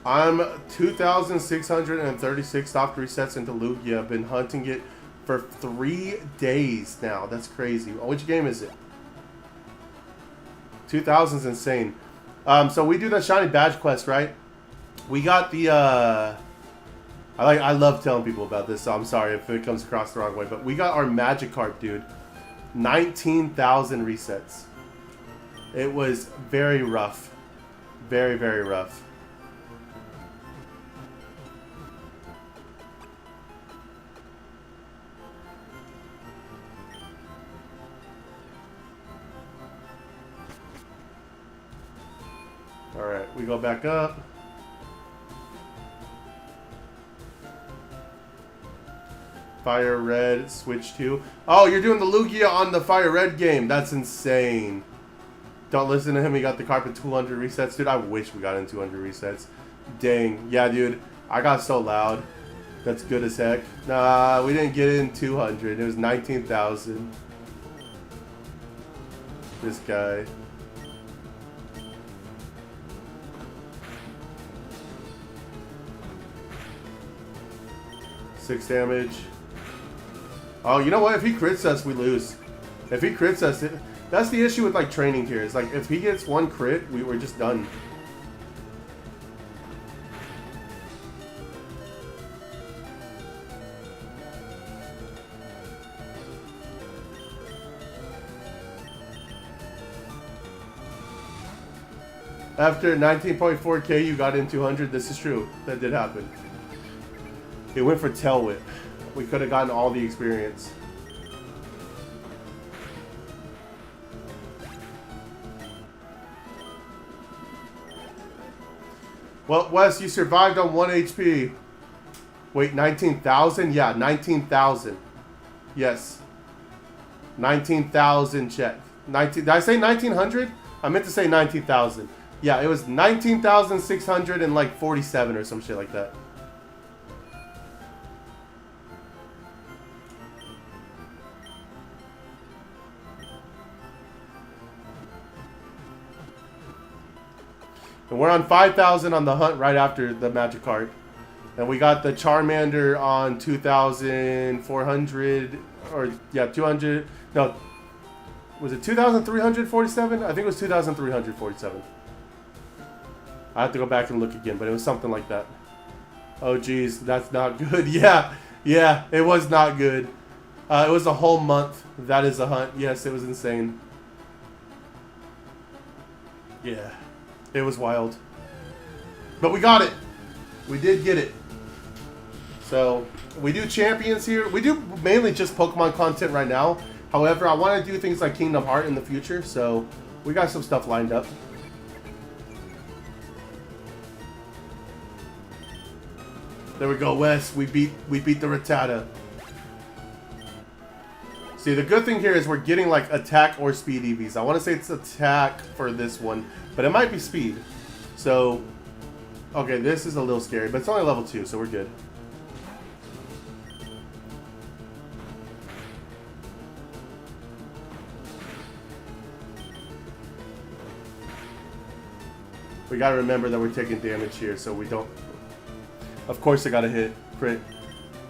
A: I'm 2,636 stopped resets into Lugia. I've been hunting it for 3 days now. That's crazy. Which game is it? 2000's insane. So we do the shiny badge quest, right? We got the I love telling people about this, so I'm sorry if it comes across the wrong way, but we got our Magikarp, dude. 19,000 resets. It was very rough. Very, very rough. Alright, we go back up. Fire Red Switch 2. Oh, you're doing the Lugia on the Fire Red game. That's insane. Don't listen to him. He got the carpet 200 resets. Dude, I wish we got in 200 resets. Dang. Yeah, dude. I got so loud. That's good as heck. Nah, we didn't get in 200. It was 19,000. This guy. Six damage. Oh, you know what? If he crits us, we lose. If he crits us, that's the issue with like training here. It's like if he gets one crit, we're just done. After 19.4k, you got in 200. This is true. That did happen. It went for Tail Whip. We could have gotten all the experience. Well, Wes, you survived on 1 HP. Wait, 19,000? Yeah, 19,000. Yes. 19,000 check. 19. Did I say 1,900? I meant to say 19,000. Yeah, it was 19,647 or some shit like that. And we're on 5,000 on the hunt right after the magic card. And we got the Charmander on 2,400 or yeah, 200. No, was it 2,347? I think it was 2,347. I have to go back and look again, but it was something like that. Oh, geez, that's not good. Yeah, it was not good. It was a whole month. That is a hunt. Yes, it was insane. Yeah, it was wild. But we got it. We did get it. So, we do champions here. We do mainly just Pokemon content right now. However, I want to do things like Kingdom Hearts in the future, so we got some stuff lined up. There we go, Wes. We beat the Rattata. See, the good thing here is we're getting like attack or speed EVs. I want to say it's attack for this one, but it might be speed. So, okay, this is a little scary, but it's only level 2, so we're good. We gotta remember that we're taking damage here, so we don't... Of course I gotta hit. Crit.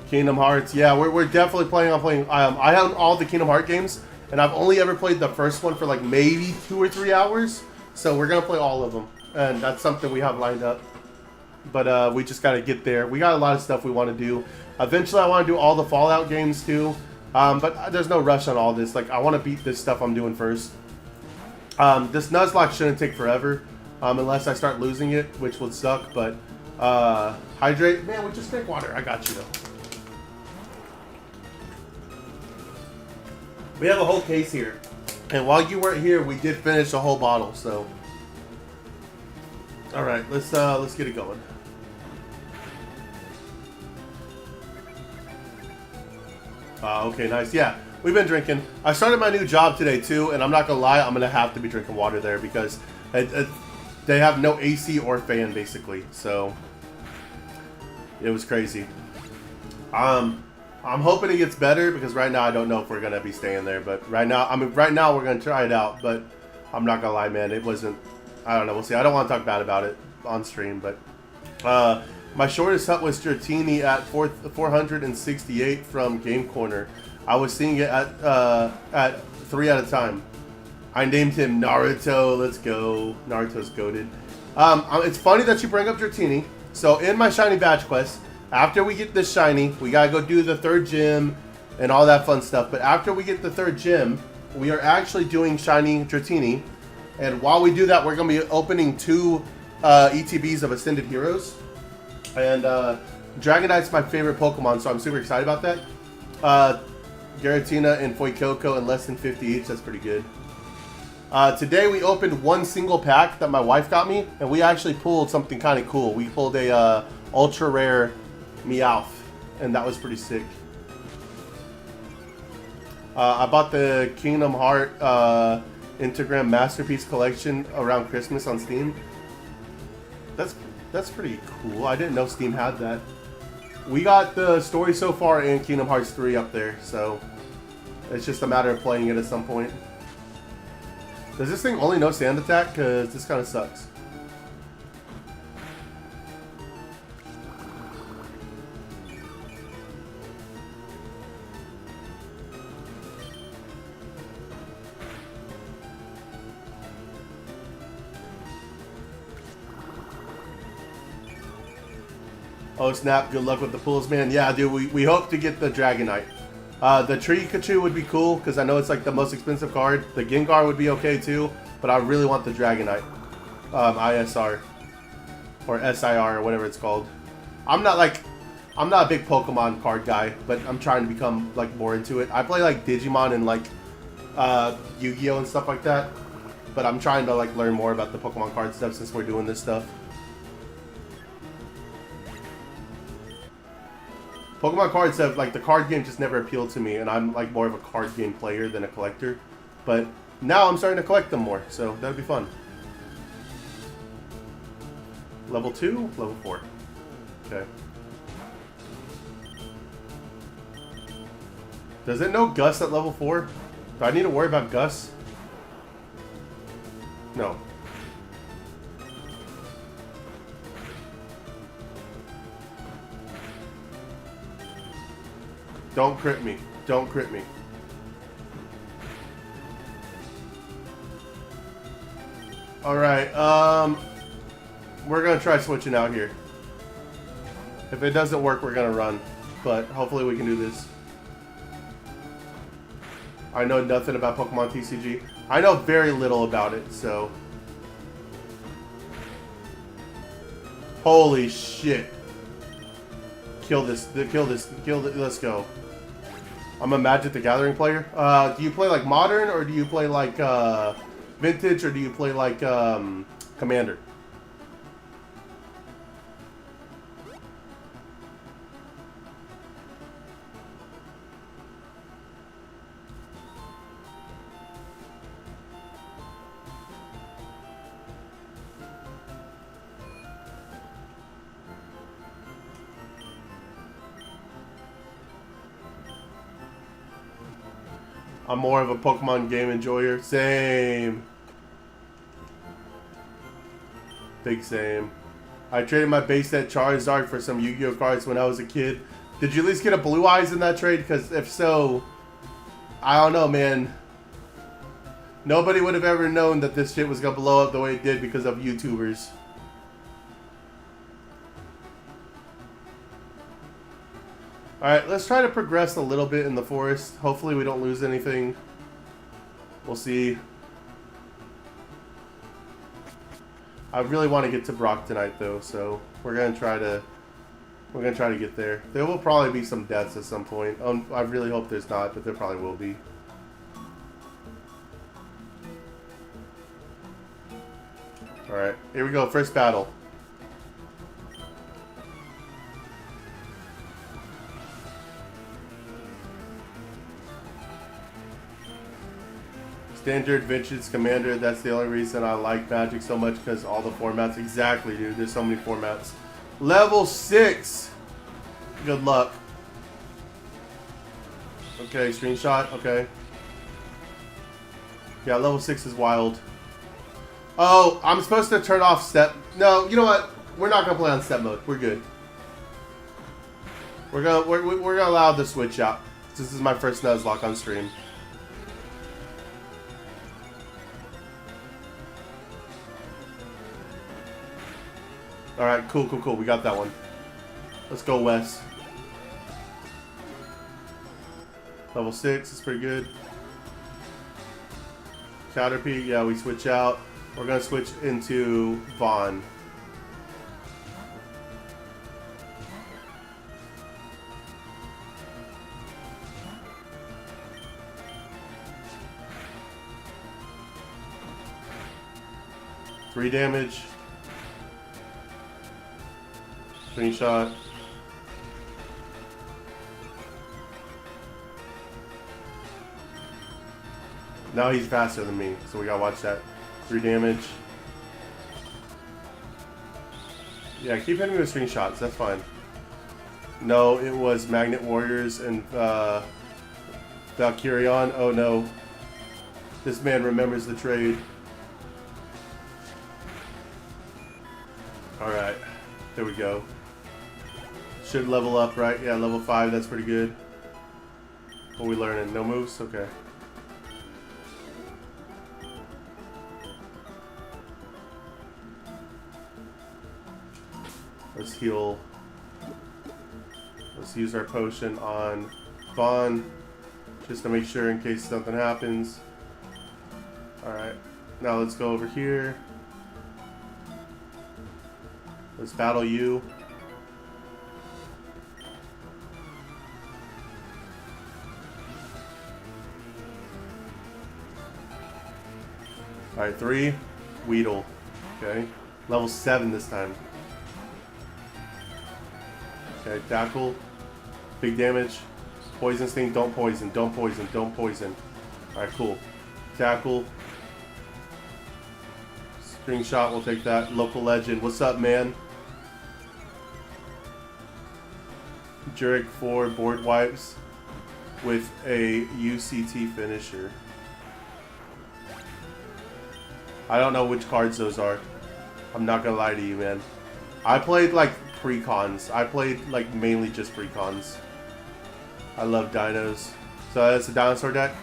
A: Kingdom Hearts. Yeah, we're definitely planning on playing... I own all the Kingdom Hearts games, and I've only ever played the first one for like maybe 2 or 3 hours. So we're gonna play all of them, and that's something we have lined up. But we just gotta get there. We got a lot of stuff we want to do. Eventually I want to do all the Fallout games too. But there's no rush on all this. Like, I want to beat this stuff I'm doing first. This Nuzlocke shouldn't take forever. Unless I start losing it, which would suck, but hydrate. Man, we just drink water. I got you though. We have a whole case here, and while you weren't here, we did finish a whole bottle. So, all right, let's get it going. Okay, nice. Yeah, we've been drinking. I started my new job today too, and I'm not gonna lie, I'm gonna have to be drinking water there because they have no AC or fan, basically, so it was crazy. I'm hoping it gets better because right now I don't know if we're gonna be staying there. But right now, right now we're gonna try it out. But I'm not gonna lie, man, it wasn't. I don't know. We'll see. I don't want to talk bad about it on stream, but my shortest hunt was Dratini at 468 from Game Corner. I was seeing it at 3 at a time. I named him Naruto. Let's go. Naruto's goated. It's funny that you bring up Dratini. So in my shiny badge quest, after we get this shiny, we gotta go do the 3rd gym and all that fun stuff. But after we get the 3rd gym, we are actually doing shiny Dratini. And while we do that, we're gonna be opening 2 ETBs of Ascended Heroes. And Dragonite's my favorite Pokemon, so I'm super excited about that. Giratina and Fuecoco in less than 50 each. That's pretty good. Today we opened 1 single pack that my wife got me, and we actually pulled something kind of cool. We pulled a ultra rare Meowth, and that was pretty sick. I bought the Kingdom Heart Instagram Masterpiece Collection around Christmas on Steam. That's pretty cool. I didn't know Steam had that. We got the story so far in Kingdom Hearts 3 up there, so it's just a matter of playing it at some point. Does this thing only know sand attack? Because this kind of sucks. Oh snap, good luck with the pools, man. Yeah, dude, we hope to get the Dragonite. The Tree-Kachu would be cool, because I know it's like the most expensive card. The Gengar would be okay too, but I really want the Dragonite. ISR. Or SIR, or whatever it's called. I'm not a big Pokemon card guy, but I'm trying to become like more into it. I play like Digimon and like Yu-Gi-Oh! And stuff like that. But I'm trying to like learn more about the Pokemon card stuff since we're doing this stuff. Pokemon cards have, like, the card game just never appealed to me, and I'm, like, more of a card game player than a collector. But now I'm starting to collect them more, so that'd be fun. Level 2? Level 4. Okay. Does it know Gus at level 4? Do I need to worry about Gus? No. Don't crit me. Don't crit me. Alright, we're gonna try switching out here. If it doesn't work, we're gonna run. But hopefully we can do this. I know nothing about Pokemon TCG. I know very little about it, so... Holy shit. Kill this, let's go. I'm a Magic the Gathering player. Do you play like Modern, or do you play like Vintage, or do you play like Commander? I'm more of a Pokemon game enjoyer. Same. Big same. I traded my base set Charizard for some Yu-Gi-Oh cards when I was a kid. Did you at least get a Blue Eyes in that trade? Because if so, I don't know, man. Nobody would have ever known that this shit was going to blow up the way it did because of YouTubers. Alright, let's try to progress a little bit in the forest. Hopefully we don't lose anything. We'll see. I really want to get to Brock tonight though, so we're gonna try to get there. There will probably be some deaths at some point. I really hope there's not, but there probably will be. Alright, here we go, first battle. Standard, Vintage, Commander, that's the only reason I like Magic so much, because all the formats. Exactly, dude. There's so many formats. Level 6! Good luck. Okay, screenshot. Okay. Yeah, level 6 is wild. Oh, I'm supposed to turn off step... No, you know what? We're not going to play on step mode. We're good. We're gonna allow the switch out. This is my first Nuzlocke on stream. Alright, cool. We got that one. Let's go, Wes. Level 6 is pretty good. Caterpie, yeah, we switch out. We're going to switch into Vaughn. Three damage. Screenshot. Now he's faster than me, so we gotta watch that. 3 damage. Yeah, keep hitting me with screenshots, that's fine. No, it was Magnet Warriors and Valkyrion. Oh no. This man remembers the trade. Alright, there we go. Should level up, right? Yeah, level 5, that's pretty good. What are we learning? No moves? Okay. Let's heal. Let's use our potion on Vaughn, just to make sure in case something happens. Alright, now let's go over here. Let's battle you. Alright, 3. Weedle. Okay. Level 7 this time. Okay, tackle. Big damage. Poison sting, don't poison, don't poison, don't poison. Alright, cool. Tackle. Screenshot, we'll take that. Local legend. What's up, man? Jurek 4 board wipes with a UCT finisher. I don't know which cards those are. I'm not gonna lie to you, man. I played like precons. I played like mainly just precons. I love dinos. So that's a dinosaur deck.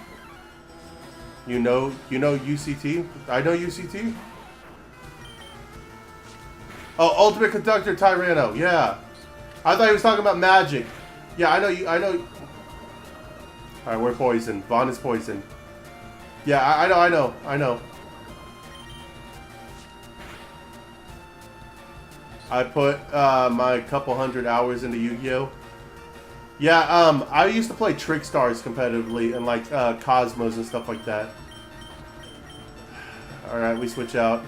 A: You know UCT? I know UCT. Oh, Ultimate Conductor Tyranno. Yeah. I thought he was talking about Magic. Yeah, I know you. I know. Alright, we're poisoned. Vaughn is poisoned. Yeah, I know. I put my couple hundred hours into Yu-Gi-Oh! Yeah, I used to play Trick Stars competitively and like Cosmos and stuff like that. Alright, we switch out.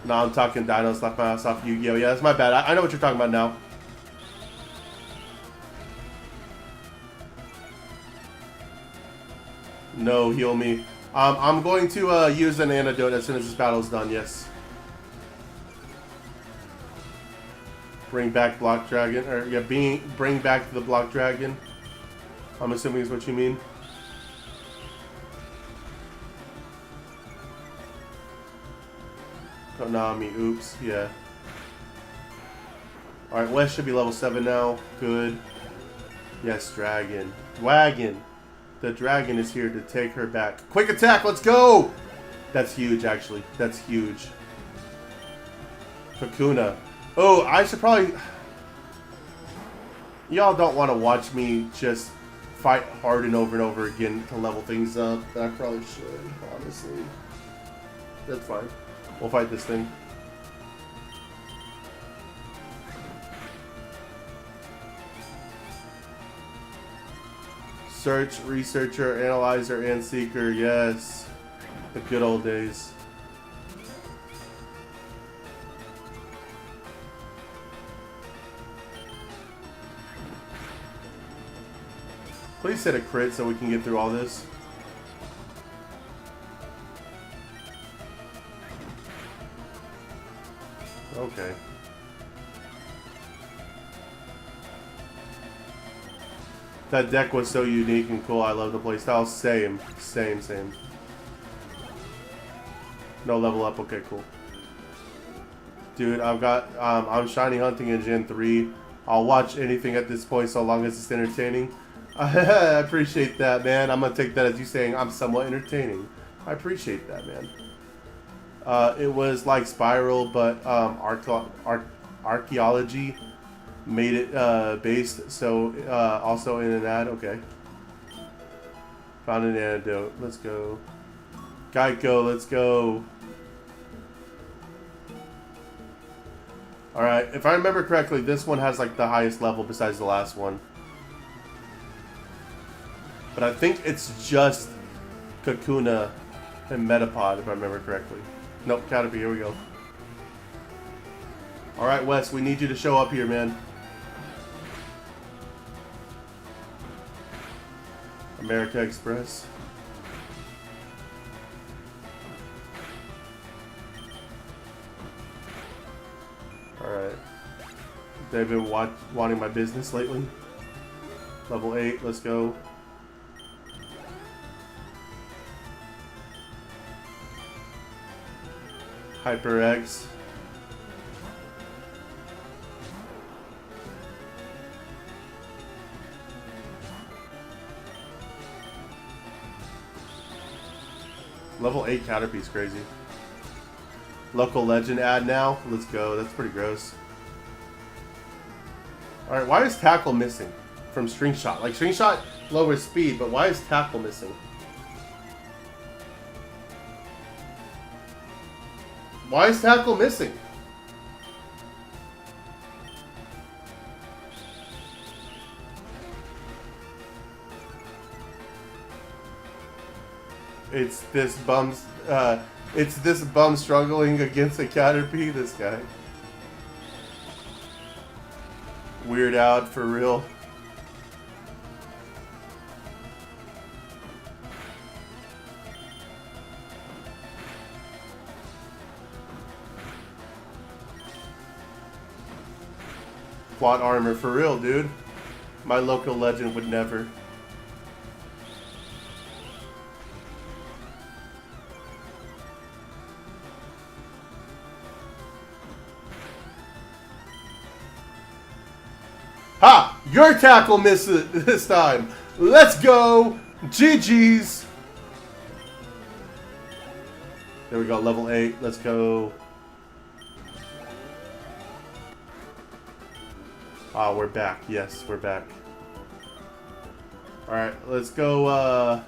A: No, I'm talking dinos, left my ass off Yu-Gi-Oh! Yeah, that's my bad. I know what you're talking about now. No, heal me. I'm going to use an antidote as soon as this battle's done, yes. Bring back Block Dragon, or yeah, bring back the Block Dragon. I'm assuming is what you mean. Konami, oops, yeah. Alright, West should be level 7 now. Good. Yes, Dragon. Wagon. The dragon is here to take her back. Quick attack, let's go! That's huge, actually. That's huge. Kakuna. Oh, I should probably... Y'all don't want to watch me just fight hard and over again to level things up. I probably should, honestly. That's fine. We'll fight this thing. Search, researcher, analyzer, and seeker. Yes. The good old days. Please hit a crit so we can get through all this. Okay. That deck was so unique and cool. I love the playstyle. Same. No level up. Okay, cool. Dude, I've got, I'm shiny hunting in Gen 3. I'll watch anything at this point so long as it's entertaining. I appreciate that, man. I'm going to take that as you saying I'm somewhat entertaining. I appreciate that, man. It was like Spiral, but archaeology made it based, so also in an ad. Okay. Found an antidote. Let's go. Geico, let's go. Alright, if I remember correctly, this one has like the highest level besides the last one. But I think it's just Kakuna and Metapod, if I remember correctly. Nope, Caterpie, here we go. Alright, Wes, we need you to show up here, man. America Express. They've been wanting my business lately. Level 8, let's go. Hyper X. Level 8 Caterpie's crazy. Local legend ad now. Let's go. That's pretty gross. Alright, why is tackle missing from string shot? Like, string shot lowers speed, but why is tackle missing? Why is tackle missing? It's this bum struggling against a Caterpie. This guy. Weird out for real. Plot armor for real, dude. My local legend would never. Ha! Your tackle missed it this time. Let's go. GG's. There we go. Level 8. Let's go. Ah, we're back. Yes, we're back. Alright, let's go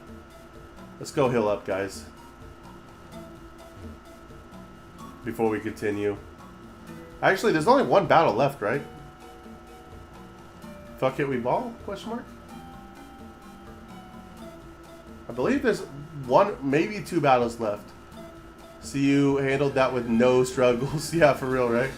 A: heal up, guys. Before we continue. Actually, there's only one battle left, right? Fuck it, we ball? Question mark? I believe there's one, maybe 2 battles left. See, you handled that with no struggles. Yeah, for real, right?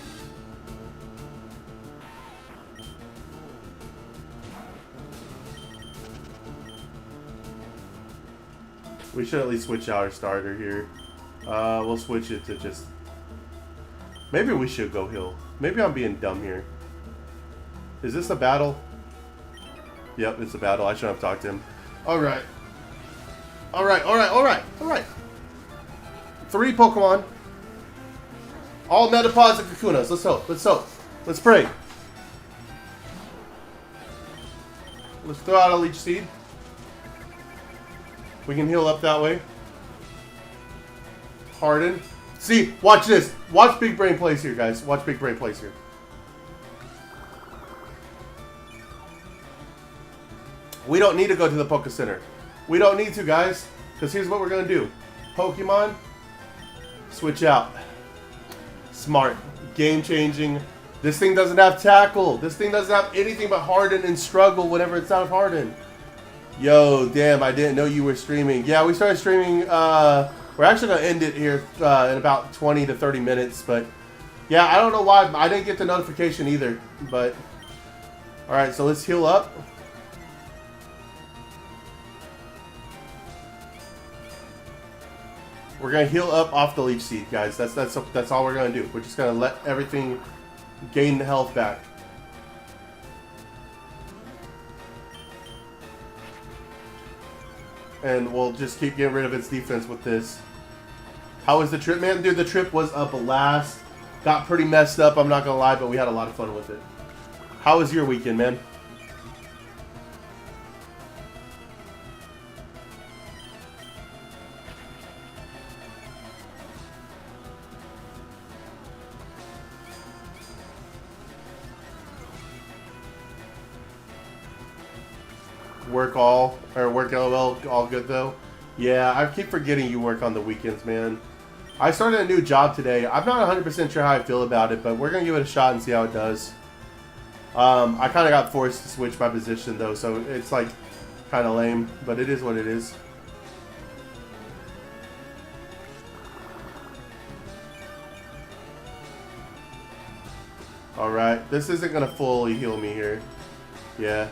A: We should at least switch out our starter here. We'll switch it to just... Maybe we should go heal. Maybe I'm being dumb here. Is this a battle? Yep, it's a battle. I shouldn't have talked to him. Alright. Alright. 3 Pokemon. All Metapods and Kakunas. Let's hope. Let's pray. Let's throw out a Leech Seed. We can heal up that way. Harden. See, watch this. Watch Big Brain plays here, guys. Watch Big Brain plays here. We don't need to go to the Poké Center. We don't need to, guys. Because here's what we're going to do. Pokemon. Switch out. Smart. Game-changing. This thing doesn't have Tackle. This thing doesn't have anything but Harden and Struggle whenever it's out of Harden. Yo, damn, I didn't know you were streaming. Yeah, we started streaming. We're actually going to end it here in about 20 to 30 minutes. But, yeah, I don't know why. I didn't get the notification either. But, alright, so let's heal up. We're going to heal up off the Leech Seed, guys. That's all we're going to do. We're just going to let everything gain the health back. And we'll just keep getting rid of its defense with this. How was the trip, man? Dude, the trip was a blast. Got pretty messed up, I'm not going to lie, but we had a lot of fun with it. How was your weekend, man? Work LOL, all good though? Yeah, I keep forgetting you work on the weekends, man. I started a new job today. I'm not 100% sure how I feel about it, but we're going to give it a shot and see how it does. I kind of got forced to switch my position though, so it's like kind of lame, but it is what it is. Alright, this isn't going to fully heal me here. Yeah.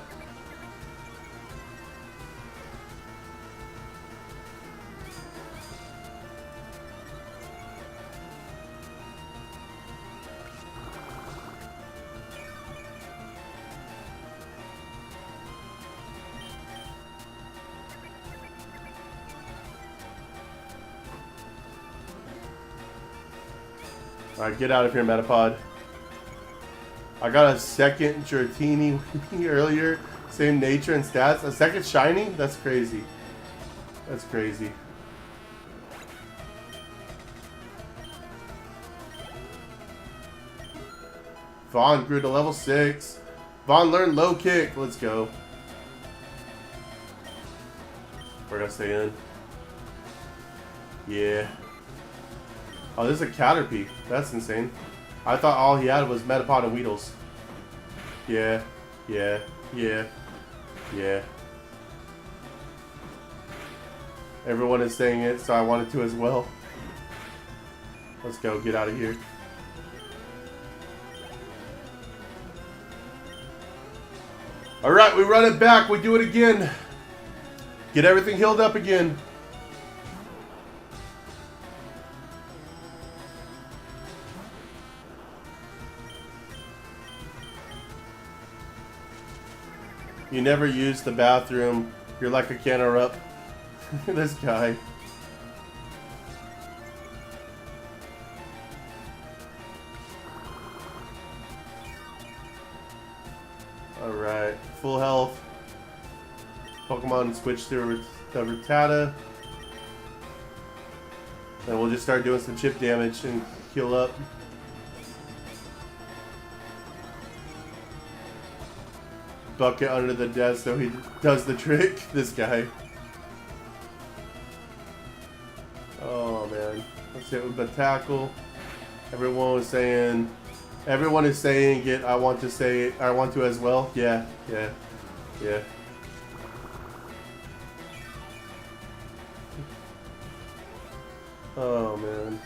A: Alright, get out of here, Metapod. I got a second Dratini earlier. Same nature and stats. A second shiny? That's crazy. That's crazy. Vaughn grew to level 6. Vaughn learned low kick. Let's go. We're gonna stay in. Yeah. Oh, this is a Caterpie. That's insane. I thought all he had was Metapod and Weedles. Yeah. Yeah. Yeah. Yeah. Everyone is saying it, so I wanted to as well. Let's go. Get out of here. Alright, we run it back. We do it again. Get everything healed up again. You never use the bathroom. You're like a canner up. This guy. Alright, full health. Pokemon switch to Rattata. And we'll just start doing some chip damage and heal up. Bucket under the desk so he does the trick. This guy. Oh man. Let's hit with the tackle. Everyone is saying it. I want to say it. I want to as well. Yeah. Oh man.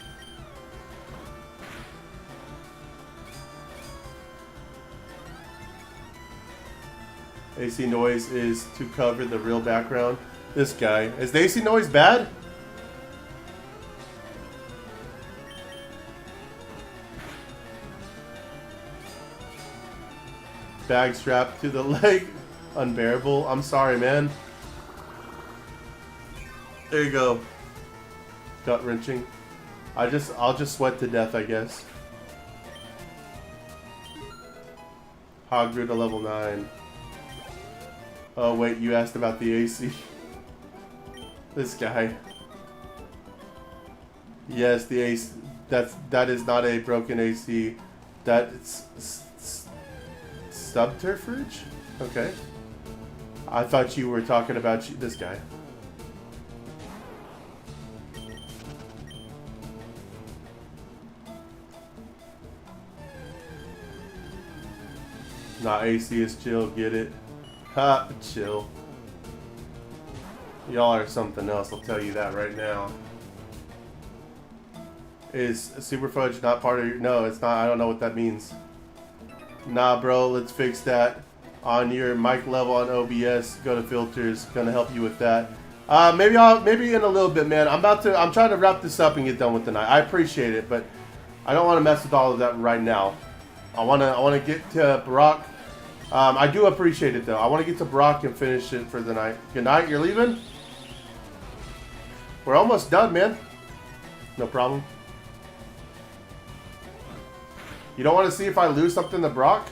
A: AC noise is to cover the real background. This guy. Is the AC noise bad? Bag strapped to the leg. Unbearable. I'm sorry, man. There you go. Gut wrenching. I'll just sweat to death, I guess. Hog grew to level 9. Oh wait, you asked about the AC. This guy. Yes, the AC. That is not a broken AC. That's subterfuge? Okay. I thought you were talking about this guy. Nah, AC is chill, get it? Ha, chill. Y'all are something else, I'll tell you that right now. Is Super Fudge not part of your... No, it's not. I don't know what that means. Nah, bro, let's fix that. On your mic level on OBS, go to filters. Gonna help you with that. Maybe in a little bit, man. I'm trying to wrap this up and get done with the night. I appreciate it, but I don't want to mess with all of that right now. I wanna get to Brock. I do appreciate it though. I want to get to Brock and finish it for the night. Good night. You're leaving? We're almost done, man. No problem. You don't want to see if I lose something to Brock?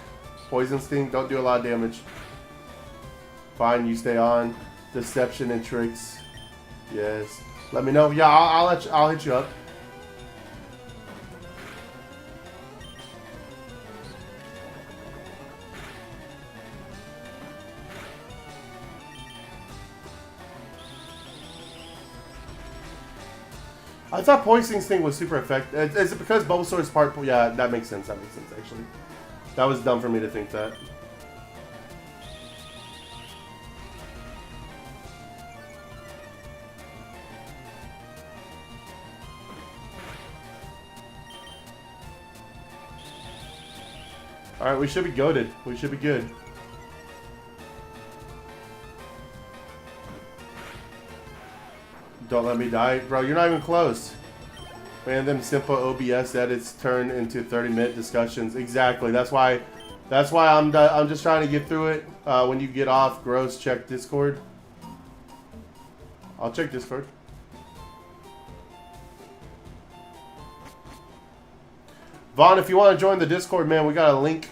A: Poison Sting, don't do a lot of damage. Fine, you stay on. Deception and tricks. Yes. Let me know. Yeah, I'll hit you up. I thought Poison Sting was super effective. Is it because Bulbasaur is part... Yeah, that makes sense. That makes sense, actually. That was dumb for me to think that. Alright, we should be goated. We should be good. Don't let me die. Bro, you're not even close. Random simple OBS edits turn into 30-minute discussions. Exactly. That's why I'm just trying to get through it. When you get off, Gross, check Discord. I'll check Discord. Vaughn, if you want to join the Discord, man, we got a link.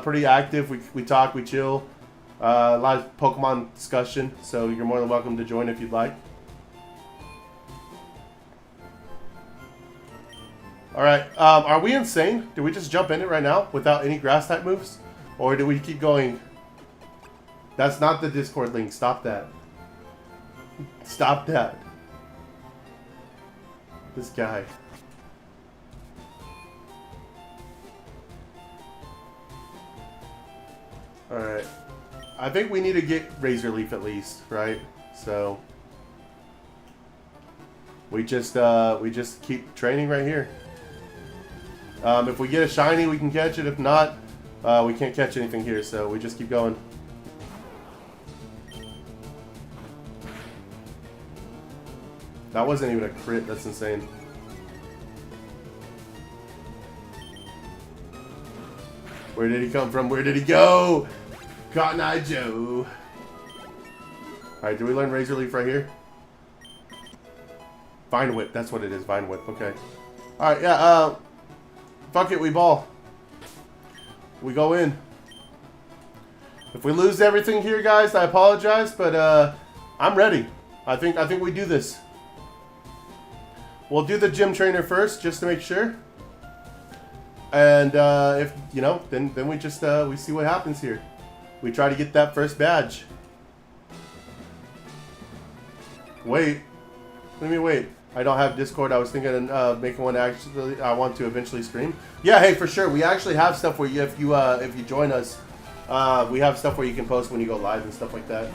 A: Pretty active. We talk, we chill. A lot of Pokemon discussion, so you're more than welcome to join if you'd like. Alright, are we insane? Do we just jump in it right now without any grass type moves? Or do we keep going? That's not the Discord link. Stop that. Stop that. This guy. Alright. I think we need to get Razor Leaf at least, right? So we just keep training right here. If we get a shiny, we can catch it. If not, we can't catch anything here, so we just keep going. That wasn't even a crit. That's insane. Where did he come from? Where did he go? Cotton Eye Joe. Alright, do we learn Razor Leaf right here? Vine Whip. That's what it is. Vine Whip. Okay. Alright, yeah, fuck it, we ball. We go in. If we lose everything here, guys, I apologize, but I'm ready. I think we do this. We'll do the gym trainer first, just to make sure. And if you know, then we just we see what happens here. We try to get that first badge. Wait. Let me wait. I don't have Discord. I was thinking of making one. Actually, I want to eventually stream. Yeah, hey, for sure. We actually have stuff where if you join us, we have stuff where you can post when you go live and stuff like that.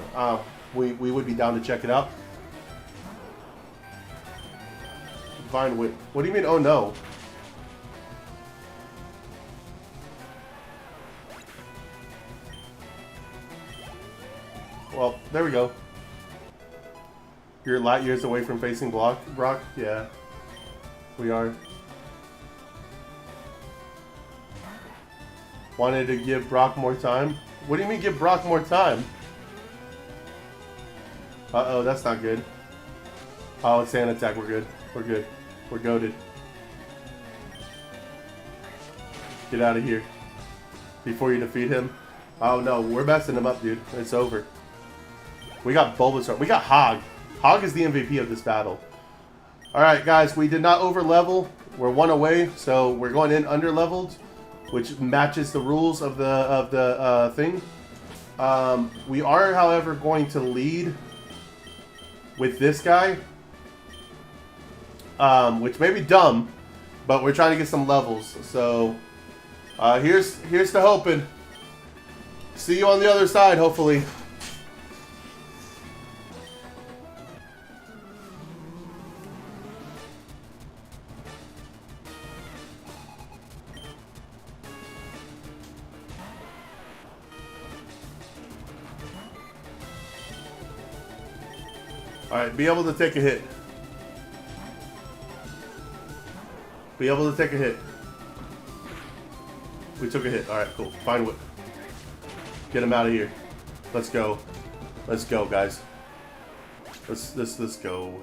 A: We would be down to check it out. Vine Whip. What do you mean? Oh no. Well, there we go. You're light years away from facing Brock? Yeah. We are. Wanted to give Brock more time? What do you mean give Brock more time? Uh-oh, that's not good. Oh, it's sand attack. We're good. We're good. We're goated. Get out of here. Before you defeat him. Oh no, we're messing him up, dude. It's over. We got Bulbasaur. We got Hog. Hog is the MVP of this battle. Alright, guys. We did not over-level. We're one away, so we're going in under-leveled, which matches the rules of the thing. We are, however, going to lead with this guy. Which may be dumb, but we're trying to get some levels. So, here's to hoping. See you on the other side, hopefully. Alright, be able to take a hit. Be able to take a hit. We took a hit. Alright, cool. Fine Whip. Get him out of here. Let's go. Let's go, guys. Let's go.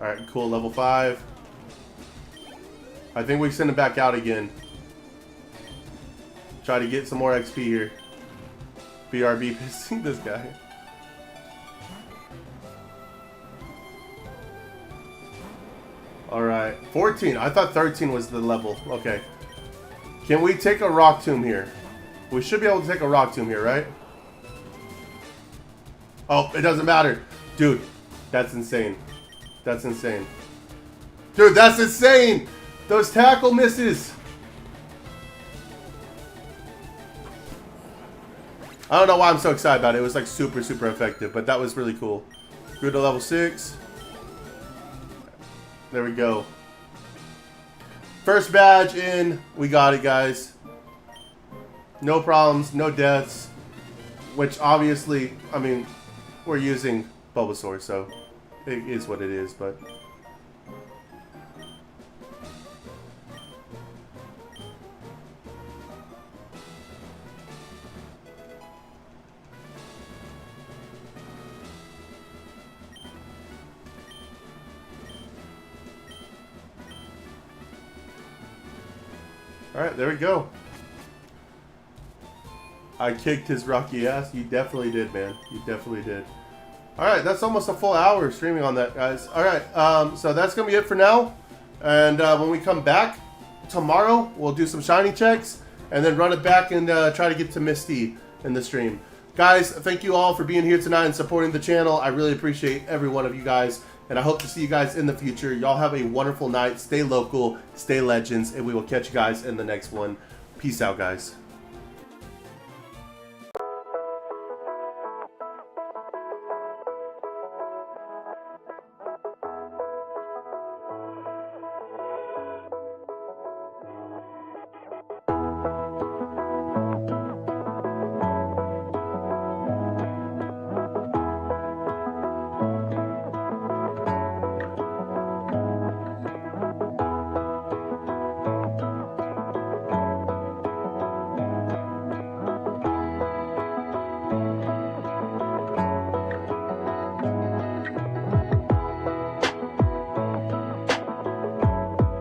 A: Alright, cool. Level 5. I think we send him back out again. Try to get some more XP here. BRB pissing this guy. Alright, 14. I thought 13 was the level. Okay. Can we take a Rock Tomb here? We should be able to take a Rock Tomb here, right? Oh, it doesn't matter. Dude, that's insane. That's insane. Dude, that's insane! Those tackle misses! I don't know why I'm so excited about it. It was like super effective, but that was really cool. Go to level 6. There we go. First badge in. We got it, guys. No problems, no deaths. Which obviously, I mean, we're using Bulbasaur, so it is what it is, but... Alright, there we go. I kicked his rocky ass. You definitely did, man. You definitely did. Alright, that's almost a full hour of streaming on that, guys. Alright, so that's going to be it for now. And when we come back tomorrow, we'll do some shiny checks. And then run it back and try to get to Misty in the stream. Guys, thank you all for being here tonight and supporting the channel. I really appreciate every one of you guys. And I hope to see you guys in the future. Y'all have a wonderful night. Stay local, stay legends, and we will catch you guys in the next one. Peace out, guys.